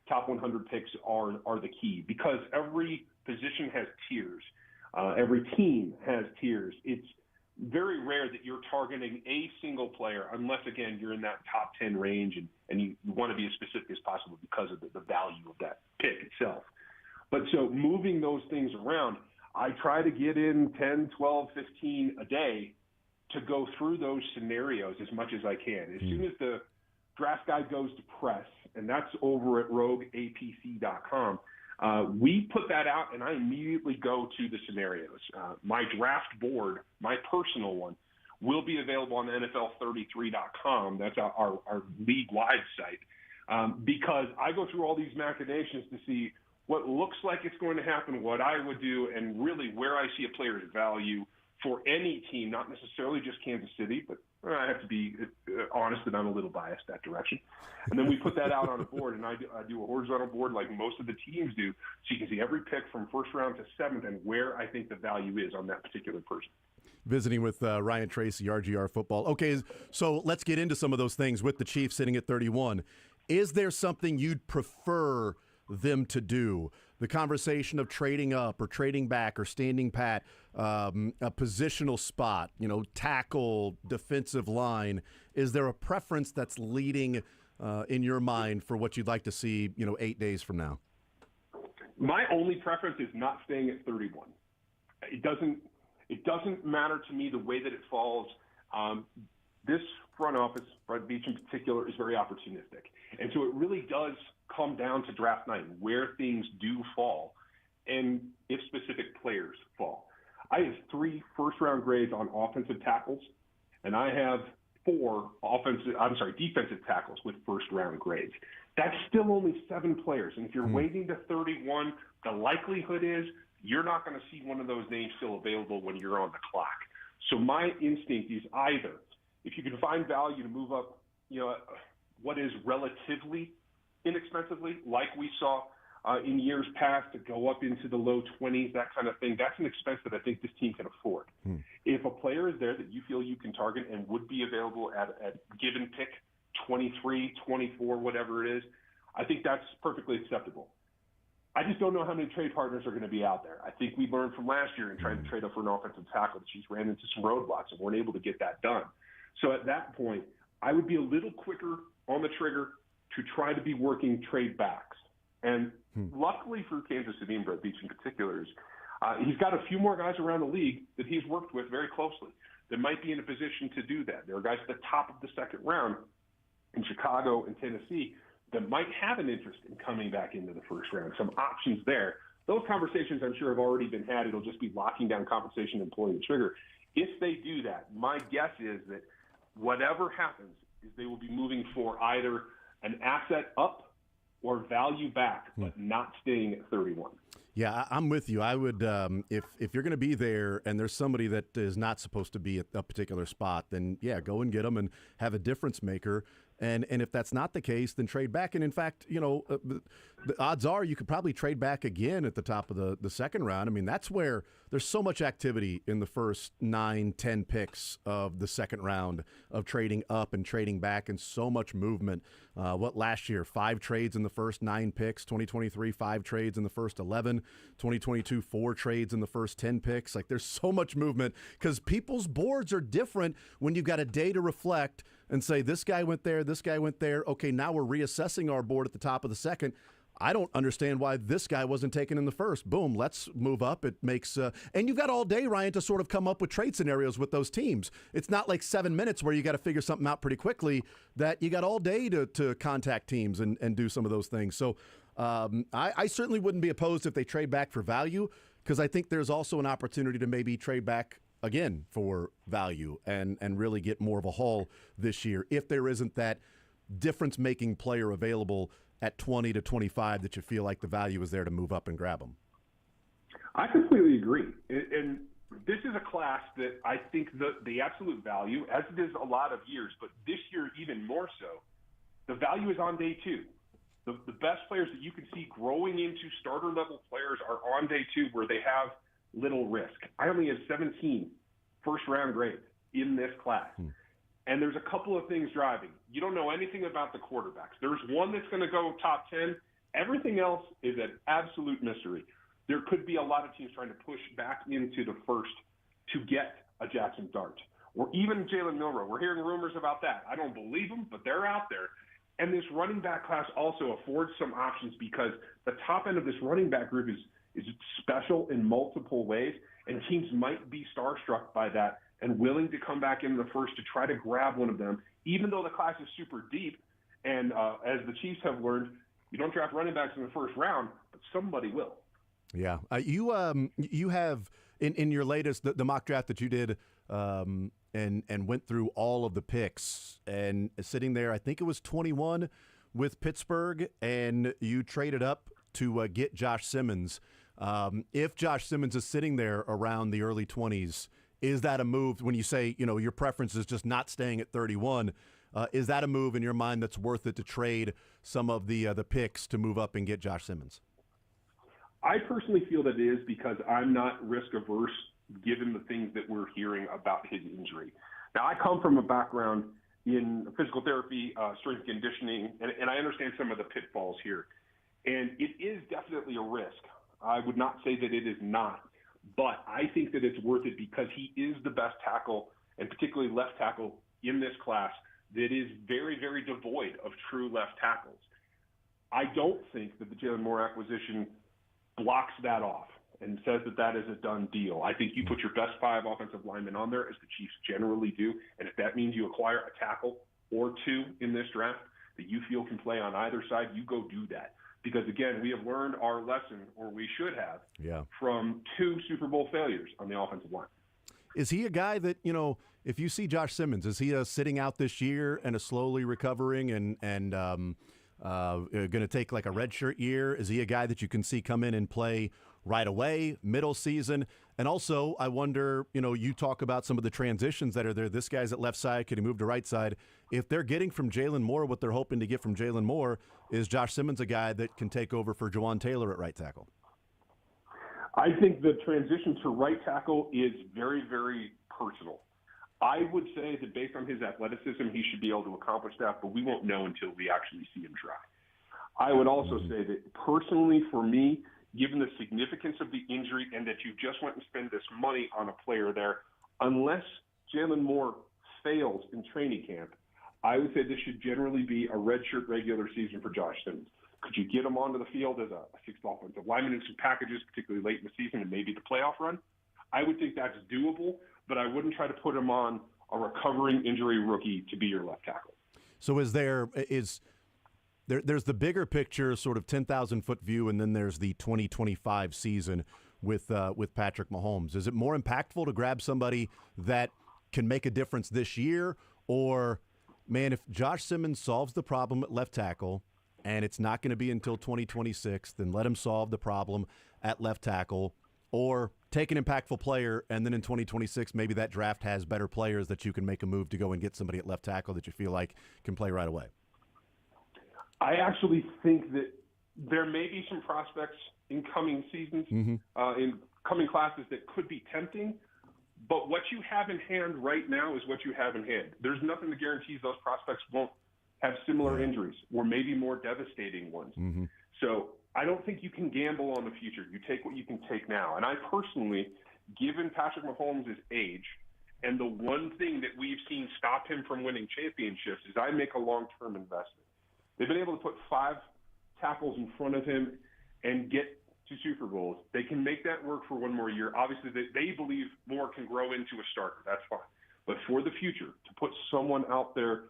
top 100 picks are the key, because every position has tiers. Every team has tiers. It's very rare that you're targeting a single player unless, again, you're in that top 10 range and you want to be as specific as possible because of the value of that pick itself. But so moving those things around, I try to get in 10, 12, 15 a day to go through those scenarios as much as I can. As soon as the draft guide goes to press, and that's over at rogueapc.com, we put that out, and I immediately go to the scenarios. My draft board, my personal one, will be available on NFL33.com. That's our league-wide site, because I go through all these machinations to see what looks like it's going to happen, what I would do, and really where I see a player's value for any team, not necessarily just Kansas City, but I have to be honest that I'm a little biased that direction. And then we put that out on a board, and I do a horizontal board like most of the teams do, so you can see every pick from first round to seventh and where I think the value is on that particular person. Visiting with Ryan Tracy, RGR Football. Okay, so let's get into some of those things with the Chiefs sitting at 31. Is there something you'd prefer them to do? The conversation of trading up or trading back or standing pat, a positional spot, tackle, defensive line. Is there a preference that's leading in your mind for what you'd like to see, 8 days from now? My only preference is not staying at 31. It doesn't matter to me the way that it falls. This front office, Brett Beach in particular, is very opportunistic. And so it really does come down to draft night, where things do fall, and if specific players fall. I have 3 first-round grades on offensive tackles, and I have 4 defensive tackles with first-round grades. That's still only 7 players, and if you're waiting to 31, the likelihood is you're not going to see one of those names still available when you're on the clock. So my instinct is either, if you can find value to move up, what is relatively inexpensively, like we saw in years past, to go up into the low 20s, that kind of thing, that's an expense that I think this team can afford. If a player is there that you feel you can target and would be available at given pick 23, 24, whatever it is, I think that's perfectly acceptable. I just don't know how many trade partners are going to be out there. I think we learned from last year in trying to trade up for an offensive tackle. The Chiefs ran into some roadblocks and weren't able to get that done. So at that point, I would be a little quicker on the trigger to try to be working trade backs. And luckily for Kansas City and Brett Beach in particular, he's got a few more guys around the league that he's worked with very closely. that might be in a position to do that. There are guys at the top of the second round in Chicago and Tennessee that might have an interest in coming back into the first round. Some options there. Those conversations, I'm sure, have already been had. It'll just be locking down compensation and pulling the trigger. If they do that, my guess is that whatever happens is they will be moving for either an asset up or value back, but not staying at 31. Yeah, I'm with you. I would, if you're going to be there and there's somebody that is not supposed to be at a particular spot, then yeah, go and get them and have a difference maker. And if that's not the case, then trade back. And in fact, the odds are you could probably trade back again at the top of the second round. I mean, that's where there's so much activity in the first 9, 10 picks of the second round of trading up and trading back, and so much movement. Last year, 5 trades in the first 9 picks, 2023, 5 trades in the first 11, 2022, 4 trades in the first 10 picks. Like, there's so much movement because people's boards are different when you've got a day to reflect and say, this guy went there, this guy went there. Okay, now we're reassessing our board at the top of the second. I don't understand why this guy wasn't taken in the first. Boom, let's move up. It makes and you've got all day, Ryan, to sort of come up with trade scenarios with those teams. It's not like 7 minutes where you got to figure something out pretty quickly. That you got all day to contact teams and do some of those things. So I certainly wouldn't be opposed if they trade back for value, because I think there's also an opportunity to maybe trade back again for value and really get more of a haul this year if there isn't that difference-making player available at 20 to 25 that you feel like the value is there to move up and grab them. I completely agree. And this is a class that I think the absolute value, as it is a lot of years, but this year even more so, the value is on day 2. The best players that you can see growing into starter-level players are on day 2 where they have little risk. I only have 17 first-round grades in this class. And there's a couple of things driving. You don't know anything about the quarterbacks. There's one that's going to go top 10. Everything else is an absolute mystery. There could be a lot of teams trying to push back into the first to get a Jackson Dart or even Jalen Milroe. We're hearing rumors about that. I don't believe them, but they're out there. And this running back class also affords some options because the top end of this running back group is special in multiple ways, and teams might be starstruck by that and willing to come back in the first to try to grab one of them, even though the class is super deep. And as the Chiefs have learned, you don't draft running backs in the first round, but somebody will. Yeah. You have, in your latest, the mock draft that you did and went through all of the picks, and sitting there, I think it was 21 with Pittsburgh, and you traded up to get Josh Simmons. If Josh Simmons is sitting there around the early 20s, is that a move when you say, your preference is just not staying at 31? Is that a move in your mind that's worth it to trade some of the picks to move up and get Josh Simmons? I personally feel that it is because I'm not risk averse given the things that we're hearing about his injury. Now, I come from a background in physical therapy, strength conditioning, and I understand some of the pitfalls here. And it is definitely a risk. I would not say that it is not. But I think that it's worth it because he is the best tackle, and particularly left tackle in this class, that is very, very devoid of true left tackles. I don't think that the Jalen Moore acquisition blocks that off and says that that is a done deal. I think you put your best 5 offensive linemen on there, as the Chiefs generally do, and if that means you acquire a tackle or 2 in this draft that you feel can play on either side, you go do that. Because, again, we have learned our lesson, or we should have, from 2 Super Bowl failures on the offensive line. Is he a guy that, if you see Josh Simmons, is he sitting out this year and a slowly recovering and going to take like a redshirt year? Is he a guy that you can see come in and play right away, middle season? And also, I wonder, you talk about some of the transitions that are there. This guy's at left side. Could he move to right side? If they're getting from Jalen Moore what they're hoping to get from Jalen Moore, is Josh Simmons a guy that can take over for Jawan Taylor at right tackle? I think the transition to right tackle is very, very personal. I would say that based on his athleticism, he should be able to accomplish that, but we won't know until we actually see him try. I would also say that personally for me, given the significance of the injury and that you just went and spend this money on a player there, unless Jalen Moore fails in training camp, I would say this should generally be a redshirt regular season for Josh Simmons. Could you get him onto the field as a 6th offensive lineman in some packages, particularly late in the season and maybe the playoff run? I would think that's doable, but I wouldn't try to put him on a recovering injury rookie to be your left tackle. So there's the bigger picture, sort of 10,000-foot view, and then there's the 2025 season with Patrick Mahomes. Is it more impactful to grab somebody that can make a difference this year, or, man, if Josh Simmons solves the problem at left tackle and it's not going to be until 2026, then let him solve the problem at left tackle, or take an impactful player, and then in 2026 maybe that draft has better players that you can make a move to go and get somebody at left tackle that you feel like can play right away? I actually think that there may be some prospects in coming seasons, in coming classes that could be tempting, but what you have in hand right now is what you have in hand. There's nothing that guarantees those prospects won't have similar injuries or maybe more devastating ones. So I don't think you can gamble on the future. You take what you can take now. And I personally, given Patrick Mahomes' age, and the one thing that we've seen stop him from winning championships is I make a long-term investment. They've been able to put 5 tackles in front of him and get to Super Bowls. They can make that work for one more year. Obviously, they believe more can grow into a starter. That's fine. But for the future, to put someone out there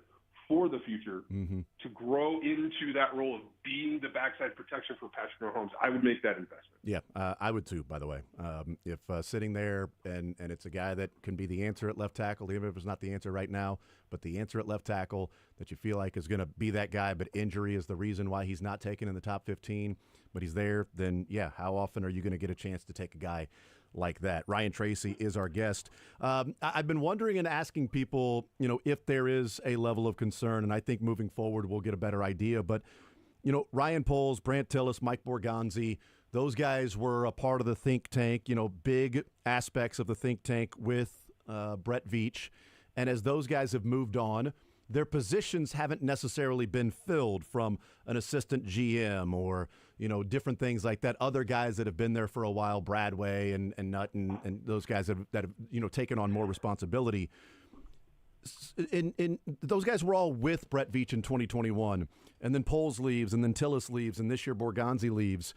for the future to grow into that role of being the backside protection for Patrick Mahomes, I would make that investment. Yeah, I would too, by the way. If sitting there and it's a guy that can be the answer at left tackle, even if it's not the answer right now, but the answer at left tackle that you feel like is going to be that guy, but injury is the reason why he's not taken in the top 15, but he's there, then yeah, how often are you going to get a chance to take a guy like that? Ryan Tracy is our guest. I've been wondering and asking people, if there is a level of concern, and I think moving forward we'll get a better idea. But, Ryan Poles, Brant Tillis, Mike Borgonzi, those guys were a part of the think tank, big aspects of the think tank with Brett Veach. And as those guys have moved on, their positions haven't necessarily been filled from an assistant GM or, different things like that. Other guys that have been there for a while, Bradway and Nutt and those guys that have taken on more responsibility. In those guys were all with Brett Veach in 2021, and then Poles leaves, and then Tillis leaves, and this year Borgonzi leaves.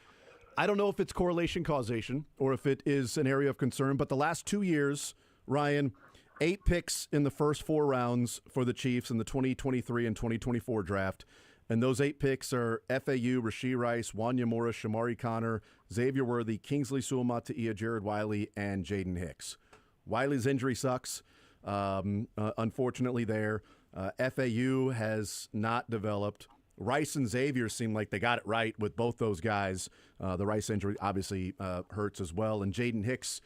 I don't know if it's correlation causation or if it is an area of concern, but the last 2 years, Ryan, 8 picks in the first 4 rounds for the Chiefs in the 2023 and 2024 draft. And those 8 picks are FAU, Rashee Rice, Wanya Morris, Shamari Connor, Xavier Worthy, Kingsley Suamataia, Jared Wiley, and Jaden Hicks. Wiley's injury sucks, unfortunately there. FAU has not developed. Rice and Xavier seem like they got it right with both those guys. The Rice injury obviously hurts as well. And Jaden Hicks,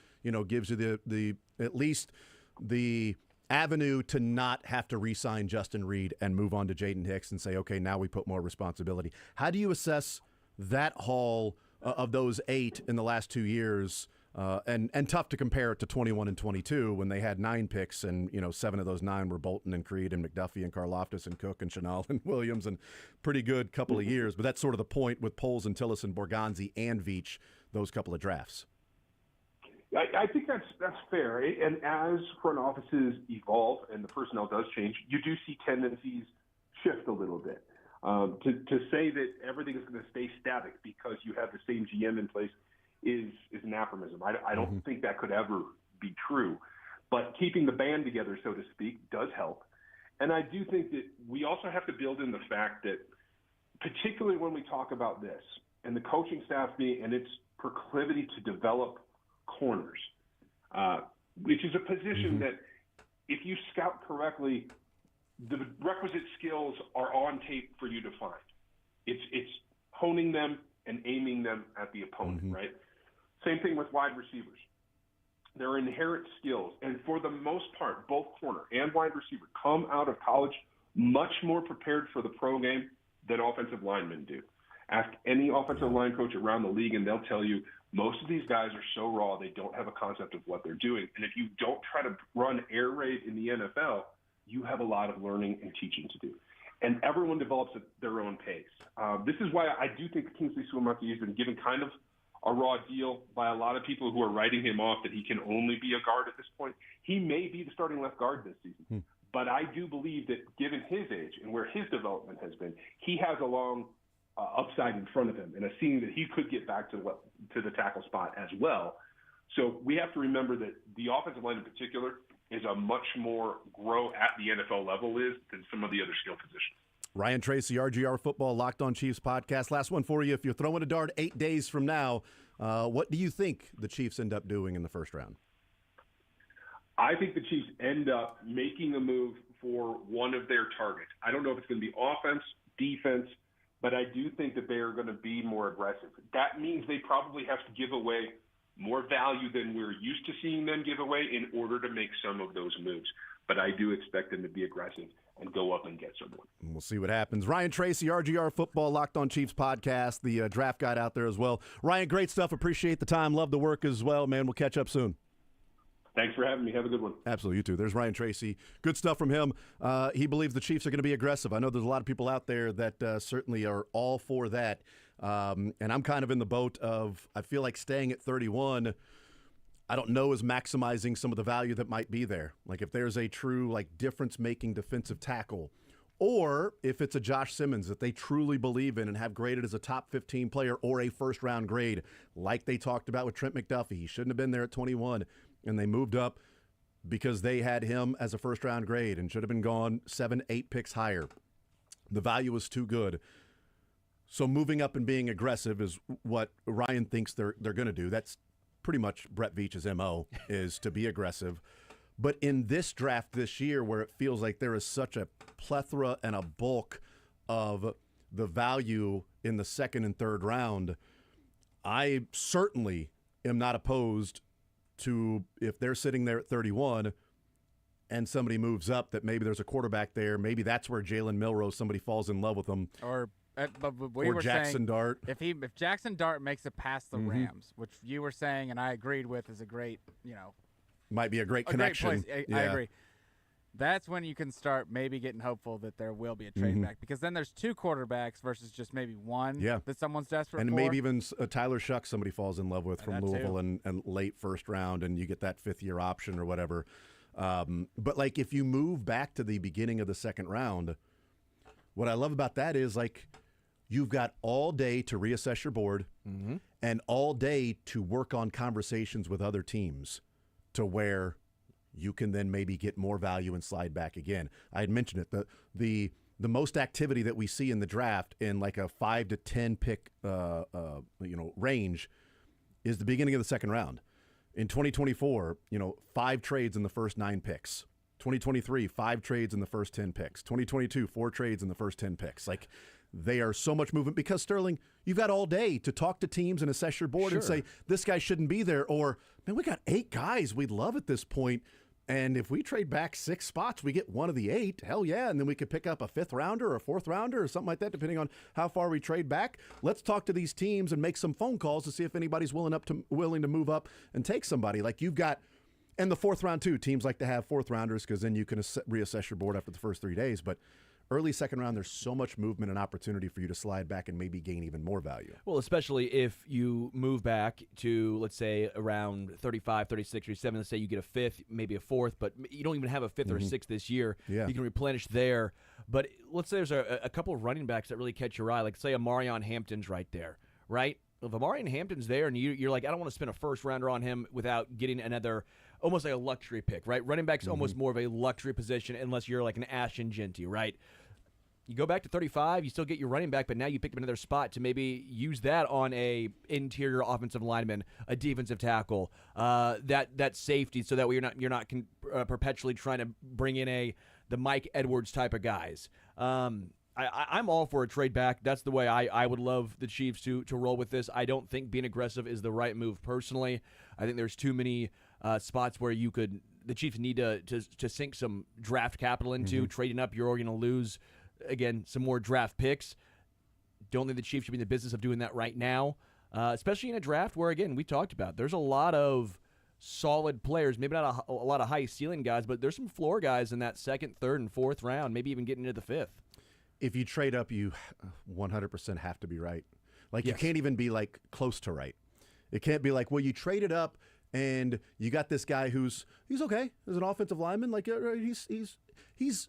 gives you the at least the avenue to not have to re-sign Justin Reed and move on to Jaden Hicks and say, okay, now we put more responsibility. How do you assess that haul of those 8 in the last 2 years? And tough to compare it to 21 and 22 when they had 9 picks and 7 of those 9 were Bolton and Creed and McDuffie and Karlaftis and Cook and Chenal and Williams, and pretty good couple of years. But that's sort of the point with Poles and Tillis and Borgonzi and Veach, those couple of drafts. I think that's fair. And as front offices evolve and the personnel does change, you do see tendencies shift a little bit. To say that everything is going to stay static because you have the same GM in place is anachronism. I don't think that could ever be true. But keeping the band together, so to speak, does help. And I do think that we also have to build in the fact that, particularly when we talk about this, and the coaching staff and its proclivity to develop corners, which is a position that if you scout correctly, the requisite skills are on tape for you to find. It's honing them and aiming them at the opponent, right? Same thing with wide receivers. There are inherent skills, and for the most part, both corner and wide receiver come out of college much more prepared for the pro game than offensive linemen do. Ask any offensive line coach around the league, and they'll tell you most of these guys are so raw, they don't have a concept of what they're doing. And if you don't try to run air raid in the NFL, you have a lot of learning and teaching to do. And everyone develops at their own pace. This is why I do think Kingsley Suamataia has been given kind of a raw deal by a lot of people who are writing him off that he can only be a guard at this point. He may be the starting left guard this season. But I do believe that given his age and where his development has been, he has a long upside in front of him and a ceiling that he could get back to the tackle spot as well. So we have to remember that the offensive line in particular is a much more grow at the NFL level is than some of the other skill positions. Ryan Tracy, RGR Football, Locked On Chiefs podcast. Last one for you. If you're throwing a dart 8 days from now, what do you think the Chiefs end up doing in the first round? I think the Chiefs end up making a move for one of their targets. I don't know if it's going to be offense, defense, but I do think that they are going to be more aggressive. That means they probably have to give away more value than we're used to seeing them give away in order to make some of those moves. But I do expect them to be aggressive and go up and get someone. We'll see what happens. Ryan Tracy, RGR Football, Locked On Chiefs podcast, the draft guide out there as well. Ryan, great stuff. Appreciate the time. Love the work as well, man. We'll catch up soon. Thanks for having me. Have a good one. Absolutely, you too. There's Ryan Tracy. Good stuff from him. He believes the Chiefs are going to be aggressive. I know there's a lot of people out there that certainly are all for that. And I'm kind of in the boat of I feel like staying at 31, I don't know, is maximizing some of the value that might be there. Like if there's a true like difference-making defensive tackle, or if it's a Josh Simmons that they truly believe in and have graded as a top 15 player or a first-round grade, like they talked about with Trent McDuffie. He shouldn't have been there at 21. And they moved up because they had him as a first-round grade and should have been gone 7, 8 picks higher. The value was too good. So moving up and being aggressive is what Ryan thinks they're going to do. That's pretty much Brett Veach's MO, is to be aggressive. But in this draft this year where it feels like there is such a plethora and a bulk of the value in the second and third round, I certainly am not opposed to, if they're sitting there at 31 and somebody moves up, that maybe there's a quarterback there. Maybe that's where Jalen Milroe, somebody falls in love with him. Or or Jackson Dart. If Jackson Dart makes it past the Rams, which you were saying and I agreed with is a great, might be a great connection. Great place. I agree. That's when you can start maybe getting hopeful that there will be a trade back, because then there's 2 quarterbacks versus just maybe one that someone's desperate and for. And maybe even Tyler Shuck somebody falls in love with from Louisville and late first round, and you get that 5th-year option or whatever. But like if you move back to the beginning of the second round, what I love about that is like you've got all day to reassess your board and all day to work on conversations with other teams to where you can then maybe get more value and slide back again. I had mentioned it. The most activity that we see in the draft in like a 5 to 10 pick range is the beginning of the second round. In 2024, 5 trades in the first 9 picks. 2023, 5 trades in the first 10 picks. 2022, 4 trades in the first 10 picks. Like they are so much movement because, Sterling, you've got all day to talk to teams and assess your board and say, this guy shouldn't be there. Or, man, we got 8 guys we'd love at this point. And if we trade back 6 spots, we get one of the 8. Hell yeah. And then we could pick up a 5th rounder or a 4th rounder or something like that, depending on how far we trade back. Let's talk to these teams and make some phone calls to see if anybody's willing to move up and take somebody. Like you've got, and the 4th round too. Teams like to have 4th rounders because then you can reassess your board after the first 3 days. But early second round, there's so much movement and opportunity for you to slide back and maybe gain even more value. Well, especially if you move back to, let's say, around 35, 36, 37. Let's say you get a 5th, maybe a 4th, but you don't even have a 5th or a 6th this year. Yeah. You can replenish there. But let's say there's a couple of running backs that really catch your eye. Like, say, Amarion Hampton's right there, right? If Amarion Hampton's there and you're like, I don't want to spend a first rounder on him without getting another, almost like a luxury pick, right? Running back's almost more of a luxury position unless you're like an Ashton Genty, right? You go back to 35, you still get your running back, but now you pick up another spot to maybe use that on a interior offensive lineman, a defensive tackle, that safety, so that way you're not perpetually trying to bring in the Mike Edwards type of guys. I'm all for a trade back. That's the way I would love the Chiefs to roll with this. I don't think being aggressive is the right move personally. I think there's too many spots where the Chiefs need to sink some draft capital into. Trading up, you're going to lose, again, some more draft picks. Don't think the Chiefs should be in the business of doing that right now, especially in a draft where, again, we talked about, there's a lot of solid players, maybe not a lot of high ceiling guys, but there's some floor guys in that 2nd, 3rd, and 4th round, maybe even getting into the 5th. If you trade up, you 100% have to be right. Like, you can't even be, like, close to right. It can't be like, well, you traded up and you got this guy he's okay as an offensive lineman. Like, he's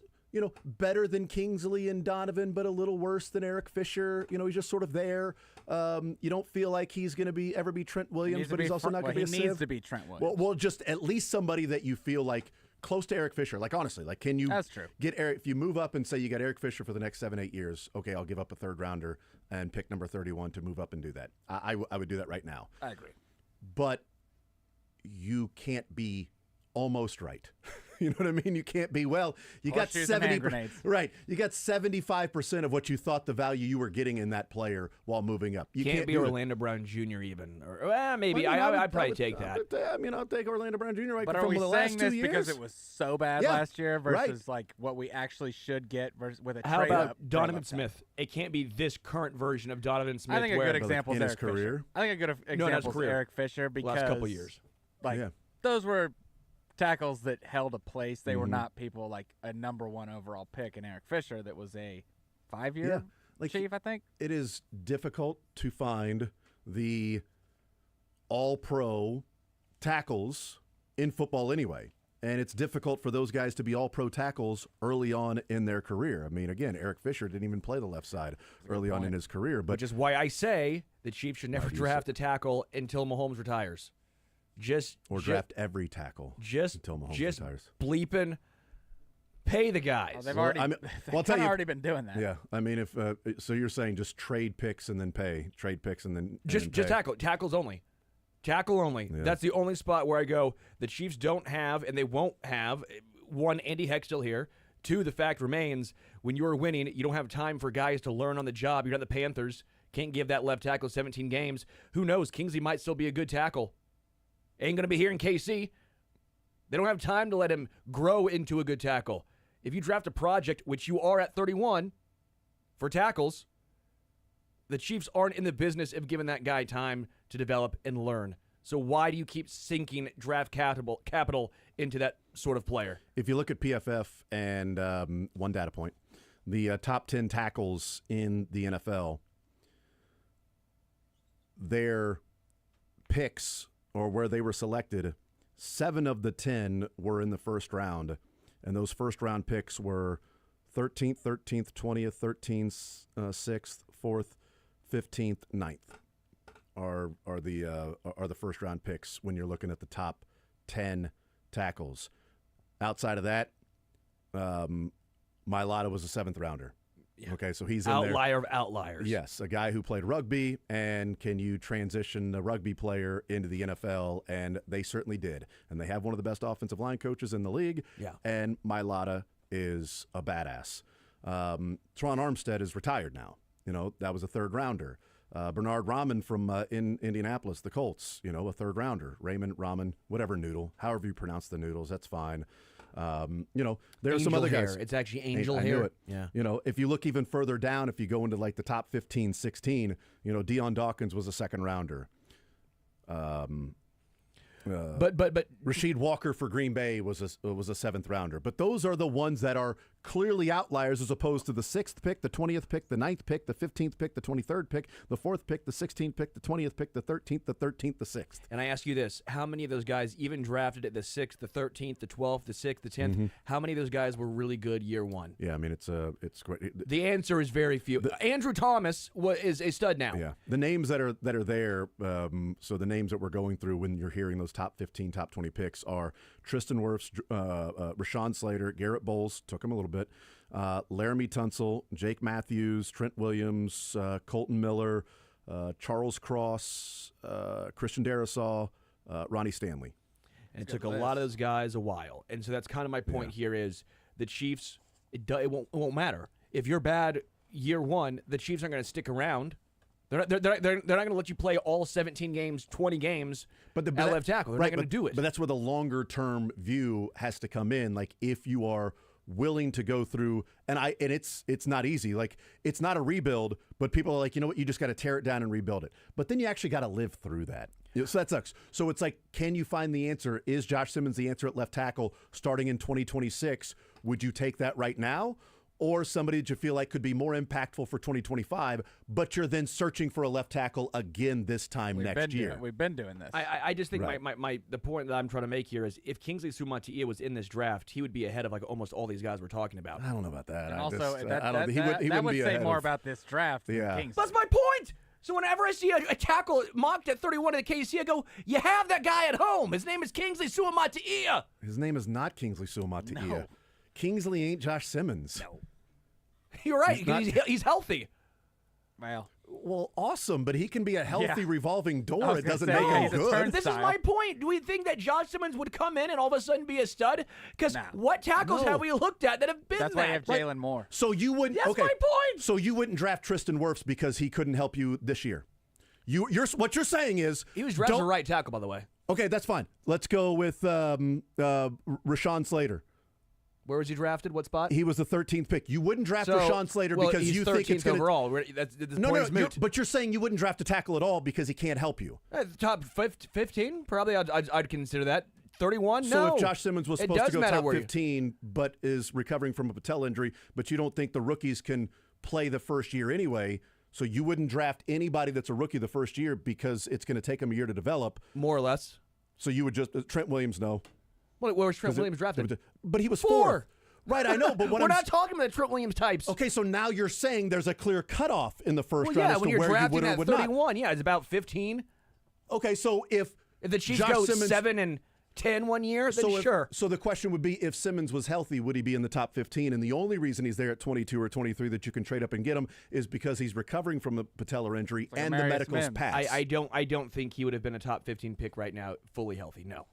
better than Kingsley and Donovan, but a little worse than Eric Fisher. He's just sort of there. You don't feel like he's going to ever be Trent Williams, but he's also not going to be a He needs to be Trent Williams. Well, just at least somebody that you feel like close to Eric Fisher. Like, honestly, like, can you That's true. get Eric, if you move up and say you got Eric Fisher for the next 7-8 years, okay, I'll give up a third rounder and pick number 31 to move up and do that. I would do that right now. I agree. But you can't be almost right. You know what I mean? You can't be, you got 70%. Right. You got 75% of what you thought the value you were getting in that player while moving up. You can't be Orlando Brown Jr. even. Or maybe. I'd probably take that. I'll take Orlando Brown Jr. But are we saying this because it was so bad last year versus like what we actually should get versus with a trade up? How about Donovan Smith? It can't be this current version of Donovan Smith. I think a good example is Eric Fisher. I think a good example is Eric Fisher because last couple years. Those were tackles that held a place. They were not people like a number 1 overall pick in Eric Fisher that was a 5-year chief, I think. It is difficult to find the all-pro tackles in football anyway. And it's difficult for those guys to be all-pro tackles early on in their career. I mean, again, Eric Fisher didn't even play the left side early on in his career. Which is why I say the Chiefs should never draft a tackle until Mahomes retires. Draft every tackle until Mahomes retires. Bleeping pay the guys. Well, they've already been doing that. Yeah, I mean, if so, you're saying just trade picks and then pay, trade picks and then just tackles only, tackle only. Yeah. That's the only spot where I go. The Chiefs don't have, and they won't have. One, Andy Heck still here. Two, the fact remains when you're winning, you don't have time for guys to learn on the job. You're not the Panthers. Can't give that left tackle 17 games. Who knows? Kingsley might still be a good tackle. Ain't going to be here in KC. They don't have time to let him grow into a good tackle. If you draft a project, which you are at 31 for tackles, the Chiefs aren't in the business of giving that guy time to develop and learn. So why do you keep sinking draft capital into that sort of player? If you look at PFF and one data point, the top 10 tackles in the NFL, their picks or where they were selected, 7 of the 10 were in the first round. And those first round picks were 13th, 20th, 13th, 6th, 4th, 15th, 9th are the first round picks when you're looking at the top 10 tackles. Outside of that, Mailata was a 7th rounder. Yeah. Okay, so he's in there. Outlier of outliers. Yes, a guy who played rugby, and can you transition a rugby player into the NFL? And they certainly did. And they have one of the best offensive line coaches in the league. Yeah. And Mailata is a badass. Tron Armstead is retired now. That was a 3rd rounder. Bernard Rahman from in Indianapolis, the Colts, a 3rd rounder. Raymond Rahman, whatever noodle, however you pronounce the noodles, that's fine. There are some other guys. It's actually Angel Hair. I knew it. Yeah. If you look even further down, if you go into like the top 15, 16, Deion Dawkins was a 2nd rounder. But Rasheed Walker for Green Bay was a 7th rounder. But those are the ones that are clearly outliers as opposed to the 6th pick, the 20th pick, the 9th pick, the 15th pick, the 23rd pick, the 4th pick, the 16th pick, the 20th pick, the 13th, the 13th, the 6th. And I ask you this, how many of those guys even drafted at the 6th, the 13th, the 12th, the 6th, the 10th, how many of those guys were really good year one? Yeah, I mean, it's great. The answer is very few. Andrew Thomas is a stud now. Yeah. The names that are there, so the names that we're going through when you're hearing those top 15, top 20 picks are Tristan Wirfs, Rashawn Slater, Garrett Bowles, took him a little bit, Laramie Tunsil, Jake Matthews, Trent Williams, Colton Miller, Charles Cross, Christian Darrisaw, Ronnie Stanley. And it took a lot of those guys a while. And so that's kind of my point here is the Chiefs, it won't matter. If you're bad year one, the Chiefs aren't going to stick around. They're not going to let you play all 17 games, 20 games at left tackle. They're not going to do it. But that's where the longer-term view has to come in. Like, if you are willing to go through, and it's not easy. Like, it's not a rebuild, but people are like, you know what, you just got to tear it down and rebuild it. But then you actually got to live through that. So that sucks. So it's like, can you find the answer? Is Josh Simmons the answer at left tackle starting in 2026? Would you take that right now? or somebody that you feel like could be more impactful for 2025, but you're then searching for a left tackle again this time next year. We've been doing this. I just think Right. the point that I'm trying to make here is if Kingsley Sumatia was in this draft, he would be ahead of like almost all these guys we're talking about. I don't know about that. and I also, just- that, I don't, that, he would, he that wouldn't would be say ahead more of- about this draft Yeah. than Kingsley. That's my point. So whenever I see a tackle mocked at 31 in the KC, I go, you have that guy at home. His name is Kingsley Sumatia. His name is not Kingsley Sumatia. No. Kingsley ain't Josh Simmons. No. You're right. He's not- He's healthy. Well, Well, awesome, but he can be a healthy Yeah. revolving I door. was It gonna doesn't say, make yeah, him he's a good. turn- This is Style. my point. Do we think that Josh Simmons would come in and all of a sudden be a stud? Because No. what tackles No. have we looked at that have been that's that? why you have Like, Jalen Moore. So you wouldn't. That's okay. my point. So you wouldn't draft Tristan Wirfs because he couldn't help you this year. What you're saying is he was drafted a don't- right tackle, by the way. Okay, that's fine. Let's go with Rashawn Slater. Where was he drafted? What spot? He was the 13th pick. You wouldn't draft Rashawn Slater well, because he's you 13th think it's going to. overall. This No, point no, is moot. but you're saying you wouldn't draft a tackle at all because he can't help you. The top 15, probably. I'd consider that. 31, So no. if Josh Simmons was It supposed to does go matter top where you- 15, but is recovering from a patella injury, but you don't think the rookies can play the first year anyway, so you wouldn't draft anybody that's a rookie the first year because it's going to take them a year to develop. more or less. So you would just Trent Williams, no. Where was Trent Williams drafted? But he was Four. fourth. Right, I know, but what We're I'm not talking about the Trent Williams types. Okay, so now you're saying there's a clear cutoff in the first Well, round yeah, as when to you're where you drafting would or at would 31, yeah, it's about 15. not. Okay, so if If the Chiefs Josh go Simmons, 7-10 one year, then sure. So the question would be, if Simmons was healthy, would he be in the top 15? And the only reason he's there at 22 or 23 that you can trade up and get him is because he's recovering from a patellar injury like and the Amarius medicals Mims. pass. I don't think he would have been a top 15 pick right now, fully healthy. No.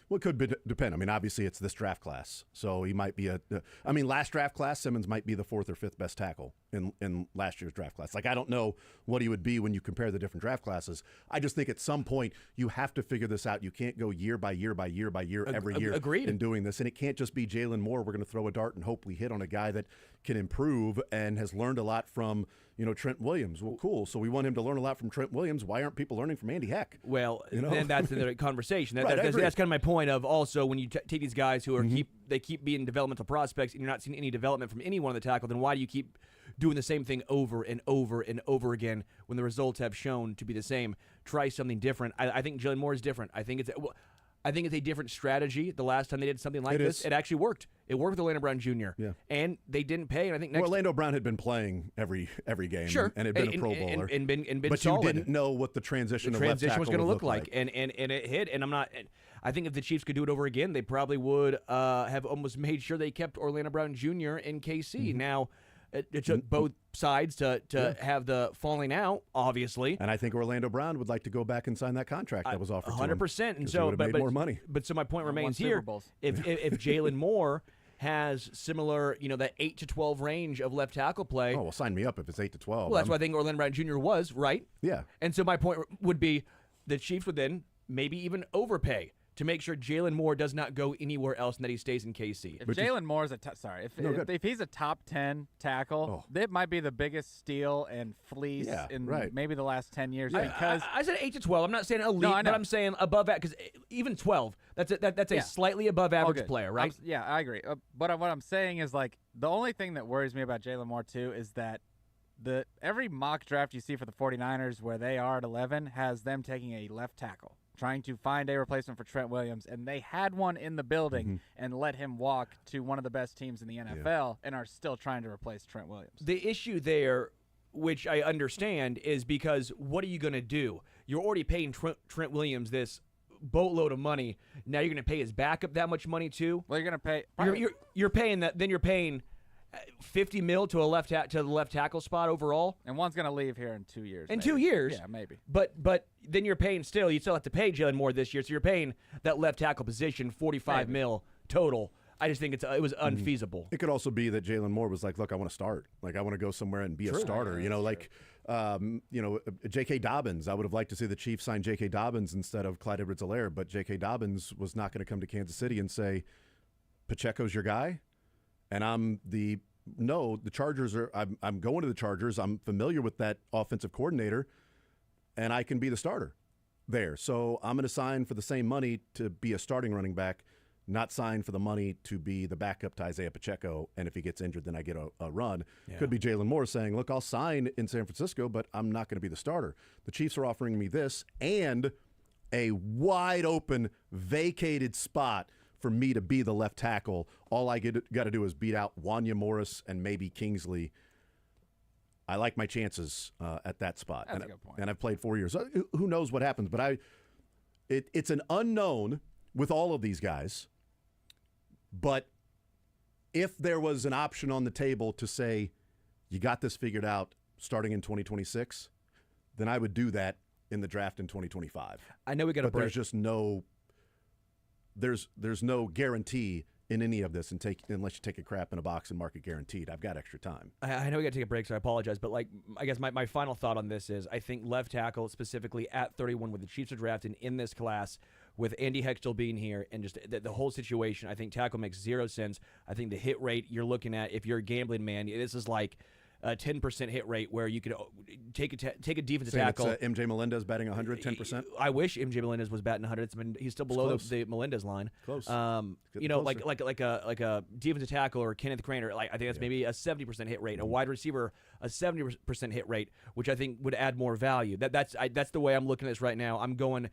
Well, it could depend. I mean, obviously, it's this draft class, so he might be last draft class, Simmons might be the fourth or fifth best tackle in last year's draft class. Like, I don't know what he would be when you compare the different draft classes. I just think at some point you have to figure this out. You can't go year by year by year by year every year Agreed. in doing this, and it can't just be Jalen Moore. We're going to throw a dart and hope we hit on a guy that can improve and has learned a lot from Trent Williams. Well, cool. So we want him to learn a lot from Trent Williams. Why aren't people learning from Andy Heck? Well, You know? then that's another conversation. Right, I agree. That's kind of my point of also when you take these guys who are keep being developmental prospects and you're not seeing any development from any one of the tackle, then why do you keep doing the same thing over and over and over again when the results have shown to be the same? Try something different. I think Jalen Moore is different. I think it's a different strategy. The last time they did something like this, it actually worked. It worked with Orlando Brown Jr. Yeah. And they didn't pay. And I think next Orlando Brown had been playing every game, Sure. and had been a Pro Bowler, and been but solid. you didn't know what the transition of left transition tackle was going to would look like, and it hit. And I think if the Chiefs could do it over again, they probably would have almost made sure they kept Orlando Brown Jr. in KC. Now, it took both sides to have the falling out, obviously. And I think Orlando Brown would like to go back and sign that contract that was offered to him. 100%. And 'cause he so, would have made more money. But so my point remains Super here: Bowls. if Jalen Moore has similar, that 8 to 12 range of left tackle play. Oh, well, sign me up if it's 8 to 12. Well, that's what I think Orlando Brown Jr. was, right? Yeah. And so my point would be the Chiefs would then maybe even overpay to make sure Jalen Moore does not go anywhere else and that he stays in KC. If Jalen Moore's if he's a top 10 tackle, that might be the biggest steal and fleece in maybe the last 10 years. Because I said 8 to 12. I'm not saying elite, No, I know. but I'm saying above that because even 12, that's a slightly above average good. player, right? I agree. But what I'm saying is like the only thing that worries me about Jalen Moore too is that every mock draft you see for the 49ers where they are at 11 has them taking a left tackle, trying to find a replacement for Trent Williams, and they had one in the building and let him walk to one of the best teams in the NFL and are still trying to replace Trent Williams. The issue there, which I understand, is because what are you going to do? You're already paying Trent Williams this boatload of money. Now you're going to pay his backup that much money too? Well, you're going to pay You're paying that. Then you're paying $50 million to the left tackle spot overall. and one's going to leave here in 2 years. In maybe. 2 years. Yeah, maybe. But then you're paying still. You still have to pay Jalen Moore this year, so you're paying that left tackle position $45 million total. I just think it was unfeasible. It could also be that Jalen Moore was like, look, I want to start. Like, I want to go somewhere and be a starter. J.K. Dobbins. I would have liked to see the Chiefs sign J.K. Dobbins instead of Clyde Edwards-Helaire, but J.K. Dobbins was not going to come to Kansas City and say, Pacheco's your guy, and the Chargers are. I'm going to the Chargers. I'm familiar with that offensive coordinator, and I can be the starter there. So I'm going to sign for the same money to be a starting running back, not sign for the money to be the backup to Isaiah Pacheco, and if he gets injured, then I get a run. Could be Jalen Moore saying, look, I'll sign in San Francisco, but I'm not going to be the starter. The Chiefs are offering me this and a wide open, vacated spot for me to be the left tackle. All I got to do is beat out Wanya Morris and maybe Kingsley. I like my chances at that spot. That's a good point. And I've played 4 years. Who knows what happens? But it's an unknown with all of these guys. But if there was an option on the table to say, you got this figured out starting in 2026, then I would do that in the draft in 2025. I know we got to break. There's just no there's no guarantee in any of this, unless you take a crap in a box and mark it guaranteed. I've got extra time. I know we got to take a break, so I apologize. But I guess my final thought on this is I think left tackle, specifically at 31, with the Chiefs are drafted in this class, with Andy Heck still being here, and just the whole situation, I think tackle makes zero sense. I think the hit rate you're looking at, if you're a gambling man, this is like a 10% hit rate where you could take a defensive tackle. It's MJ Melendez batting 100, 10%. I wish MJ Melendez was batting 100. He's still below the Melendez line. Close. Like a defensive tackle or Kenneth Craner. I think that's maybe a 70% hit rate. A wide receiver, a 70% hit rate, which I think would add more value. That's the way I'm looking at this right now. I'm going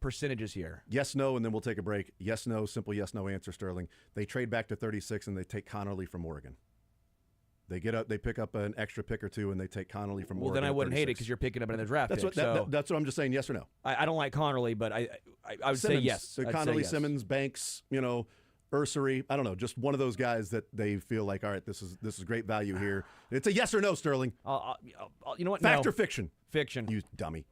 percentages here. Yes, no, and then we'll take a break. Yes, no, simple yes, no answer, Sterling. They trade back to 36 and they take Connerly from Oregon. They pick up an extra pick or two, and they take Connerly from Oregon. Well, then I wouldn't hate it because you're picking up another draft that's pick. That's what I'm just saying. Yes or no? I don't like Connerly, but I would say yes. Connerly, yes. Simmons, Banks, Ursery. I don't know, just one of those guys that they feel like, all right, this is great value here. It's a yes or no, Sterling. You know what? Fact no. or fiction? Fiction. You dummy.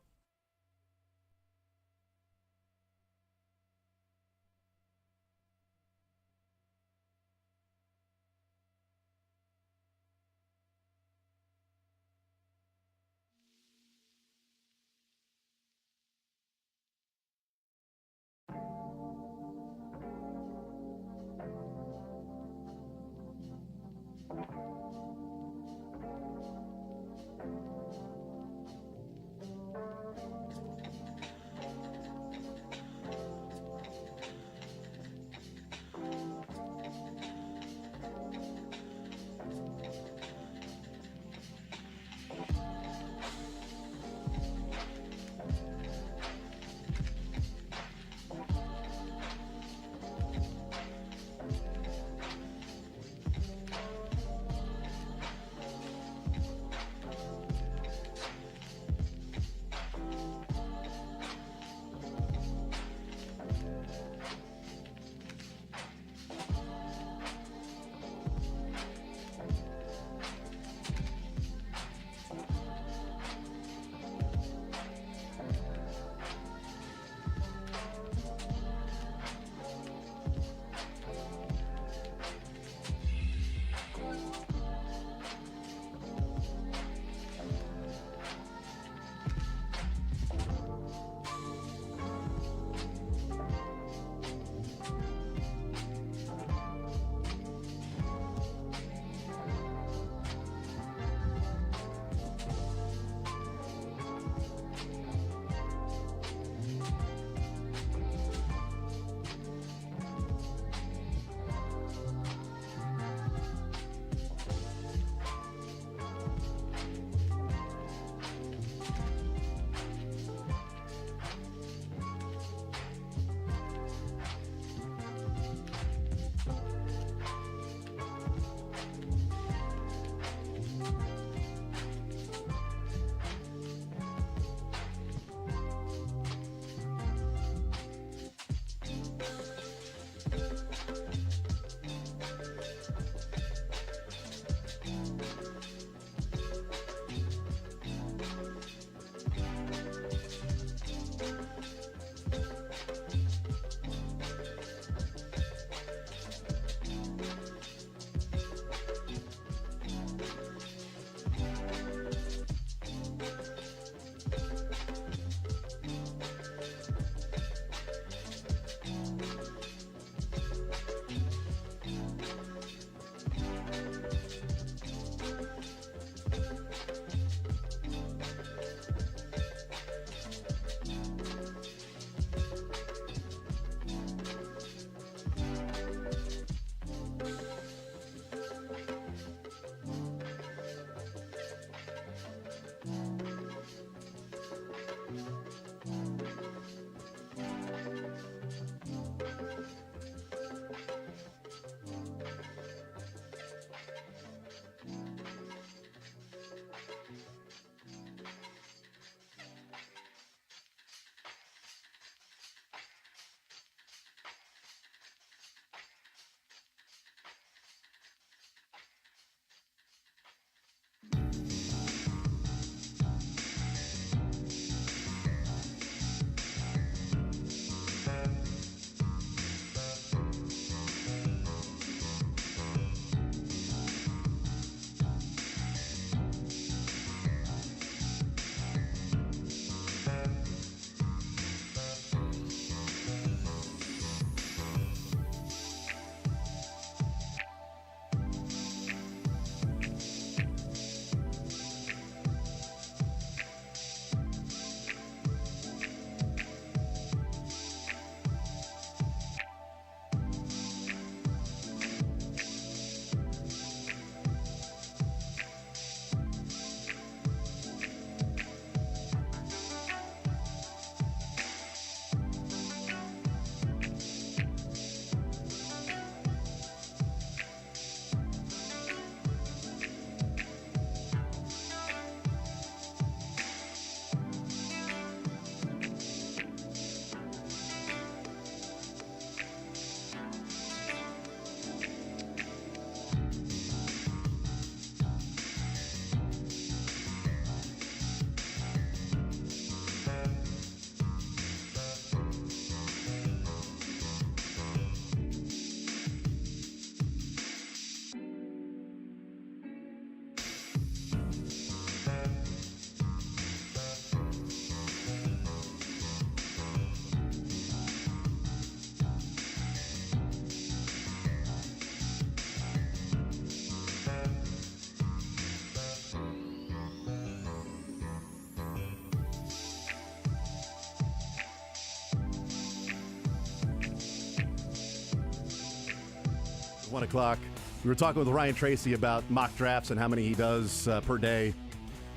1 o'clock. We were talking with Ryan Tracy about mock drafts and how many he does per day.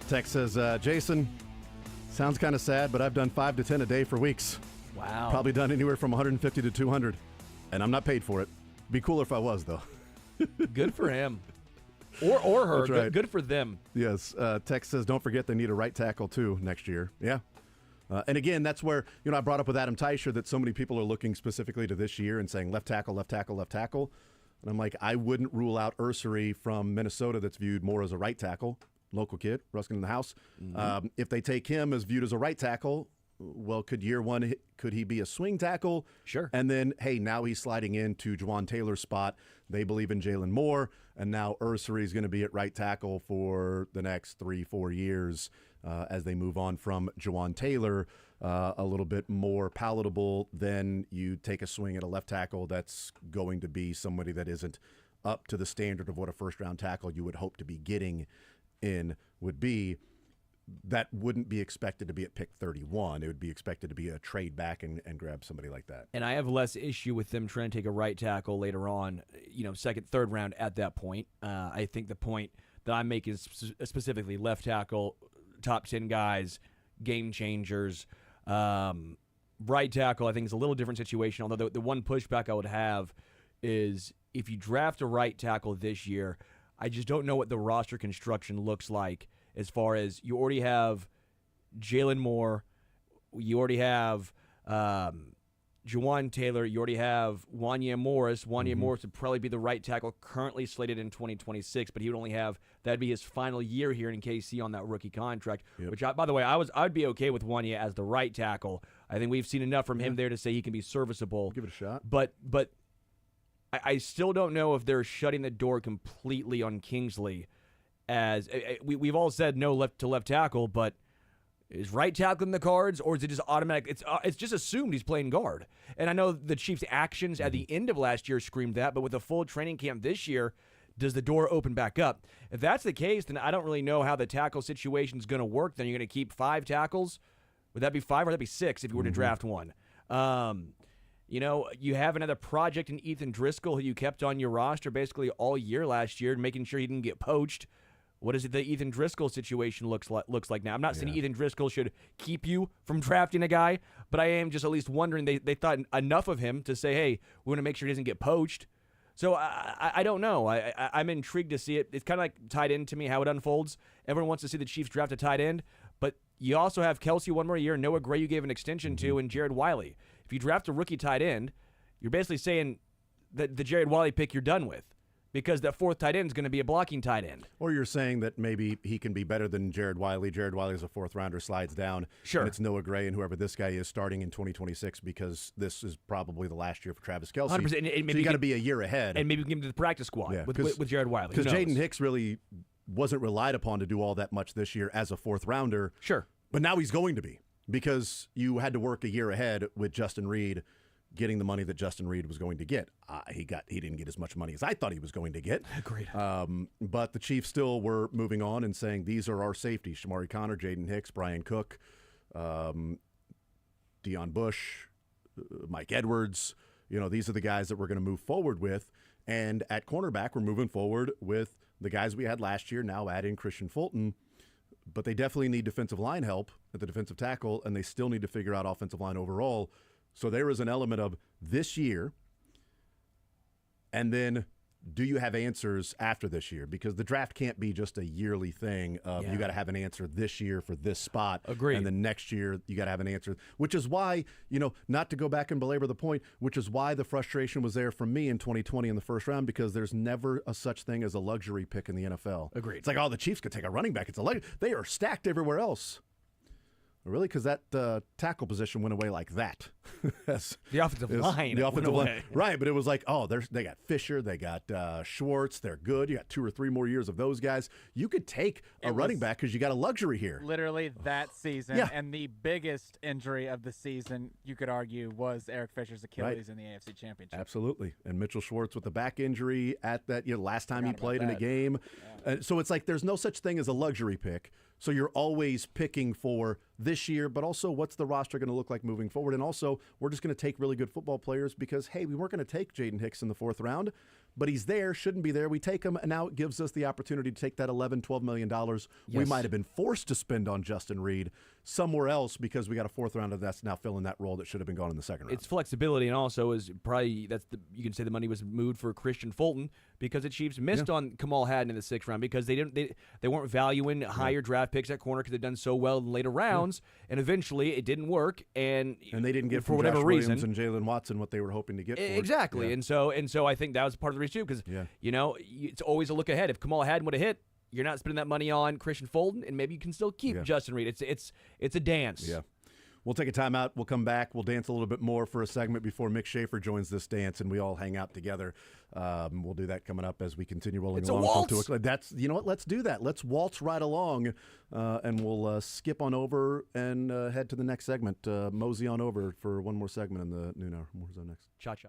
Text says, Jason, sounds kind of sad, but I've done 5 to 10 a day for weeks. Wow. Probably done anywhere from 150 to 200. And I'm not paid for it. Be cooler if I was, though. Good for him. Or her. That's right. Good for them. Yes. Text says, don't forget they need a right tackle, too, next year. Yeah. And again, that's where, I brought up with Adam Teicher that so many people are looking specifically to this year and saying left tackle, left tackle, left tackle. And I'm like, I wouldn't rule out Ursary from Minnesota that's viewed more as a right tackle. Local kid, Ruskin in the house. Mm-hmm. If they take him as viewed as a right tackle, well, could he be a swing tackle? Sure. And then, hey, now he's sliding into Juwan Taylor's spot. They believe in Jalen Moore, and now Ursary is going to be at right tackle for the next 3-4 years as they move on from Juwan Taylor. A little bit more palatable than you take a swing at a left tackle that's going to be somebody that isn't up to the standard of what a first-round tackle you would hope to be getting in would be. That wouldn't be expected to be at pick 31. It would be expected to be a trade back and grab somebody like that. And I have less issue with them trying to take a right tackle later on, second, third round at that point. I think the point that I'm making is specifically left tackle, top 10 guys, game changers. Right tackle, I think, is a little different situation, although the one pushback I would have is if you draft a right tackle this year, I just don't know what the roster construction looks like as far as you already have Jalen Moore, you already have Juwan Taylor, you already have Wanya Morris. Morris would probably be the right tackle currently slated in 2026, but he would only have, that'd be his final year here in KC on that rookie contract, which, by the way, I'd be okay with Wanya as the right tackle. I think we've seen enough from him there to say he can be serviceable. Give it a shot. But I still don't know if they're shutting the door completely on Kingsley. As we've all said no left to left tackle, but is right tackle in the cards, or is it just automatic? It's just assumed he's playing guard. And I know the Chiefs' actions at the end of last year screamed that, but with a full training camp this year, does the door open back up? If that's the case, then I don't really know how the tackle situation is going to work. Then you're going to keep 5 tackles. Would that be 5 or would that be 6 if you were to draft one? You have another project in Ethan Driscoll who you kept on your roster basically all year last year, making sure he didn't get poached. What is it the Ethan Driscoll situation looks like now? I'm not saying Ethan Driscoll should keep you from drafting a guy, but I am just at least wondering they thought enough of him to say, hey, we want to make sure he doesn't get poached. So I don't know. I'm intrigued to see it. It's kind of like tight end to me, how it unfolds. Everyone wants to see the Chiefs draft a tight end, but you also have Kelsey one more year, Noah Gray you gave an extension to, and Jared Wiley. If you draft a rookie tight end, you're basically saying that the Jared Wiley pick you're done with, because that 4th tight end is going to be a blocking tight end. Or you're saying that maybe he can be better than Jared Wiley. Jared Wiley is a 4th rounder, slides down. Sure. And it's Noah Gray and whoever this guy is starting in 2026, because this is probably the last year for Travis Kelce. 100%. And so you got to be a year ahead. And maybe give him to the practice squad with Jared Wiley. Because Jaden Hicks really wasn't relied upon to do all that much this year as a 4th rounder. Sure. But now he's going to be, because you had to work a year ahead with Justin Reed getting the money that Justin Reed was going to get. He didn't get as much money as I thought he was going to get. Agreed. But the Chiefs still were moving on and saying, these are our safeties: Shamari Connor, Jaden Hicks, Brian Cook, Deion Bush, Mike Edwards. These are the guys that we're going to move forward with. And at cornerback, we're moving forward with the guys we had last year, now add in Christian Fulton. But they definitely need defensive line help at the defensive tackle, and they still need to figure out offensive line overall. So there is an element of this year, and then do you have answers after this year? Because the draft can't be just a yearly thing of you got to have an answer this year for this spot. Agreed. And then next year you got to have an answer, which is why, not to go back and belabor the point, which is why the frustration was there from me in 2020 in the first round, because there's never a such thing as a luxury pick in the NFL. Agreed. It's like, the Chiefs could take a running back. It's a luxury. They are stacked everywhere else. Really? Because that tackle position went away like that. The offensive line. The offensive went line. away. Right, but it was like, they got Fisher, they got Schwartz, they're good. You got 2 or 3 more years of those guys. You could take a running back because you got a luxury here. Literally that season, Yeah. and the biggest injury of the season, you could argue, was Eric Fisher's Achilles in the AFC Championship. Absolutely. And Mitchell Schwartz with the back injury at that last time he Forgot played about in a that. game. So it's like there's no such thing as a luxury pick. So you're always picking for this year, but also what's the roster going to look like moving forward? And also, we're just going to take really good football players because, hey, we weren't going to take Jaden Hicks in the 4th round, but he's there, shouldn't be there. We take him, and now it gives us the opportunity to take that $11-12 million we might have been forced to spend on Justin Reed somewhere else because we got a 4th rounder that's now filling that role that should have been gone in the 2nd round. It's flexibility, and also is probably you can say the money was moved for Christian Fulton because the Chiefs missed on Kamal Hadden in the 6th round because they weren't valuing higher draft picks at corner because they've done so well in later rounds, and eventually it didn't work, and they didn't get for from whatever Josh reason Williams and Jalen Watson what they were hoping to get. For exactly, yeah. and so I think that was part of the reason too because it's always a look ahead. If Kamal Hadden would have hit, you're not spending that money on Christian Fulton, and maybe you can still keep Justin Reed. It's a dance. Yeah. We'll take a timeout. We'll come back. We'll dance a little bit more for a segment before Mick Schaefer joins this dance, and we all hang out together. We'll do that coming up as we continue rolling It's along. a waltz. That's what. Let's do that. Let's waltz right along, and we'll skip on over and head to the next segment. Mosey on over for one more segment in the noon hour. More zone next. Cha-cha.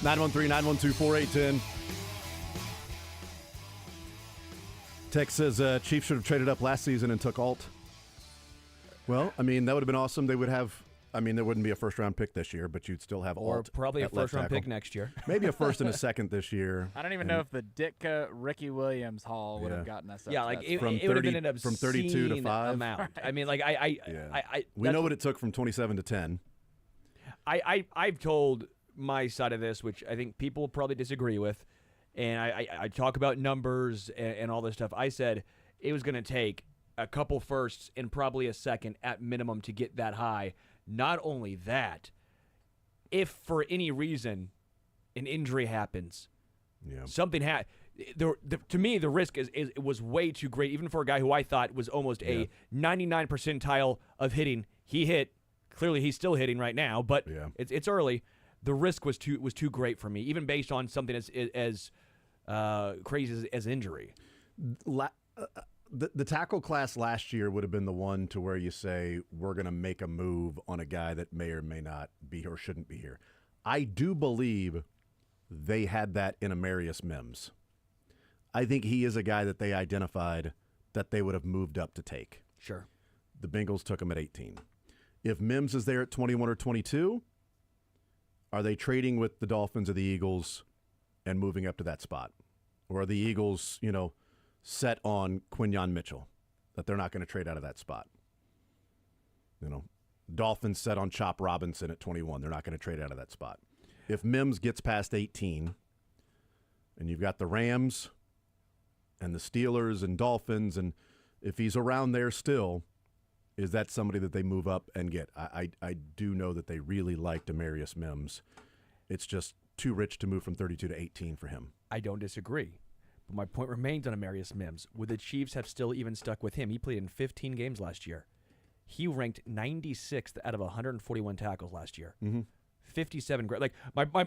913-912-4810. Tex says Chiefs should have traded up last season and took Alt. Well, I mean, that would have been awesome. They would have, I mean, there wouldn't be a first-round pick this year, but you'd still have Or Alt. probably a at left first-round tackle. pick next year. Maybe a first and a second this year. I don't even know if the Ditka Ricky Williams haul would have gotten us up. Yeah, to like that it, spot. it would have been an from 32 to obscene 5. amount. I mean, like We know what it took from 27 to 10. I've told my side of this, which I think people probably disagree with, and I talk about numbers and all this stuff. I said it was going to take a couple firsts and probably a second at minimum to get that high. Not only that, if for any reason an injury happens, something to me the risk was way too great, even for a guy who I thought was almost a 99 percentile of hitting. He hit. Clearly, he's still hitting right now, but it's early. The risk was too great for me, even based on something as crazy as injury. The tackle class last year would have been the one to where you say we're going to make a move on a guy that may or may not be here or shouldn't be here. I do believe they had that in Amarius Mims. I think he is a guy that they identified that they would have moved up to take. Sure. The Bengals took him at 18. If Mims is there at 21 or 22, are they trading with the Dolphins or the Eagles and moving up to that spot? Or are the Eagles, set on Quinyon Mitchell, that they're not going to trade out of that spot? Dolphins set on Chop Robinson at 21. They're not going to trade out of that spot. If Mims gets past 18, and you've got the Rams and the Steelers and Dolphins, and if he's around there still, is that somebody that they move up and get? I do know that they really like Amarius Mims. It's just too rich to move from 32 to 18 for him. I don't disagree. But my point remains on Amarius Mims. Would the Chiefs have still even stuck with him? He played in 15 games last year. He ranked 96th out of 141 tackles last year. 57 great. Like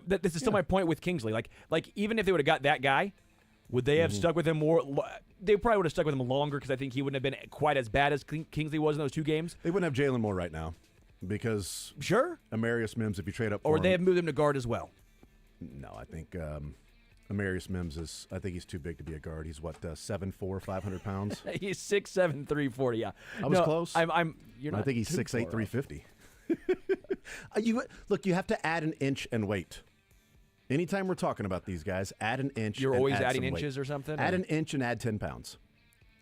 this is still my point with Kingsley. Like even if they would have got that guy, would they have stuck with him more? They probably would have stuck with him longer because I think he wouldn't have been quite as bad as Kingsley was in those 2 games. They wouldn't have Jalen Moore right now because Amarius Mims, if you trade up for or him, they have moved him to guard as well. No, I think Amarius Mims I think he's too big to be a guard. He's 7'4", 500 pounds. He's 6'7", 340. Yeah, I was close. You're not. I think he's 6'8", 350. You have to add an inch and weight. Anytime we're talking about these guys, add an inch. You're and always add adding some inches weight. or something? Add an inch and add 10 pounds.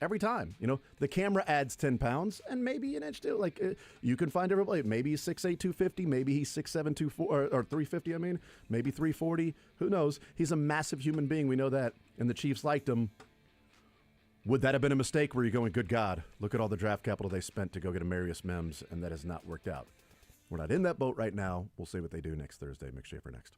Every time. The camera adds 10 pounds and maybe an inch too. You can find everybody. Maybe he's 6'8", 250. Maybe he's 6'7", 240, or 350, I mean. Maybe 340. Who knows? He's a massive human being. We know that. And the Chiefs liked him. Would that have been a mistake where you're going, good God, look at all the draft capital they spent to go get Amarius Mims, and that has not worked out. We're not in that boat right now. We'll see what they do next Thursday. Mick Schaefer next.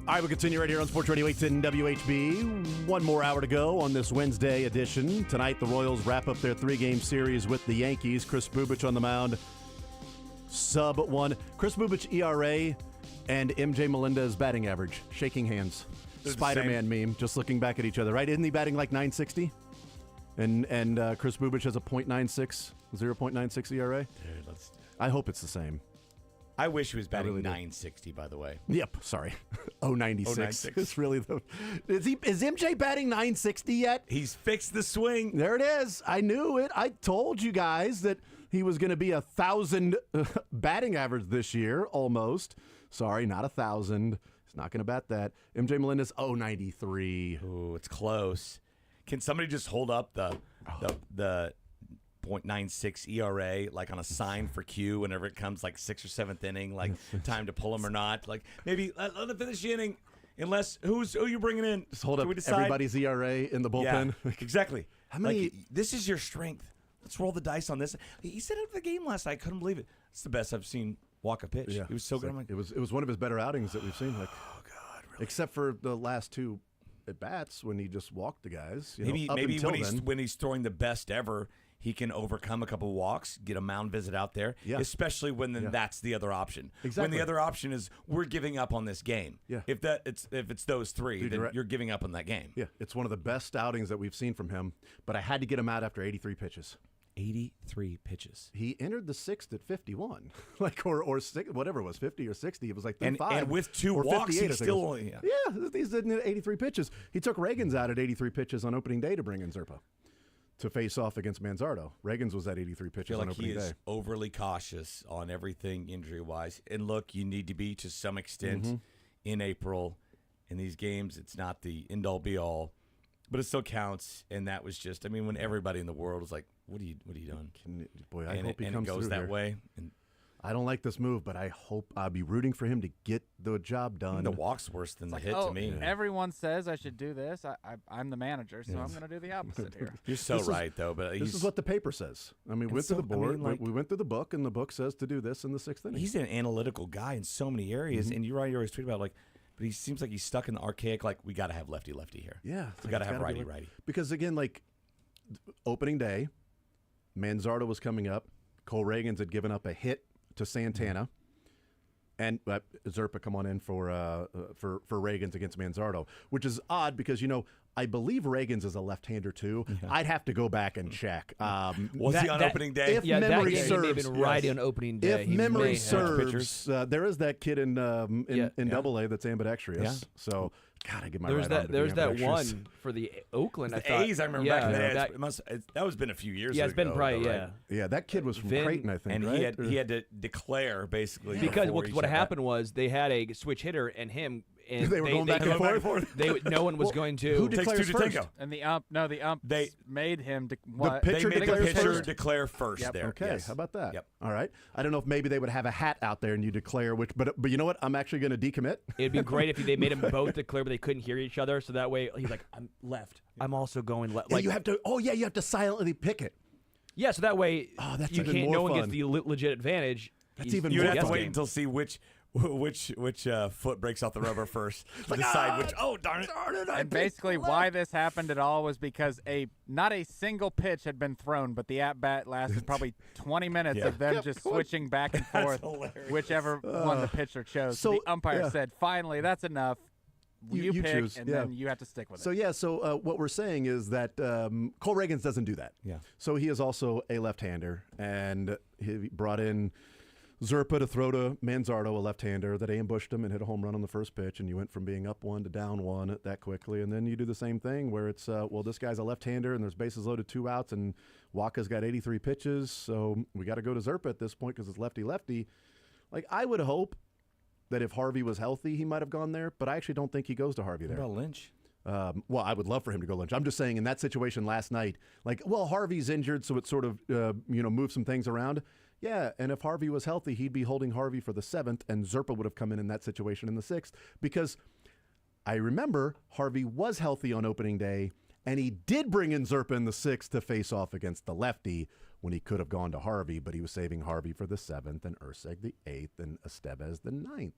All right, we'll continue right here on Sports Radio 810 WHB. One more hour to go on this Wednesday edition. Tonight, the Royals wrap up their 3-game series with the Yankees. Chris Bubich on the mound, sub-1. Chris Bubich ERA and MJ Melendez batting average, shaking hands. Spider-Man meme, just looking back at each other, right? Isn't he batting like 960? And Chris Bubich has a .96, 0.96 ERA. Dude, I hope it's the same. I wish he was batting really do. 960, by the way. Yep, sorry. 096. 096. It's really the. Is MJ batting 960 yet? He's fixed the swing. There it is. I knew it. I told you guys that he was going to be 1,000 batting average this year, almost. Sorry, not 1,000. He's not going to bat that. MJ Melendez 093. Ooh, it's close. Can somebody just hold up the .96 ERA like on a sign for Q whenever it comes like 6th or 7th inning, like time to pull him or not? Like maybe let him finish the inning. Unless who you bringing in? Just hold up we decide? everybody's ERA in the bullpen. Yeah, exactly. How many? Like, this is your strength. Let's roll the dice on this. He said it at the game last night. I couldn't believe it. It's the best I've seen Walker pitch. Yeah, He was so it's good. like- it was one of his better outings that we've seen. Like, Oh God, really? except for the last two at bats when he just walked the guys. You know, up Maybe until when then. he's throwing the best ever, he can overcome a couple walks, get a mound visit out there. Yeah. Especially when that's the other option. When Exactly. the other option is we're giving up on this game. Yeah. If it's those three, Dude, then you're right. you're giving up on that game. Yeah, it's one of the best outings that we've seen from him. But I had to get him out after 83 pitches. 83 pitches. He entered the sixth at 51, like or six, whatever it was, 50 or 60. It was like And 35 with two or walks, 58, I he's think it still was. only Yeah, he's at 83 pitches. He took Reagan's out at 83 pitches on opening day to bring in Zerpa to face off against Manzardo. Reagan's was at 83 I pitches feel on like he opening is day. overly cautious on everything injury-wise. And look, you need to be to some extent Mm-hmm. in April. In these games, it's not the end-all, be-all, but it still counts. And that was just, I mean, when everybody in the world was like, what are you doing? Boy, I and hope he it comes goes through that here. way. And I don't like this move, but I hope I'll be rooting for him to get the job done. The walk's worse than the hit oh, to me. Everyone says I should do this. I'm the manager, so I'm going to do the opposite here. You're so right, though. But This is what the paper says. I mean, we went through the board. We went through the book, and the book says to do this in the 6th inning. He's an analytical guy in so many areas, and you're right. You always tweet about but he seems like he's stuck in the archaic. Like we got to have lefty here. Yeah, we got to have righty. Because again, like opening day, Manzardo was coming up. Cole Reagans had given up a hit to Santana, and Zerpa come on in for Reagans against Manzardo, which is odd because I believe Reagans is a left-hander too. Yeah. I'd have to go back and check. Was he on opening day? If memory serves, he may have been righty on opening day. If memory serves, there is that kid in Double A that's ambidextrous. Yeah. So. God, I get my There's that one for the Oakland. The A's, I remember back in the day. That was been a few years ago. Yeah, it's been probably, Yeah, that kid was from Creighton, I think, and right? he had to declare, basically. Because what happened was they had a switch hitter and him. And they were going back and forth. No one was going to. Who declares first? And the ump made him. The pitcher made the pitcher first? declare first. Yep. There. Okay, yes. how about that? Yep. All right. I don't know if maybe they would have a hat out there and you declare which, but you know what? I'm actually going to decommit. It'd be great if they made them both declare, but they couldn't hear each other. So that way he's like, I'm left. I'm also going left. Like, you have to. Oh yeah, you have to silently pick it. Yeah. So that way, that's you even can't. more No one fun. gets the legit advantage. That's even You more have to fun. wait until see which foot breaks off the rubber first to decide which. Oh darn it! And basically, why this happened at all was because not a single pitch had been thrown, but the at bat lasted probably 20 minutes of them just switching back and forth, whichever one the pitcher chose. So the umpire said, "Finally, that's enough. You pick, choose. and then you have to stick with it." So what we're saying is that Cole Reagans doesn't do that. Yeah. So he is also a left-hander, and he brought in Zerpa to throw to Manzardo, a left-hander, that ambushed him and hit a home run on the first pitch, and you went from being up 1 to down 1 that quickly. And then you do the same thing where it's, this guy's a left-hander, and there's bases loaded, 2 outs, and Waka's got 83 pitches, so we got to go to Zerpa at this point because it's lefty-lefty. Like, I would hope that if Harvey was healthy, he might have gone there, but I actually don't think he goes to Harvey there. What about Lynch? Well, I would love for him to go Lynch. I'm just saying in that situation last night, Harvey's injured, so it sort of, moves some things around. Yeah, and if Harvey was healthy, he'd be holding Harvey for the 7th, and Zerpa would have come in that situation in the 6th. Because I remember Harvey was healthy on opening day, and he did bring in Zerpa in the 6th to face off against the lefty when he could have gone to Harvey, but he was saving Harvey for the 7th, and Urseg the 8th, and Estevez the 9th.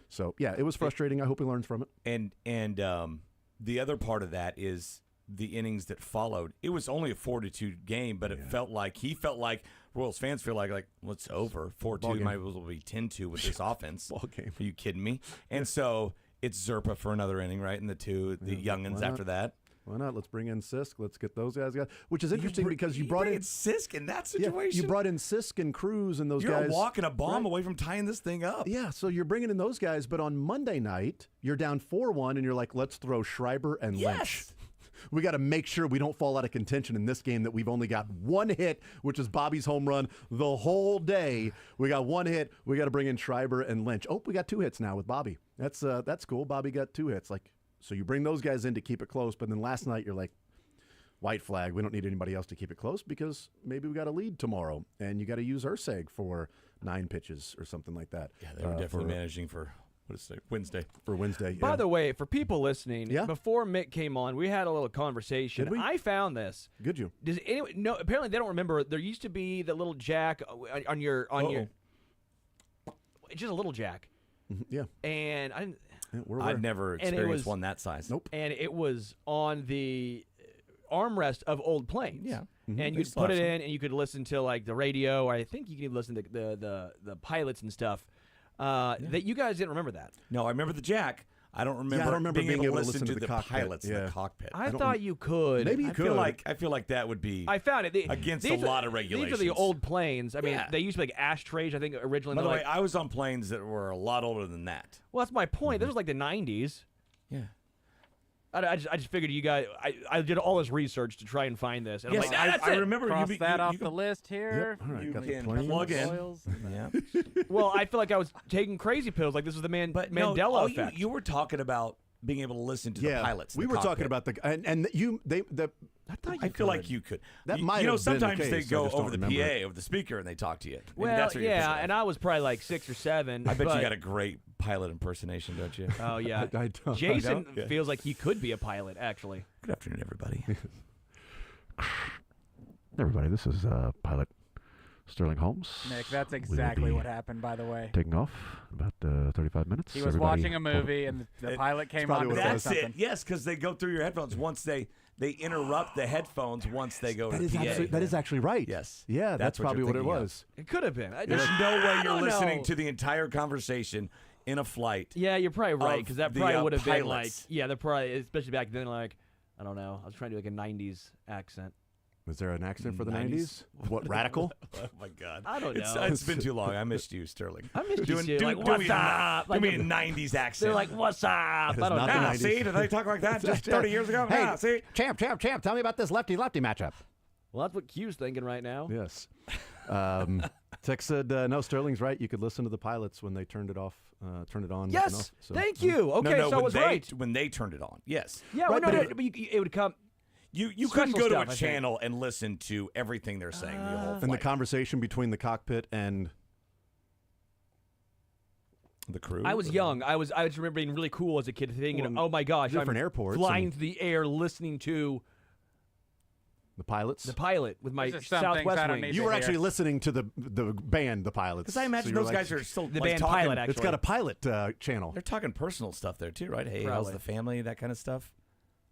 So, yeah, it was frustrating. I hope he learns from it. And the other part of that is the innings that followed. It was only a 4-2 game, but he felt like Royals fans feel like well, it's over. 4-2 might as well be 10-2 with this offense. Ball game. Are you kidding me? And so it's Zerpa for another inning, right? And the youngins after that. Why not? Let's bring in Sisk. Let's get those guys. Which is interesting because you brought in Sisk in that situation. You brought in Sisk and Cruz and those guys. You're walking a bomb away from tying this thing up. Yeah, so you're bringing in those guys, but on Monday night, you're down 4-1, and you're like, let's throw Schreiber and Lynch. We got to make sure we don't fall out of contention in this game that we've only got 1 hit, which is Bobby's home run the whole day. We got 1 hit. We got to bring in Schreiber and Lynch. Oh, we got 2 hits now with Bobby. That's cool. Bobby got 2 hits. So you bring those guys in to keep it close, but then last night you're like, white flag. We don't need anybody else to keep it close because maybe we got a lead tomorrow, and you got to use Urseg for 9 pitches or something like that. Yeah, they were definitely managing for Wednesday. For Wednesday. By the way, for people listening, before Mick came on, we had a little conversation. Did we? I found this. Good you. Does anyone? No, apparently they don't remember. There used to be the little jack on your. It's just a little jack. Yeah. And I'd never experienced one that size. Nope. And it was on the armrest of old planes. Yeah. Mm-hmm. And you'd put it in, and you could listen to like the radio, or I think you could listen to the pilots and stuff. That you guys didn't remember that. No, I remember the jack. I don't remember, being able to listen to the cockpit. pilots in the cockpit. I thought you could. Maybe you could. I feel like that would be. I found it against a lot of regulations. These are the old planes. I mean, they used to be like ashtrays. I think originally. By the way, I was on planes that were a lot older than that. Well, that's my point. This was like the 90s. Yeah. I just figured you guys. I did all this research to try and find this. And Yes, I'm like, that's I it. remember Cross you that off you the list here. Yep. All right, You got the can plane. plug in. Oils. Yeah. Well, I feel like I was taking crazy pills. Like this was the Mandela effect. You were talking about being able to listen to the pilots. We the were cockpit. talking about the I feel like you could. That you might know, have been the sometimes they case, I go just don't over the remember PA, it. over the speaker, and they talk to you. Maybe Well, that's what you're yeah, pissed and off. I was probably like 6 or 7. I bet but- you got a great pilot impersonation, don't you? Oh yeah, I don't. Jason Yeah. feels like he could be a pilot. Actually, Good afternoon, everybody. Everybody, this is pilot Sterling Holmes. Nick, that's We will exactly be what happened, by the way. Taking off in about 35 minutes. He was Everybody watching a hold- movie, and the pilot came probably on what to it say was. That's something. it. Yes, because they go through your headphones once they interrupt the headphones once they go That to is the PA. actually, that is actually right. Yes. Yeah, that's what probably you're what it thinking of. was. it could have been. There's no way you're don't listening know. to the entire conversation in a flight. Yeah, you're probably right Of because that the, probably would have been like, pilots. yeah, they're probably, especially back then, like, I don't know. I was trying to do like a '90s accent. Was there an accent for the 90s? 90s? What, radical? Oh my God! I don't It's, know. it's been too long. I missed you, Sterling. I missed you, Doing, too. do, Like, do what's me a- up? Do Like, me a '90s accent. They're like, what's up? I is don't not the know. 90s. See, did they talk like that just 30 years ago? Hey, Ah, see? champ, tell me about this lefty-lefty matchup. Well, that's what Q's thinking right now. Yes. Tex said, no, Sterling's right. You could listen to the pilots when they turned it off, turned it on. Yes, and off, so- thank you. Okay, no, so I when was they, right. when they turned it on. Yes. Yeah, Right, well, no, but no, but it would come. You Special couldn't go to stuff, a I think. channel and listen to everything they're saying the whole And the flight. conversation between the cockpit and The crew. I was young. I just remember being really cool as a kid, thinking, Well, "Oh my gosh, different I'm airports flying and- through the air, listening to the pilots. the pilot with my There's just some things Southwest I don't wings." need You to were hear. actually listening to the band, the pilots. Because I imagine So you were those like- guys are still The like, band talking, pilot, actually. It's got a pilot channel. They're talking personal stuff there too, right? Hey, how's Probably. the family? That kind of stuff.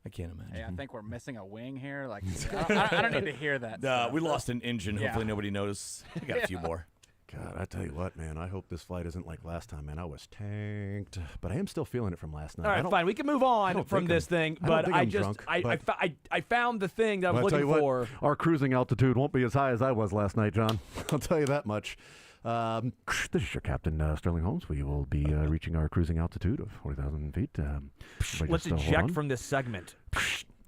I can't imagine. Hey, I think we're missing a wing here. Like, I don't need to hear that. We lost an engine. Yeah. Hopefully nobody noticed. We got a few more. God, I tell you what, man. I hope this flight isn't like last time, man. I was tanked, but I am still feeling it from last night. All I right, don't- fine. We can move on don't from think this I'm- thing, I don't but think I I'm just drunk, I but- found the thing that I was Well, I'll tell looking you what, for. our cruising altitude won't be as high as I was last night, John. I'll tell you that much. This is your Captain Sterling Holmes. We will be reaching our cruising altitude of 40,000 feet. Everybody Let's just, hold eject on. from this segment.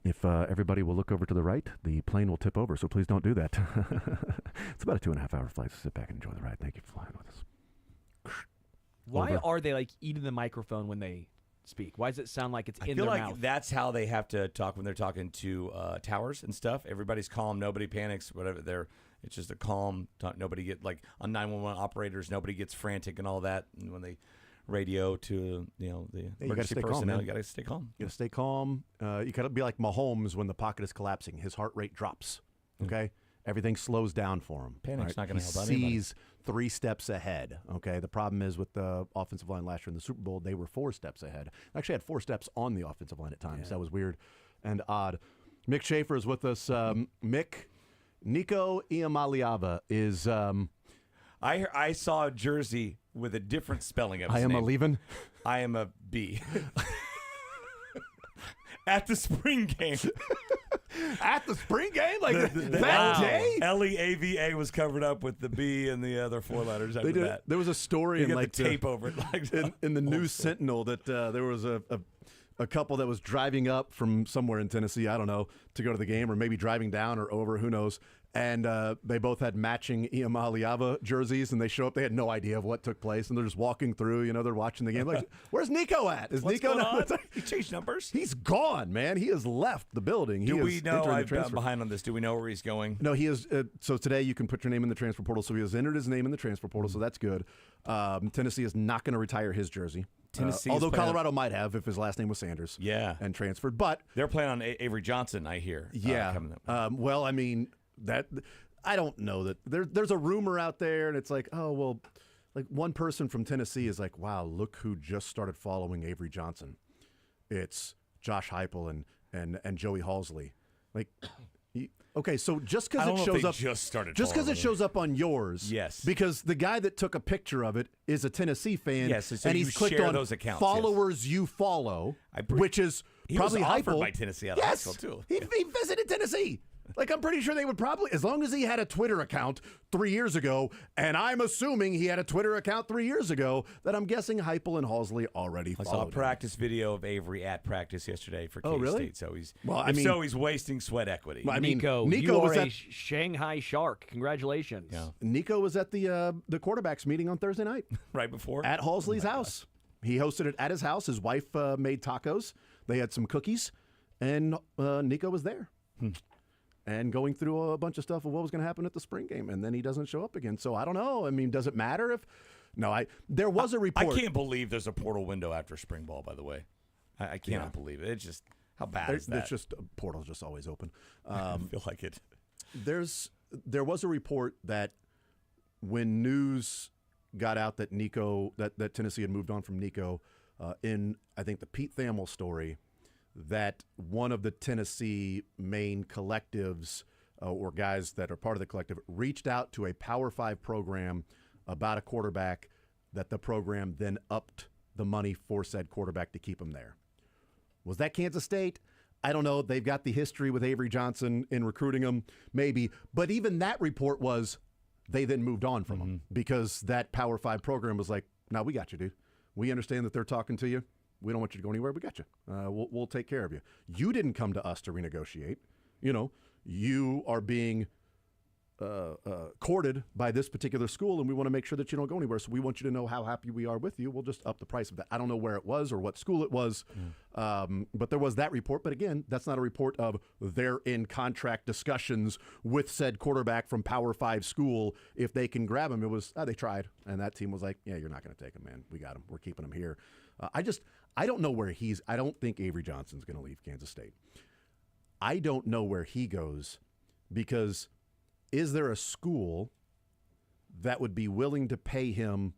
If everybody will look over to the right, the plane will tip over, so please don't do that. It's about a 2.5-hour flight, so sit back and enjoy the ride. Thank you for flying with us. Why Over. are they like eating the microphone when they speak? Why does it sound like it's I in feel their like mouth? that's how they have to talk when they're talking to towers and stuff. Everybody's calm. Nobody panics. Whatever. It's just a calm. Nobody get like on 911 operators. Nobody gets frantic and all that. And when they radio to the you gotta emergency stay calm, personnel, man. you got to stay calm. You gotta stay calm. You gotta be like Mahomes when the pocket is collapsing. His heart rate drops. Okay, everything slows down for him. Panic's not He gonna help anybody. sees 3 steps ahead. Okay, the problem is with the offensive line last year in the Super Bowl, they were 4 steps ahead. Actually, had 4 steps on the offensive line at times. That was weird and odd. Mick Schaefer is with us. Mick, Nico Iamaleava is. I saw a jersey with a different spelling of his I am name. a leaving. I am a B. At the spring game. At the spring game, like The that day. L-E-A-V-A was covered up with the B and the other 4 letters after They did. that. There was a story You in got like the tape over it. Like in the News Sentinel that there was a couple that was driving up from somewhere in Tennessee, I don't know, to go to the game, or maybe driving down or over, who knows. And they both had matching Iamaleava jerseys, and they show up. They had no idea of what took place, and they're just walking through. They're watching the game. Like, where's Nico at? Is What's Nico going not? on? He changed numbers. He's gone, man. He has left the building. Do he we is know? entering the I'm transfer. behind on this. Do we know where he's going? No, he is. So today you can put your name in the transfer portal. So he has entered his name in the transfer portal. So that's good. Tennessee is not going to retire his jersey. Tennessee is although playing- Colorado might have if his last name was Sanders. Yeah. And transferred. But They're playing on Avery Johnson, I hear. yeah. Coming up. Well, I mean, that I don't know that there's a rumor out there, and it's like, oh well, like one person from Tennessee is like, wow, look who just started following Avery Johnson. It's Josh Heupel and Joey Halsley. Like, okay, so just I because don't it know if shows they up, just started just because it following shows up on yours, Yes. because the guy that took a picture of it is a Tennessee fan, Yes, so and you he's clicked share on those accounts, followers you follow, which is He probably was offered Heupel. by Tennessee out of high yes, school, too. He visited Tennessee. Like, I'm pretty sure they would probably, as long as he had a Twitter account 3 years ago, and I'm assuming he had a Twitter account 3 years ago, that I'm guessing Heupel and Halsley already I followed saw a him. practice video of Avery at practice yesterday for K-State. Oh, really? So he's Well, I if mean- so he's wasting sweat equity. Well, I mean, Nico, Nico you was are a at- Shanghai Shark. Congratulations. Yeah. Nico was at the quarterbacks meeting on Thursday night right before at Halsley's house. He hosted it at his house. His wife made tacos. They had some cookies, and Nico was there. and going through a bunch of stuff of what was going to happen at the spring game, and then he doesn't show up again. So I don't know. I mean, does it matter if? No, there was a report. I can't believe there's a portal window after spring ball. By the way, I cannot believe it. It's just how bad is that? It's just portal's just always open. I feel like it. There was a report that when news got out that that Tennessee had moved on from Nico, in I think the Pete Thamel story, that one of the Tennessee main collectives or guys that are part of the collective reached out to a Power 5 program about a quarterback, that the program then upped the money for said quarterback to keep him there. Was that Kansas State? I don't know. They've got the history with Avery Johnson in recruiting him, maybe. But even that report was they then moved on from him because that Power 5 program was like, no, we got you, dude. We understand that they're talking to you. We don't want you to go anywhere. We got you. We'll take care of you. You didn't come to us to renegotiate. You are being courted by this particular school, and we want to make sure that you don't go anywhere. So we want you to know how happy we are with you. We'll just up the price of that. I don't know where it was or what school it was, but there was that report. But again, that's not a report of they're in contract discussions with said quarterback from Power 5 school if they can grab him. It was, they tried, and that team was like, yeah, you're not going to take him, man. We got him. We're keeping him here. I don't know where I don't think Avery Johnson's going to leave Kansas State. I don't know where he goes because is there a school that would be willing to pay him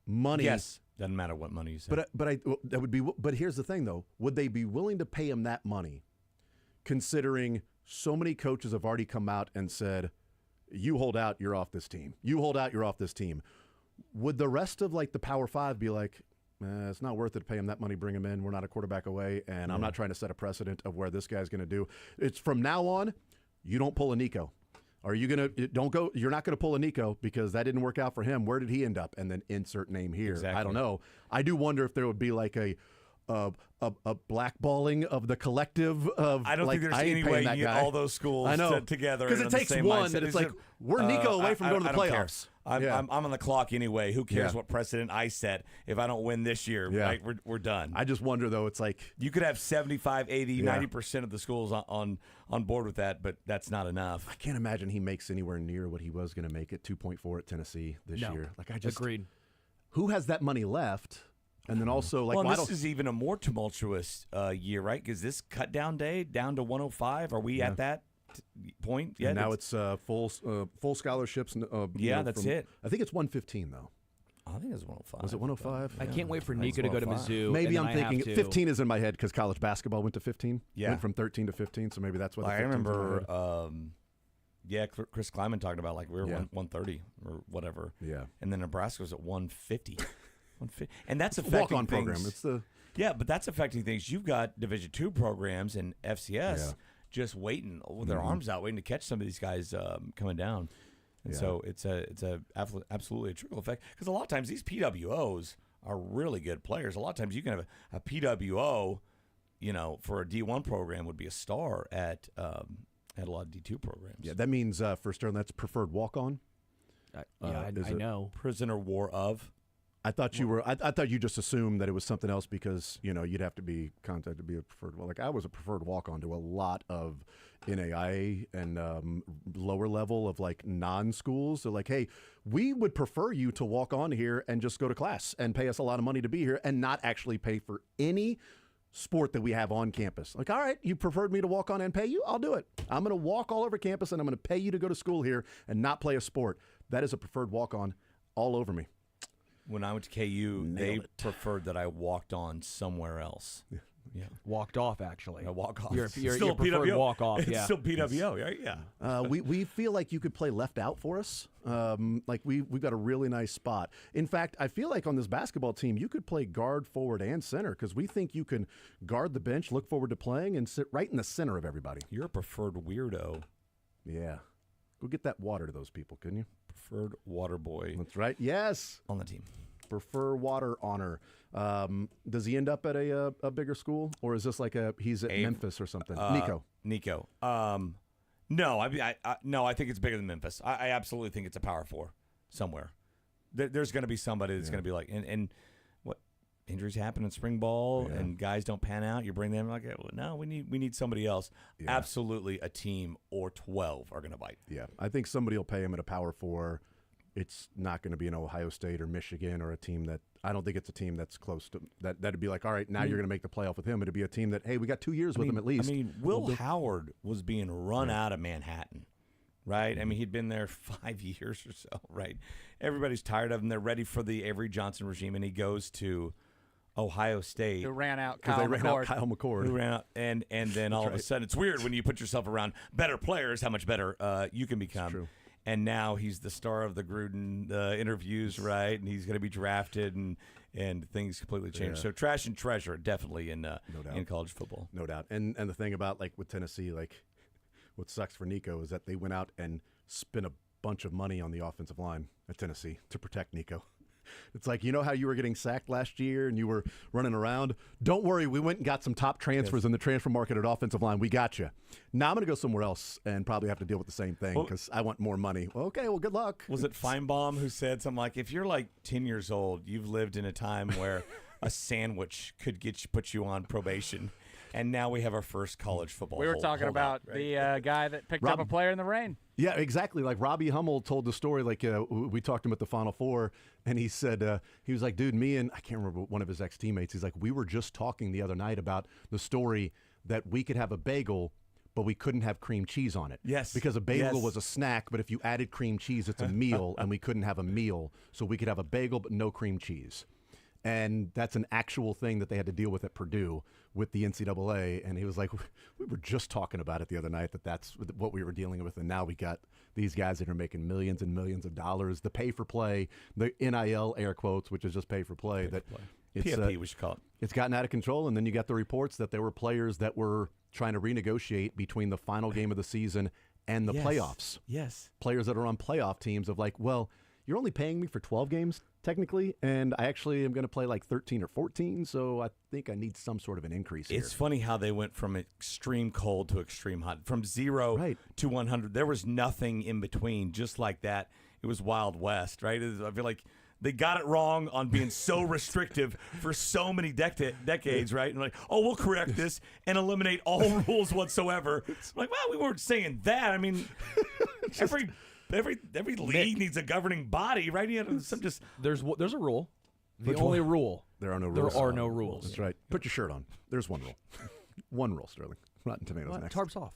money? Yes. Doesn't matter what money you say. But here's the thing, though. Would they be willing to pay him that money, considering so many coaches have already come out and said, you hold out, you're off this team. You hold out, you're off this team. Would the rest of the Power 5 be like, it's not worth it to pay him that money, bring him in. We're not a quarterback away, and I'm not trying to set a precedent of where this guy's going to do. It's from now on, you don't pull a Nico. Are you you're not going to pull a Nico because that didn't work out for him. Where did he end up? And then insert name here. Exactly. I don't know. I do wonder if there would be like a blackballing of the collective of I don't think there's any way you get all those schools together. Because it takes one that it's like, we're Nico away from going to the playoffs. I'm on the clock anyway. Who cares what precedent I set if I don't win this year? Yeah. Like, we're done. I just wonder, though, it's like you could have 75, 80, 90% of the schools on board with that, but that's not enough. I can't imagine he makes anywhere near what he was going to make at 2.4 at Tennessee this year. Like Agreed. Who has that money left? And then also, this is even a more tumultuous year, right? Because this cut down day down to 105. Are we at that point yet? And now it's full scholarships. That's it. I think it's 115 though. I think it's 105. Was it 105? I can't wait for Nico to go to Mizzou. Maybe I'm thinking 15 is in my head because college basketball went to 15. Yeah, went from 13 to 15. So maybe that's what I remember. Chris Kleiman talking about we were 130 or whatever. Yeah, and then Nebraska was at 150. And that's affecting walk-on things. program. But that's affecting things. You've got Division II programs and FCS just waiting with their arms out, waiting to catch some of these guys coming down. And so it's absolutely a trickle effect because a lot of times these PWOs are really good players. A lot of times you can have a PWO, for a D1 program would be a star at a lot of D2 programs. Yeah, that means for Sterling, that's preferred walk-on. I know. Prisoner war of. I thought you were. I thought you just assumed that it was something else because you'd have to be contacted to be a preferred. Well, I was a preferred walk-on to a lot of NAIA and lower level of non-schools. They're like, hey, we would prefer you to walk on here and just go to class and pay us a lot of money to be here and not actually pay for any sport that we have on campus. All right, you preferred me to walk on and pay you? I'll do it. I'm going to walk all over campus and I'm going to pay you to go to school here and not play a sport. That is a preferred walk-on all over me. When I went to KU, they preferred that I walked on somewhere else. Yeah, walked off actually. Walk off. You're still preferred PWO. walk off. It's still PWO, right? Yeah. We feel like you could play left out for us. We've got a really nice spot. In fact, I feel like on this basketball team, you could play guard, forward, and center because we think you can guard the bench, look forward to playing, and sit right in the center of everybody. You're a preferred weirdo. Yeah. Go get that water to those people, couldn't you? Preferred water boy. That's right. Yes. On the team. Prefer water honor. Does he end up at a bigger school, or is this he's at Memphis or something? Nico. No, I think it's bigger than Memphis. I absolutely think it's a Power 4 somewhere. There's going to be somebody that's going to be injuries happen in spring ball and guys don't pan out. You bring them like, well, no, we need somebody else. Yeah. Absolutely, a team or 12 are going to bite. Yeah, I think somebody will pay him at a Power 4. It's not going to be an Ohio State or Michigan or a team that I don't think it's a team that's close to that. That'd be like, all right, now you're going to make the playoff with him. It'd be a team that, hey, we got 2 years with him at least. I mean, Will Howard was being run out of Manhattan, right? I mean, he'd been there 5 years or so, right? Everybody's tired of him. They're ready for the Avery Johnson regime, and he goes to Ohio State. Who ran out Kyle Kyle McCord. McCord. Kyle McCord. Who ran out, and then all of a sudden, it's weird when you put yourself around better players, how much better you can become. It's true. And now he's the star of the Gruden interviews, right? And he's going to be drafted, and things completely changed. Yeah. So trash and treasure, definitely in college football. No doubt. And the thing about, like, with Tennessee, like, what sucks for Nico is that they went out and spent a bunch of money on the offensive line at Tennessee to protect Nico. It's like, you know how you were getting sacked last year and you were running around? Don't worry, we went and got some top transfers in the transfer market at offensive line. We got you. Now I'm going to go somewhere else and probably have to deal with the same thing because I want more money. Okay, well, good luck. Was it Feinbaum who said something like, if you're like 10 years old, you've lived in a time where a sandwich could put you on probation. And now we have our first college football. We were talking about the guy that picked up a player in the rain. Yeah, exactly. Like Robbie Hummel told the story. Like we talked to him at the Final Four, and he said he was like, "Dude, me and I can't remember one of his ex-teammates. He's like, we were just talking the other night about the story that we could have a bagel, but we couldn't have cream cheese on it. Yes, because a bagel was a snack, but if you added cream cheese, it's a meal, and we couldn't have a meal, so we could have a bagel but no cream cheese." And that's an actual thing that they had to deal with at Purdue with the NCAA. And he was like, we were just talking about it the other night, that's what we were dealing with. And now we got these guys that are making millions and millions of dollars. The pay for play, the NIL air quotes, which is just pay for play. It's, PFP, we should call it. It's gotten out of control. And then you got the reports that there were players that were trying to renegotiate between the final game of the season and the playoffs. Yes. Players that are on playoff teams of like, well, you're only paying me for 12 games technically, and I actually am going to play like 13 or 14, so I think I need some sort of an increase here. It's funny how they went from extreme cold to extreme hot, from 0 to 100. There was nothing in between, just like that. It was Wild West, right? I feel like they got it wrong on being so restrictive for so many decades, right? And like, oh, we'll correct this and eliminate all rules whatsoever. I'm like, well, we weren't saying that. I mean, Every league needs a governing body, right? You know, there's a rule. The only rule. There are no rules. There are no rules. That's right. Put your shirt on. There's one rule. One rule, Sterling. Rotten Tomatoes next. Tarps off.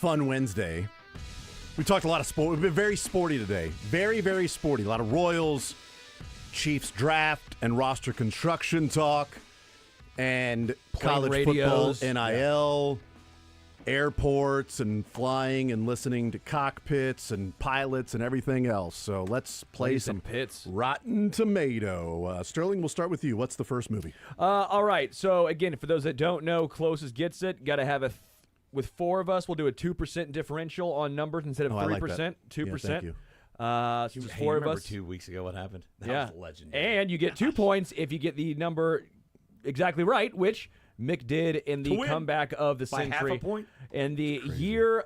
fun Wednesday. We talked a lot of sport. We've been very sporty today. Very, very sporty. A lot of Royals, Chiefs draft, and roster construction talk, and college radios. football, NIL, airports, and flying and listening to cockpits and pilots and everything else. So let's play some pits. Rotten Tomato. Sterling, we'll start with you. What's the first movie? All right. So again, for those that don't know, closest gets it. Got to have with 4 of us, we'll do a 2% differential on numbers instead of 3%. I like that. 2%. Yeah, thank you. So it's 4 of us. 2 weeks ago what happened? That was legendary. And you get 2 points if you get the number exactly right, which Mick did in the comeback of the By century. half a point? And the year,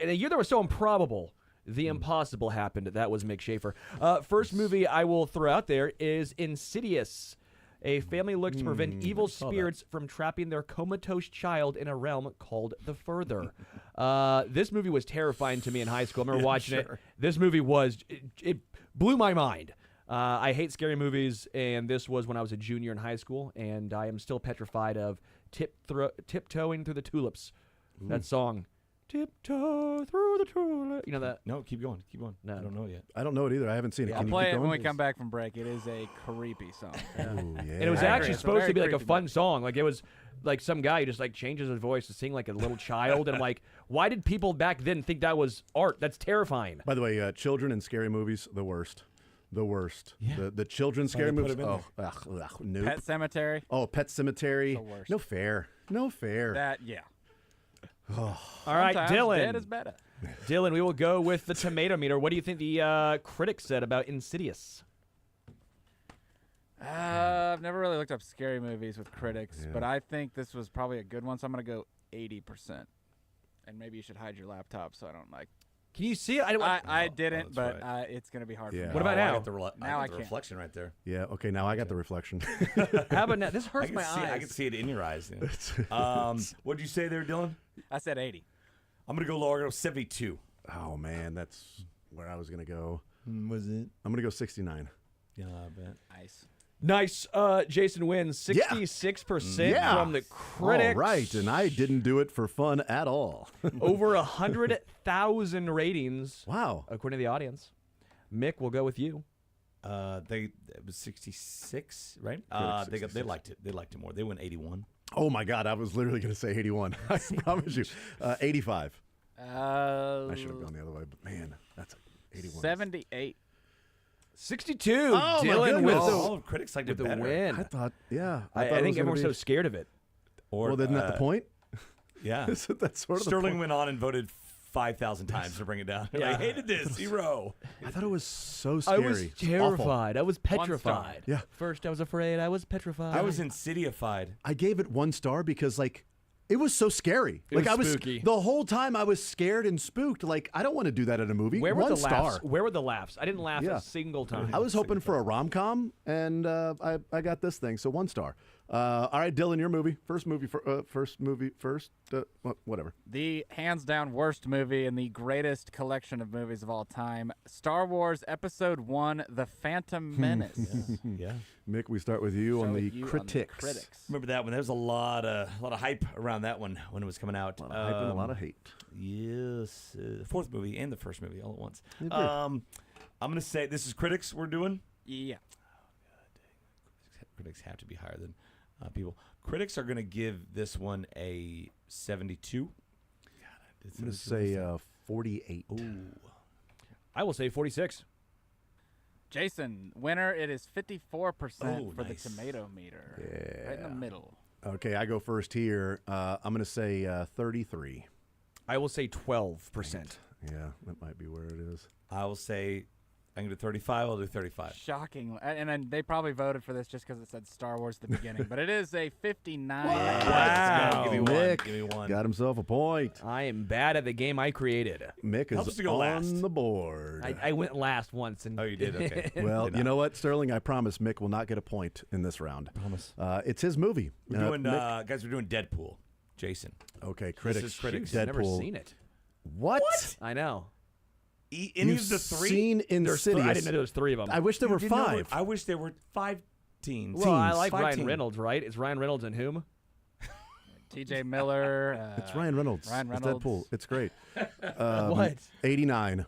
in a year that was so improbable, the impossible happened. That was Mick Schaefer. First movie I will throw out there is Insidious. A family looks to prevent evil spirits from trapping their comatose child in a realm called the Further. This movie was terrifying to me in high school. I remember watching it. This movie it blew my mind. I hate scary movies, and this was when I was a junior in high school, and I am still petrified of tiptoeing through the tulips. That song. Tiptoe through the tulip. You know that? No, keep going. Keep going. No. I don't know yet. I don't know it either. I haven't seen it. I'll Can you play keep it going? when we come back from break. It is a creepy song. Ooh, yeah. And it was I agree. actually It's a supposed to very be like a creepy fun song. Like it was like some guy who just like changes his voice to sing like a little child. And I'm like, why did people back then think that was art? That's terrifying. By the way, children in scary movies, the worst. The worst. Yeah. The children's scary they put movies. them in Nope. Pet Cemetery. Oh, Pet Cemetery. The worst. No fair. No fair. That, yeah. All right, Sometimes Dylan. dead is better. Dylan, we will go with the tomato meter. What do you think the critics said about Insidious? I've never really looked up scary movies with critics, but I think this was probably a good one, so I'm going to go 80%. And maybe you should hide your laptop so I don't like. Can you see it? I didn't, that's but it's going to be hard Yeah. for me. What about I now? got the, Now I the can't. reflection right there. Yeah. Okay. Now I got the reflection. How about now? This I hurts can my see. eyes. I can see it in your eyes. Yeah. What'd you say there, Dylan? I said 80. I'm gonna go lower. I'm gonna go 72. Oh man, that's where I was gonna go. Was it? I'm gonna go 69. Yeah, I bet. Nice. Nice. Jason wins 66% from the critics. All right, and I didn't do it for fun at all. Over 100,000 ratings. Wow. According to the audience. Mick, we'll go with you. It was 66, right? Critics, They 66. liked it. They liked it more. They went 81. Oh my God, I was literally gonna say 81. I promise you. 85. I should have gone the other way, but man, that's 81. 78. 62. Oh, my Dylan with goodness. the, All critics liked with it the better. win. I thought, yeah. I thought it think was gonna everyone's be- so scared of it. Or, Well, isn't that the point? Yeah. Isn't that sort of the Sterling point? went on and voted 5,000 times to bring it down. Yeah. I hated this. 0. I thought it was so I scary. was It's awful. terrified. I was star. petrified. Yeah. First, I was afraid. I was petrified. I was insidified. I gave it 1 star because like it was so scary. It Like was I was spooky. the whole time I was scared and spooked. Like I don't want to do that in a movie. Where were 1 the star. laughs? Where were the laughs? I didn't laugh Yeah. a single time. I was hoping for a rom-com, and I got this thing, so 1 star. All right, Dylan, your movie. First. Whatever. The hands down worst movie in the greatest collection of movies of all time, Star Wars Episode 1: The Phantom Menace. Yeah. Mick, we start with you, So on, with the you critics. Remember that one? There was a lot of hype around that one when it was coming out. A lot of hype and a lot of hate. Yes, the 4th movie and the 1st movie all at once. agree. I'm gonna say this is critics we're doing. Yeah. Critics have to be higher than people. Critics are gonna give this one a 72. I'm going to say 48. I will say 46. Jason, winner, it is 54% Oh, for nice. the tomato meter. Right in the middle. Okay, I go first here. I'm going to say 33. I will say 12%. Yeah, that might be where it is. I will say I'm gonna do 35. I'll do 35. Shocking. And then they probably voted for this just because it said Star Wars at the beginning. But it is a 59. Wow. Give me one. Mick Give me one. got himself a point. I am bad at the game I created. Mick Helps is to go on last. the board. I went last once. And Oh, you did? Okay. Well, Did you not. know what, Sterling? I promise Mick will not get a point in this round. Promise. It's his movie. We're doing, Mick- guys. We're doing Deadpool. Jason. okay, critics. is critics. I've never Deadpool. seen it. What? I know. Any You've of the 3? seen Insidious? I didn't know there was 3 of them. I wish there were You didn't know 5. I wish there were 5 teens. well, I teens. like 5 Ryan teens. Reynolds, right? Is Ryan Reynolds in whom? T.J. Miller. It's Ryan Reynolds. Ryan It's Reynolds. Deadpool. It's great. What? 89.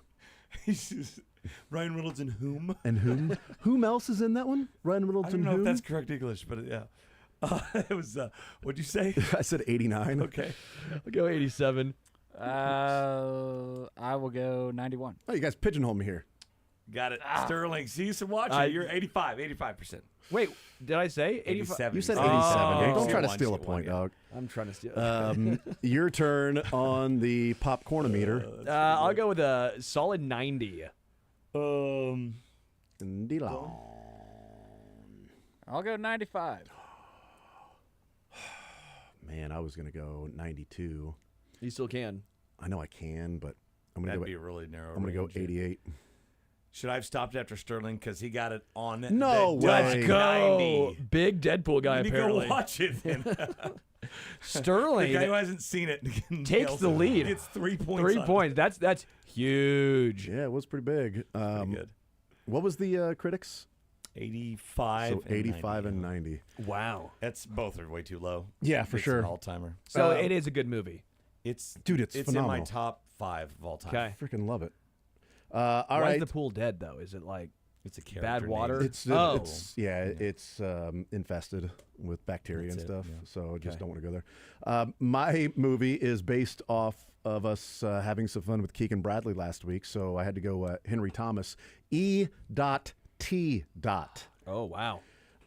Ryan Reynolds and whom? And whom? Whom else is in that one? Ryan Reynolds I don't and know whom? if that's correct English, but yeah. It was, what'd you say? I said 89. Okay. I'll go 87. I will go 91. Oh, you guys pigeonhole me here. Got it. Sterling. See, some watching. You're 85%. Wait, did I say 85? You said 87. Oh. Don't try to One, steal a one, point, yeah. dog. I'm trying to steal. Your turn on the popcornometer. I'll go with a solid 90. Dylan. I'll go 95. Man, I was going to go 92. You still can. I know I can, but I'm going to That'd go. be a really narrow. I'm going to go range. 88. Should I have stopped after Sterling because he got it on? No the way. dot Let's Go. 90. Big Deadpool guy, You need to apparently. go watch it. Then. the Sterling guy who hasn't seen it takes nails the it. lead. Gets 3 points. 3 on it. points. That's huge. Yeah, it was pretty big. Pretty good. What was the critics? 85. So 85 and 90. Wow. That's both are way too low. Yeah, for It's sure. An all timer. So it is a good movie. Dude, it's in phenomenal. my top 5 of all time. Okay. Freaking love it. All Why right. is the pool dead though? Is it like It's a character bad name. water? It's it's infested with bacteria That's and it, stuff, yeah. so just Okay. don't want to go there. My movie is based off of us having some fun with Keegan Bradley last week, so I had to go Henry Thomas. E.T. Oh wow.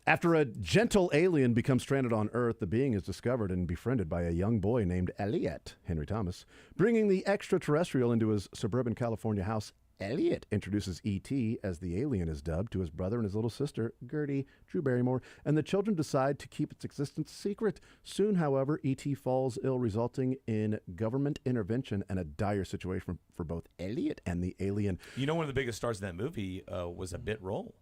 After a gentle alien becomes stranded on Earth, the being is discovered and befriended by a young boy named Elliot, Henry Thomas. Bringing the extraterrestrial into his suburban California house, Elliot introduces E.T., as the alien is dubbed, to his brother and his little sister, Gertie, Drew Barrymore, and the children decide to keep its existence secret. Soon, however, E.T. falls ill, resulting in government intervention and a dire situation for both Elliot and the alien. You know, one of the biggest stars in that movie was a bit role.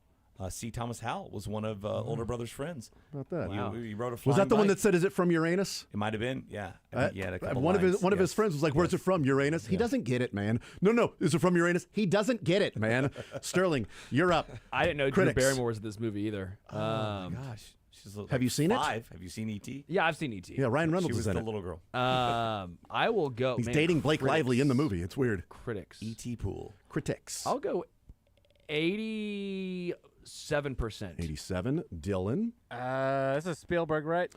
C. Thomas Howell was one of older brother's friends. How about that? Wow. He wrote a Was Flying that the one Bike. that said, "Is it from Uranus"? It might have been, yeah. I think he had a couple one lines. of his Yes. friends was like, "Where's it from? Uranus." He doesn't get it, man. No, is it from Uranus? He doesn't get it, man. Sterling, you're up. I didn't know Critics. Drew Barrymore was in this movie either. Oh my gosh. She's Have you seen it? 5. Have you seen E.T.? Yeah, I've seen E.T. Yeah, Ryan Reynolds She was is in the it. little girl. I will go. He's man, dating Blake critics. Lively in the movie. It's weird. Critics. E.T. Pool. Critics. I'll go 87%. 87. Dylan. This is Spielberg, right?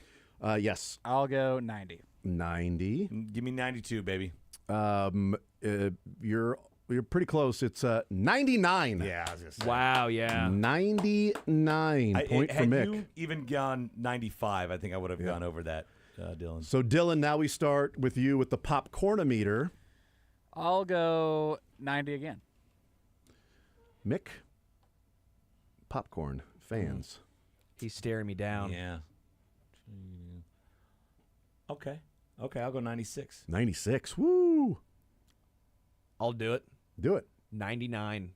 Yes. I'll go 90. 90. Give me 92, baby. You're pretty close. It's 99. Yeah, I was going to say. Wow, yeah. 99 point for had Mick. you even gone 95, I think I would have gone over that, Dylan. So Dylan, now we start with you with the popcornometer. I'll go 90 again. Mick. Popcorn fans. He's staring me down. Yeah. Okay, I'll go 96. 96. Woo. I'll do it. Do it. 99.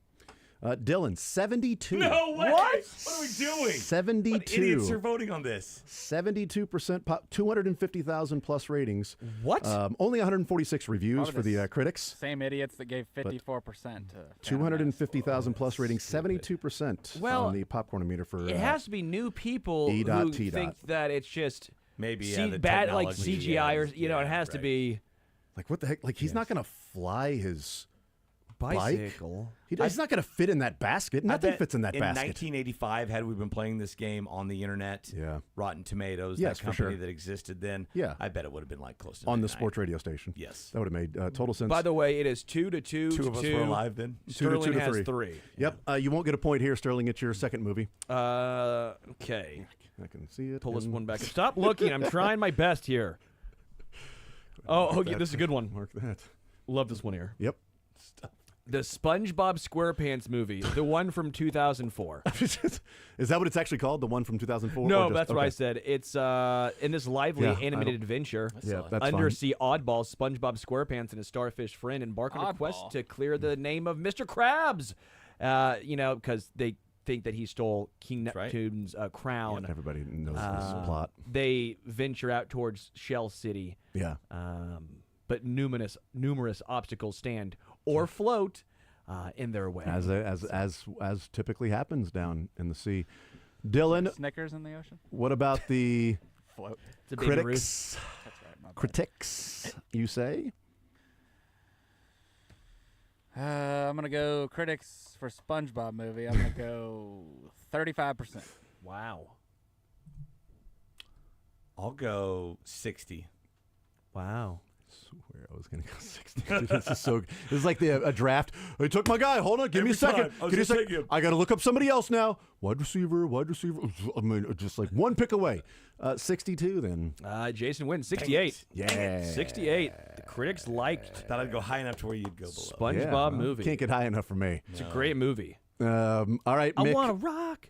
Dylan, 72. No way! What are we doing? 72. What idiots are voting on this? 72% pop, 250,000 plus ratings. What? Only 146 reviews Probably for the the critics. Same idiots that gave 54% to 250,000 plus ratings, 72% Well, on the popcornometer for. It has to be new people E. who T. think that it's just Maybe C- the bad, like technology, CGI or yeah, it has to right. be like what the heck? Like he's not going to fly his bicycle. He's not going to fit in that basket. Nothing bet fits in that in basket. 1985, had we been playing this game on the internet, Yeah. Rotten Tomatoes, Yes, that for company sure. that existed then, Yeah. I bet it would have been like close to On the 99. sports radio station. Yes. That would have made total sense. By the way, it is 2-2. Two of us were alive then. 2 to Sterling 2 to has 3. 3. Yep. You won't get a point here, Sterling. It's your second movie. Okay. I can see it. Pull this in- one back. Stop looking. I'm trying my best here. Oh, that. this is a good one. Mark that. Love this one here. Yep. The SpongeBob SquarePants movie, the one from 2004. Is that what it's actually called? The one from 2004? No, Or just- that's what I okay. said. It's in this lively Yeah, I animated don't- adventure. Yeah, that's fine. Undersea oddball SpongeBob SquarePants and his starfish friend embark on a quest to clear the name of Mr. Krabs. Because they think that he stole King right. Neptune's crown. Everybody knows this plot. They venture out towards Shell City. Yeah. But numerous obstacles stand or float in their way. As typically happens down in the sea. Dylan, Snickers in the ocean? what about the Float. It's a baby Ruth. critics? Critics, you say? I'm gonna go critics for SpongeBob movie. I'm gonna go 35%. Wow. I'll go 60. Wow. I swear I was going to go 60. This is so. This is like a draft. I took my guy. Hold on. Give me a second. Give me a second. I got to look up somebody else now. Wide receiver. I mean, just like one pick away. 62 then. Jason wins 68. Yeah. 68. The critics liked Thought I'd go high enough to where you'd go below. SpongeBob movie. Can't get high enough for me. It's a great movie. All right, Mick. I want to rock.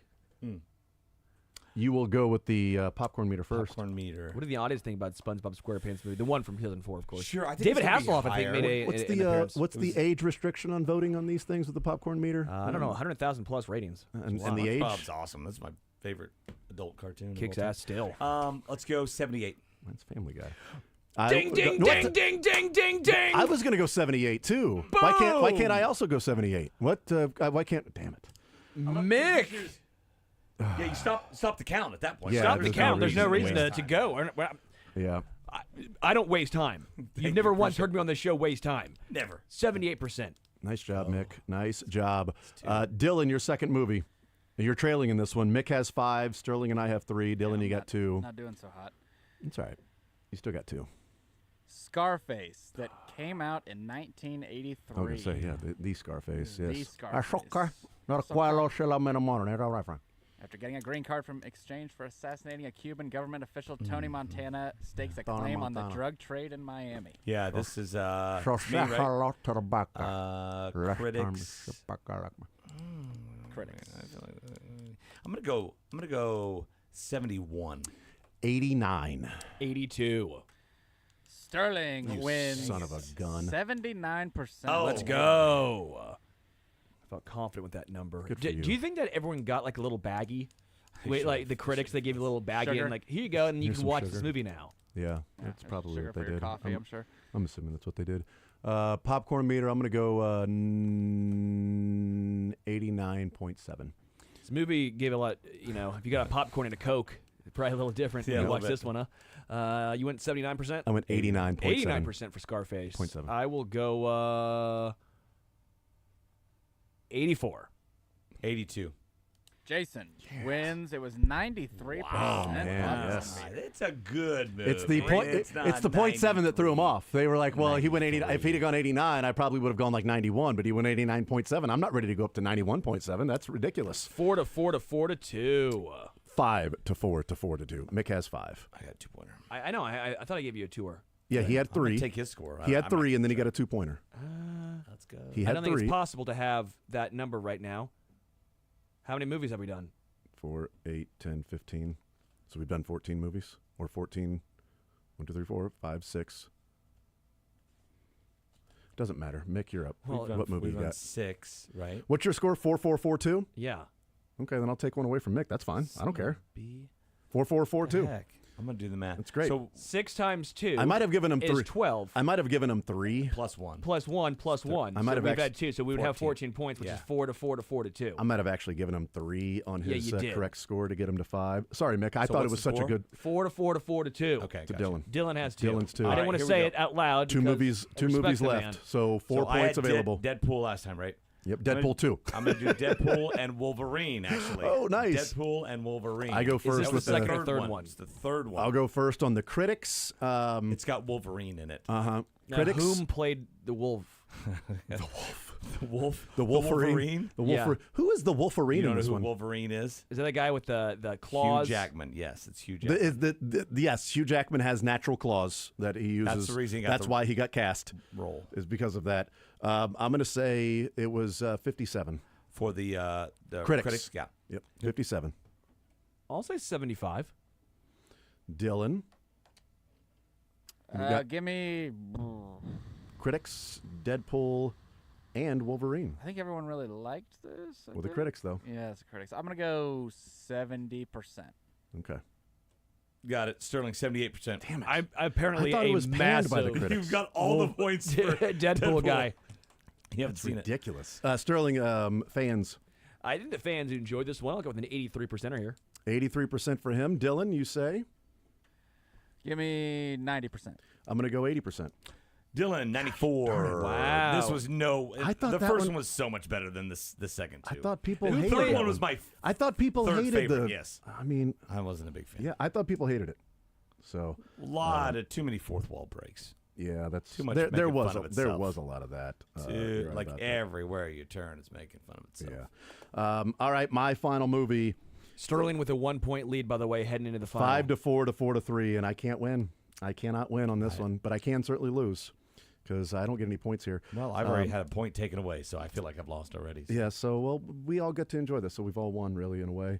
You will go with the popcorn meter first. Popcorn meter. What did the audience think about SpongeBob SquarePants movie? The one from 2004, of course. Sure, I think David it's gonna be Hasselhoff, I think, higher. made What's an the appearance. what's the age restriction on voting on these things with the popcorn meter? I don't know, 100,000 plus ratings. And the age? SpongeBob's awesome. That's my favorite adult cartoon. of Kicks all time. ass still. Let's go 78. That's Family Guy. Ding, ding, ding, ding, ding, ding, ding. I was going to go 78 too. Why can't I also go 78? What? Why can't? Damn it. Mick. Yeah, you stop the count at that point. Yeah, Stop the there's no count. There's no reason reason to to go. Yeah. I don't waste time. You've never once heard me on this show waste time. Never. 78%. Nice job, Mick. Nice job. Dylan, your second movie. You're trailing in this one. Mick has 5. Sterling and I have 3. Dylan, you got 2. Not doing so hot. It's all right. You still got 2. Scarface that came out in 1983. I was going to say, yeah, the Scarface. The Yes. Scarface. Not a quilo shell I'm in a morning. All right, friend. After getting a green card from exchange for assassinating a Cuban government official, Tony Montana stakes a claim on the drug trade in Miami. Yeah, this is So me, right? hello to the back. Critics. Critics. I'm gonna go 71. 89. 82. Sterling You wins. son of a gun. 79%. Let's go. I felt confident with that number. Good for you. Do you think that everyone got like a little baggie? Wait, should've. like the critics, they gave you a little baggie Sugar. and like, here you go, and you Here's can some watch sugar. this movie now. Yeah, that's there's probably sugar what they for your did. coffee, I'm sure. I'm assuming that's what they did. Popcorn meter, I'm going to go 89.7. This movie gave a lot, if you got a popcorn and a Coke, it's probably a little different. Yeah, a You little watch bit. this one, huh? You went 79%? I went 89.7. 89% for Scarface. 0.7. I will go 84. 82. Jason wins. It was 93%. Wow, man, Awesome. yes. It's a good movie. It's the point. It's not the 0.7 that threw him 93. off. They were like, "Well, he went 80. If he'd have gone 89, I probably would have gone like 91. But he went 89.7. I'm not ready to go up to 91.7. That's ridiculous. 4 to 4 to 4 to 2. 5 to 4 to 4 to 2. Mick has 5. I got a 2-pointer. I know. I thought I gave you a tour. Yeah, he had I'm gonna 3. take his score. He had 3, and then he got a 2-pointer. Let's go. He I had don't think 3. it's possible to have that number right now. How many movies have we done? 4, 8, 10, 15. So we've done 14 movies, or 14. 1, 2, 3, 4, 5, 6. Doesn't matter. Mick, you're up. Well, what movie you We've done got? 6, right? What's your score? 4, 4, 4, 2. Yeah. Okay, then I'll take one away from Mick. That's fine. I don't care. B. 4, 4, 4, 2. Heck. I'm gonna do the math. That's great. So 6 times 2. I might have given him is 3. 12. I might have given him 3. plus 1. Plus 1 plus 1. I might so have we've actually- had 2, so we would have 14 points, which Yeah. is 4 to 4 to 4 to 2. I might have actually given him 3 on Yeah, his you did. correct score to get him to 5. Sorry, Mick. I So thought it what's was the such a score? good 4 to 4 to 4 to 2. Okay, to gotcha. Dylan. Dylan has 2. Dylan's 2. I All didn't right, want to here we say go. it out loud. Two because movies. I 2 respect movies the left. man. So 4 So I points had available. Deadpool last time, right? Yep. Deadpool 2. I'm gonna do Deadpool and Wolverine. Actually. Oh, nice. Deadpool and Wolverine. I go Is first this the with second the. or third one? It's the third one. I'll go first on the critics. It's got Wolverine in it. Uh-huh. Now, Critics. whom played the wolf? The Wolf. The Wolverine. The Yeah. Wolverine. Who is the Wolverine You don't in know this who one? Wolverine is? Is that the guy with the claws? Hugh Jackman. Yes, it's Hugh The- Jackman. is yes, Hugh Jackman has natural claws that he uses. That's the reason he got That's the- why he got cast. Role Is because of that. I'm going to say it was 57. for the Critics. Yeah. Yep, 57. I'll say 75. Dylan. You got Give me. critics, Deadpool, and Wolverine. I think everyone really liked this. Well, the critics, though. Yeah, it's the critics. I'm gonna go 70%. Okay. Got it. Sterling 78%. Damn it. I'm apparently I thought a it was panned massive by the critics. You've got all the points for Deadpool guy. You haven't That's seen it. ridiculous. Sterling, fans, I think the fans enjoyed this one. I'll go with an 83%er here. 83% for him. Dylan, you say? Give me 90%. I'm going to go 80%. Dylan, 94. Wow. This was I thought the that first one one was so much better than the second two. I thought people the hated third that one was my I thought people third hated favorite, the. yes. I mean, I wasn't a big fan. yeah, I thought people hated it. So A lot of too many fourth wall breaks. yeah, that's Too much There making was fun of there itself. was a lot of that. Dude, you're right like about that. everywhere you turn, it's making fun of itself. Yeah. All right, my final movie. Sterling with a 1-point lead, by the way, heading into the final. 5 to 4 to 4 to 3, and I can't win. I cannot win on this one, but I can certainly lose because I don't get any points here. Well, I've already had a point taken away, so I feel like I've lost already. So. Yeah, so well, we all get to enjoy this, so we've all won, really, in a way.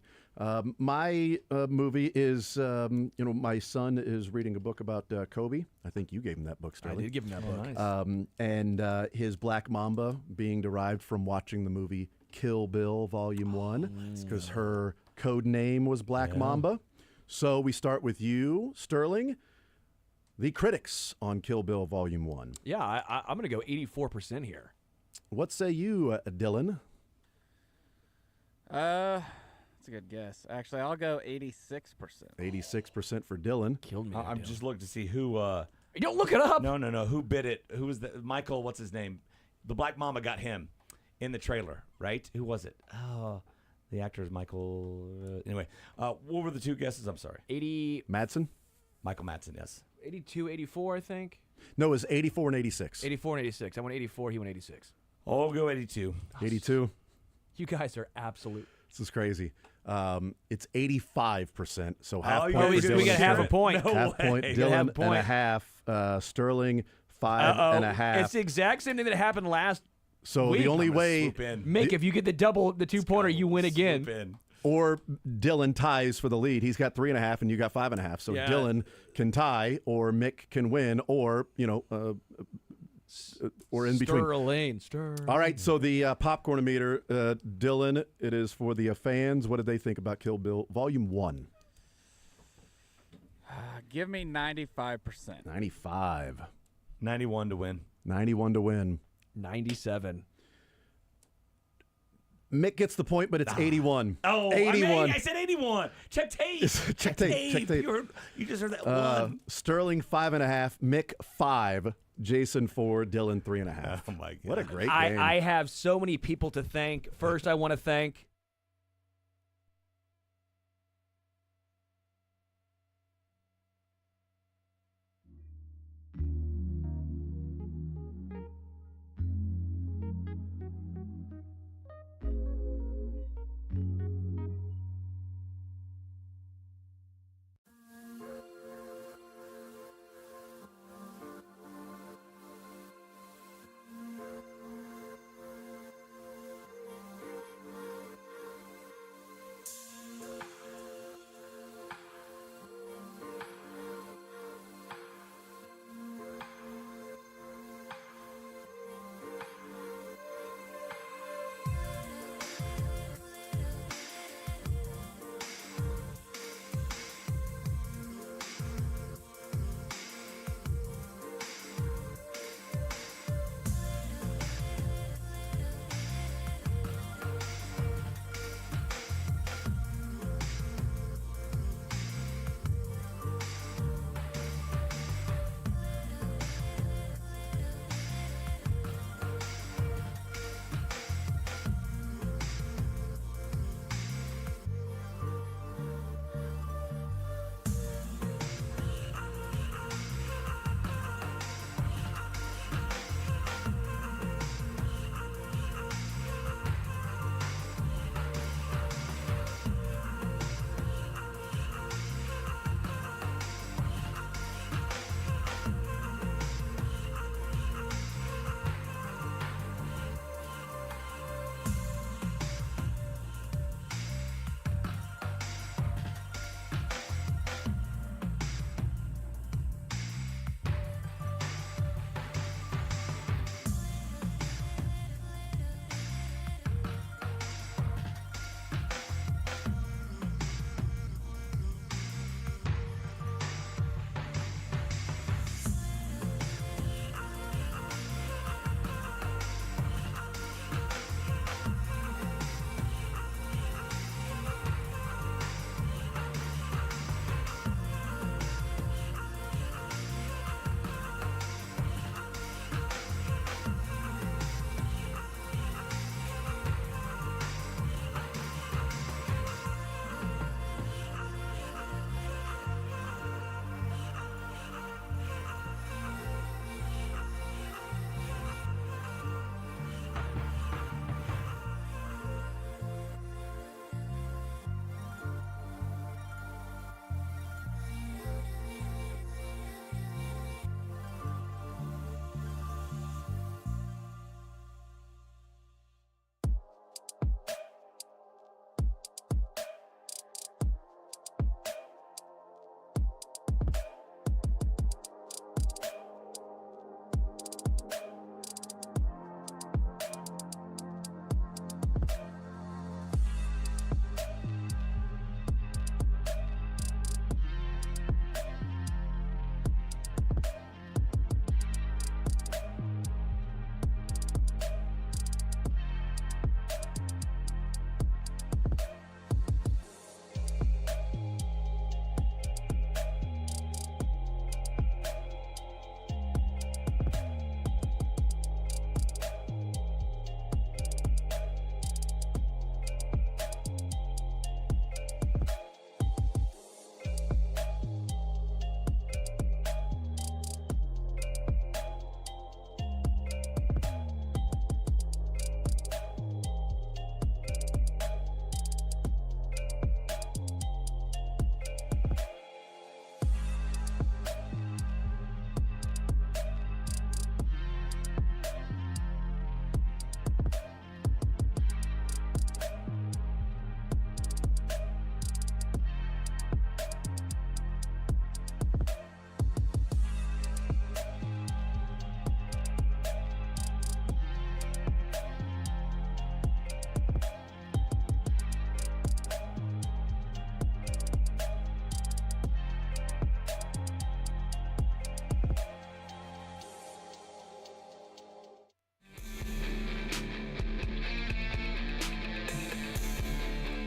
My movie is, my son is reading a book about Kobe. I think you gave him that book, I Sterling. did give him that book. Nice. And his Black Mamba being derived from watching the movie Kill Bill Volume 1, because her code name was Black Mamba. So we start with you, Sterling. The critics on Kill Bill Volume 1. Yeah, I'm going to go 84% here. What say you, Dylan? That's a good guess. Actually, I'll go 86%. 86% for Dylan. Killed me. I'm just looking to see who. Don't look it up. No. Who bid it? Who was the Michael? What's his name? The Black Mama got him in the trailer, right? Who was it? Oh, the actor is Michael. Anyway, what were the two guesses? I'm sorry. 80, Madsen? Michael Madsen, yes. 82, 84, I think. No, it was 84 and 86. 84 and 86. I went 84. He went 86. I'll go 82. 82. You guys are absolute. This is crazy. It's 85%. So half Oh, point you for guys Dylan. we got half a point. No half way. point. You got half a Dylan and a point. half. Sterling 5 and a half. It's the exact same thing that happened last So week. the only I'm gonna way, swoop in. Mick, if you get the 2-pointer, you win again. Swoop in. or Dylan ties for the lead. He's got 3.5 and you got 5.5. So Yeah. Dylan can tie, or Mick can win, or or in between. Sterling. All right, so the popcorn meter, Dylan, it is for the fans. What did they think about Kill Bill Volume 1? Give me 95%. 95. 91 to win. 91 to win. 97. Mick gets the point, but it's 81. Oh, 81. I said 81. Check tape. Check tape. Check tape. You just heard that one. Sterling 5.5, Mick 5, Jason 4, Dylan 3.5. Oh, my God. What a great game. I have so many people to thank. First, I want to thank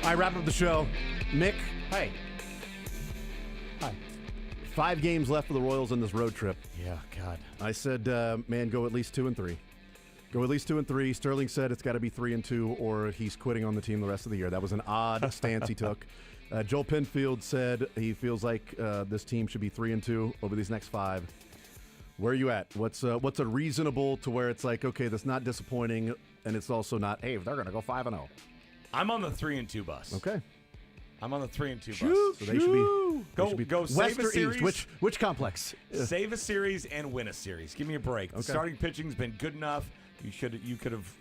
right, wrap up the show. Mick, Hey. Hi. 5 games left for the Royals on this road trip. Yeah, God. I said, man, go at least 2-3. Go at least 2-3. Sterling said it's got to be 3-2, or he's quitting on the team the rest of the year. That was an odd stance he took. Joel Penfield said he feels like this team should be 3-2 over these next 5. Where are you at? What's a reasonable to where it's like, okay, that's not disappointing, and it's also not, hey, they're going to go 5-0. I'm on the 3-2 bus. Okay. I'm on the 3-2 bus. So they should be go west save a or series. east. Which complex? Save a series and win a series. Give me a break. Okay. The starting pitching's been good enough. You could have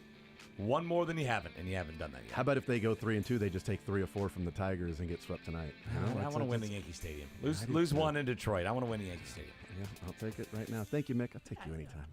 won more than you haven't, and you haven't done that yet. How about if they go 3-2, they just take 3 or 4 from the Tigers and get swept tonight? I want to win the Yankee Stadium. Lose one in Detroit. I want to win the Yankee Stadium. Yeah, I'll take it right now. Thank you, Mick. I'll take you anytime.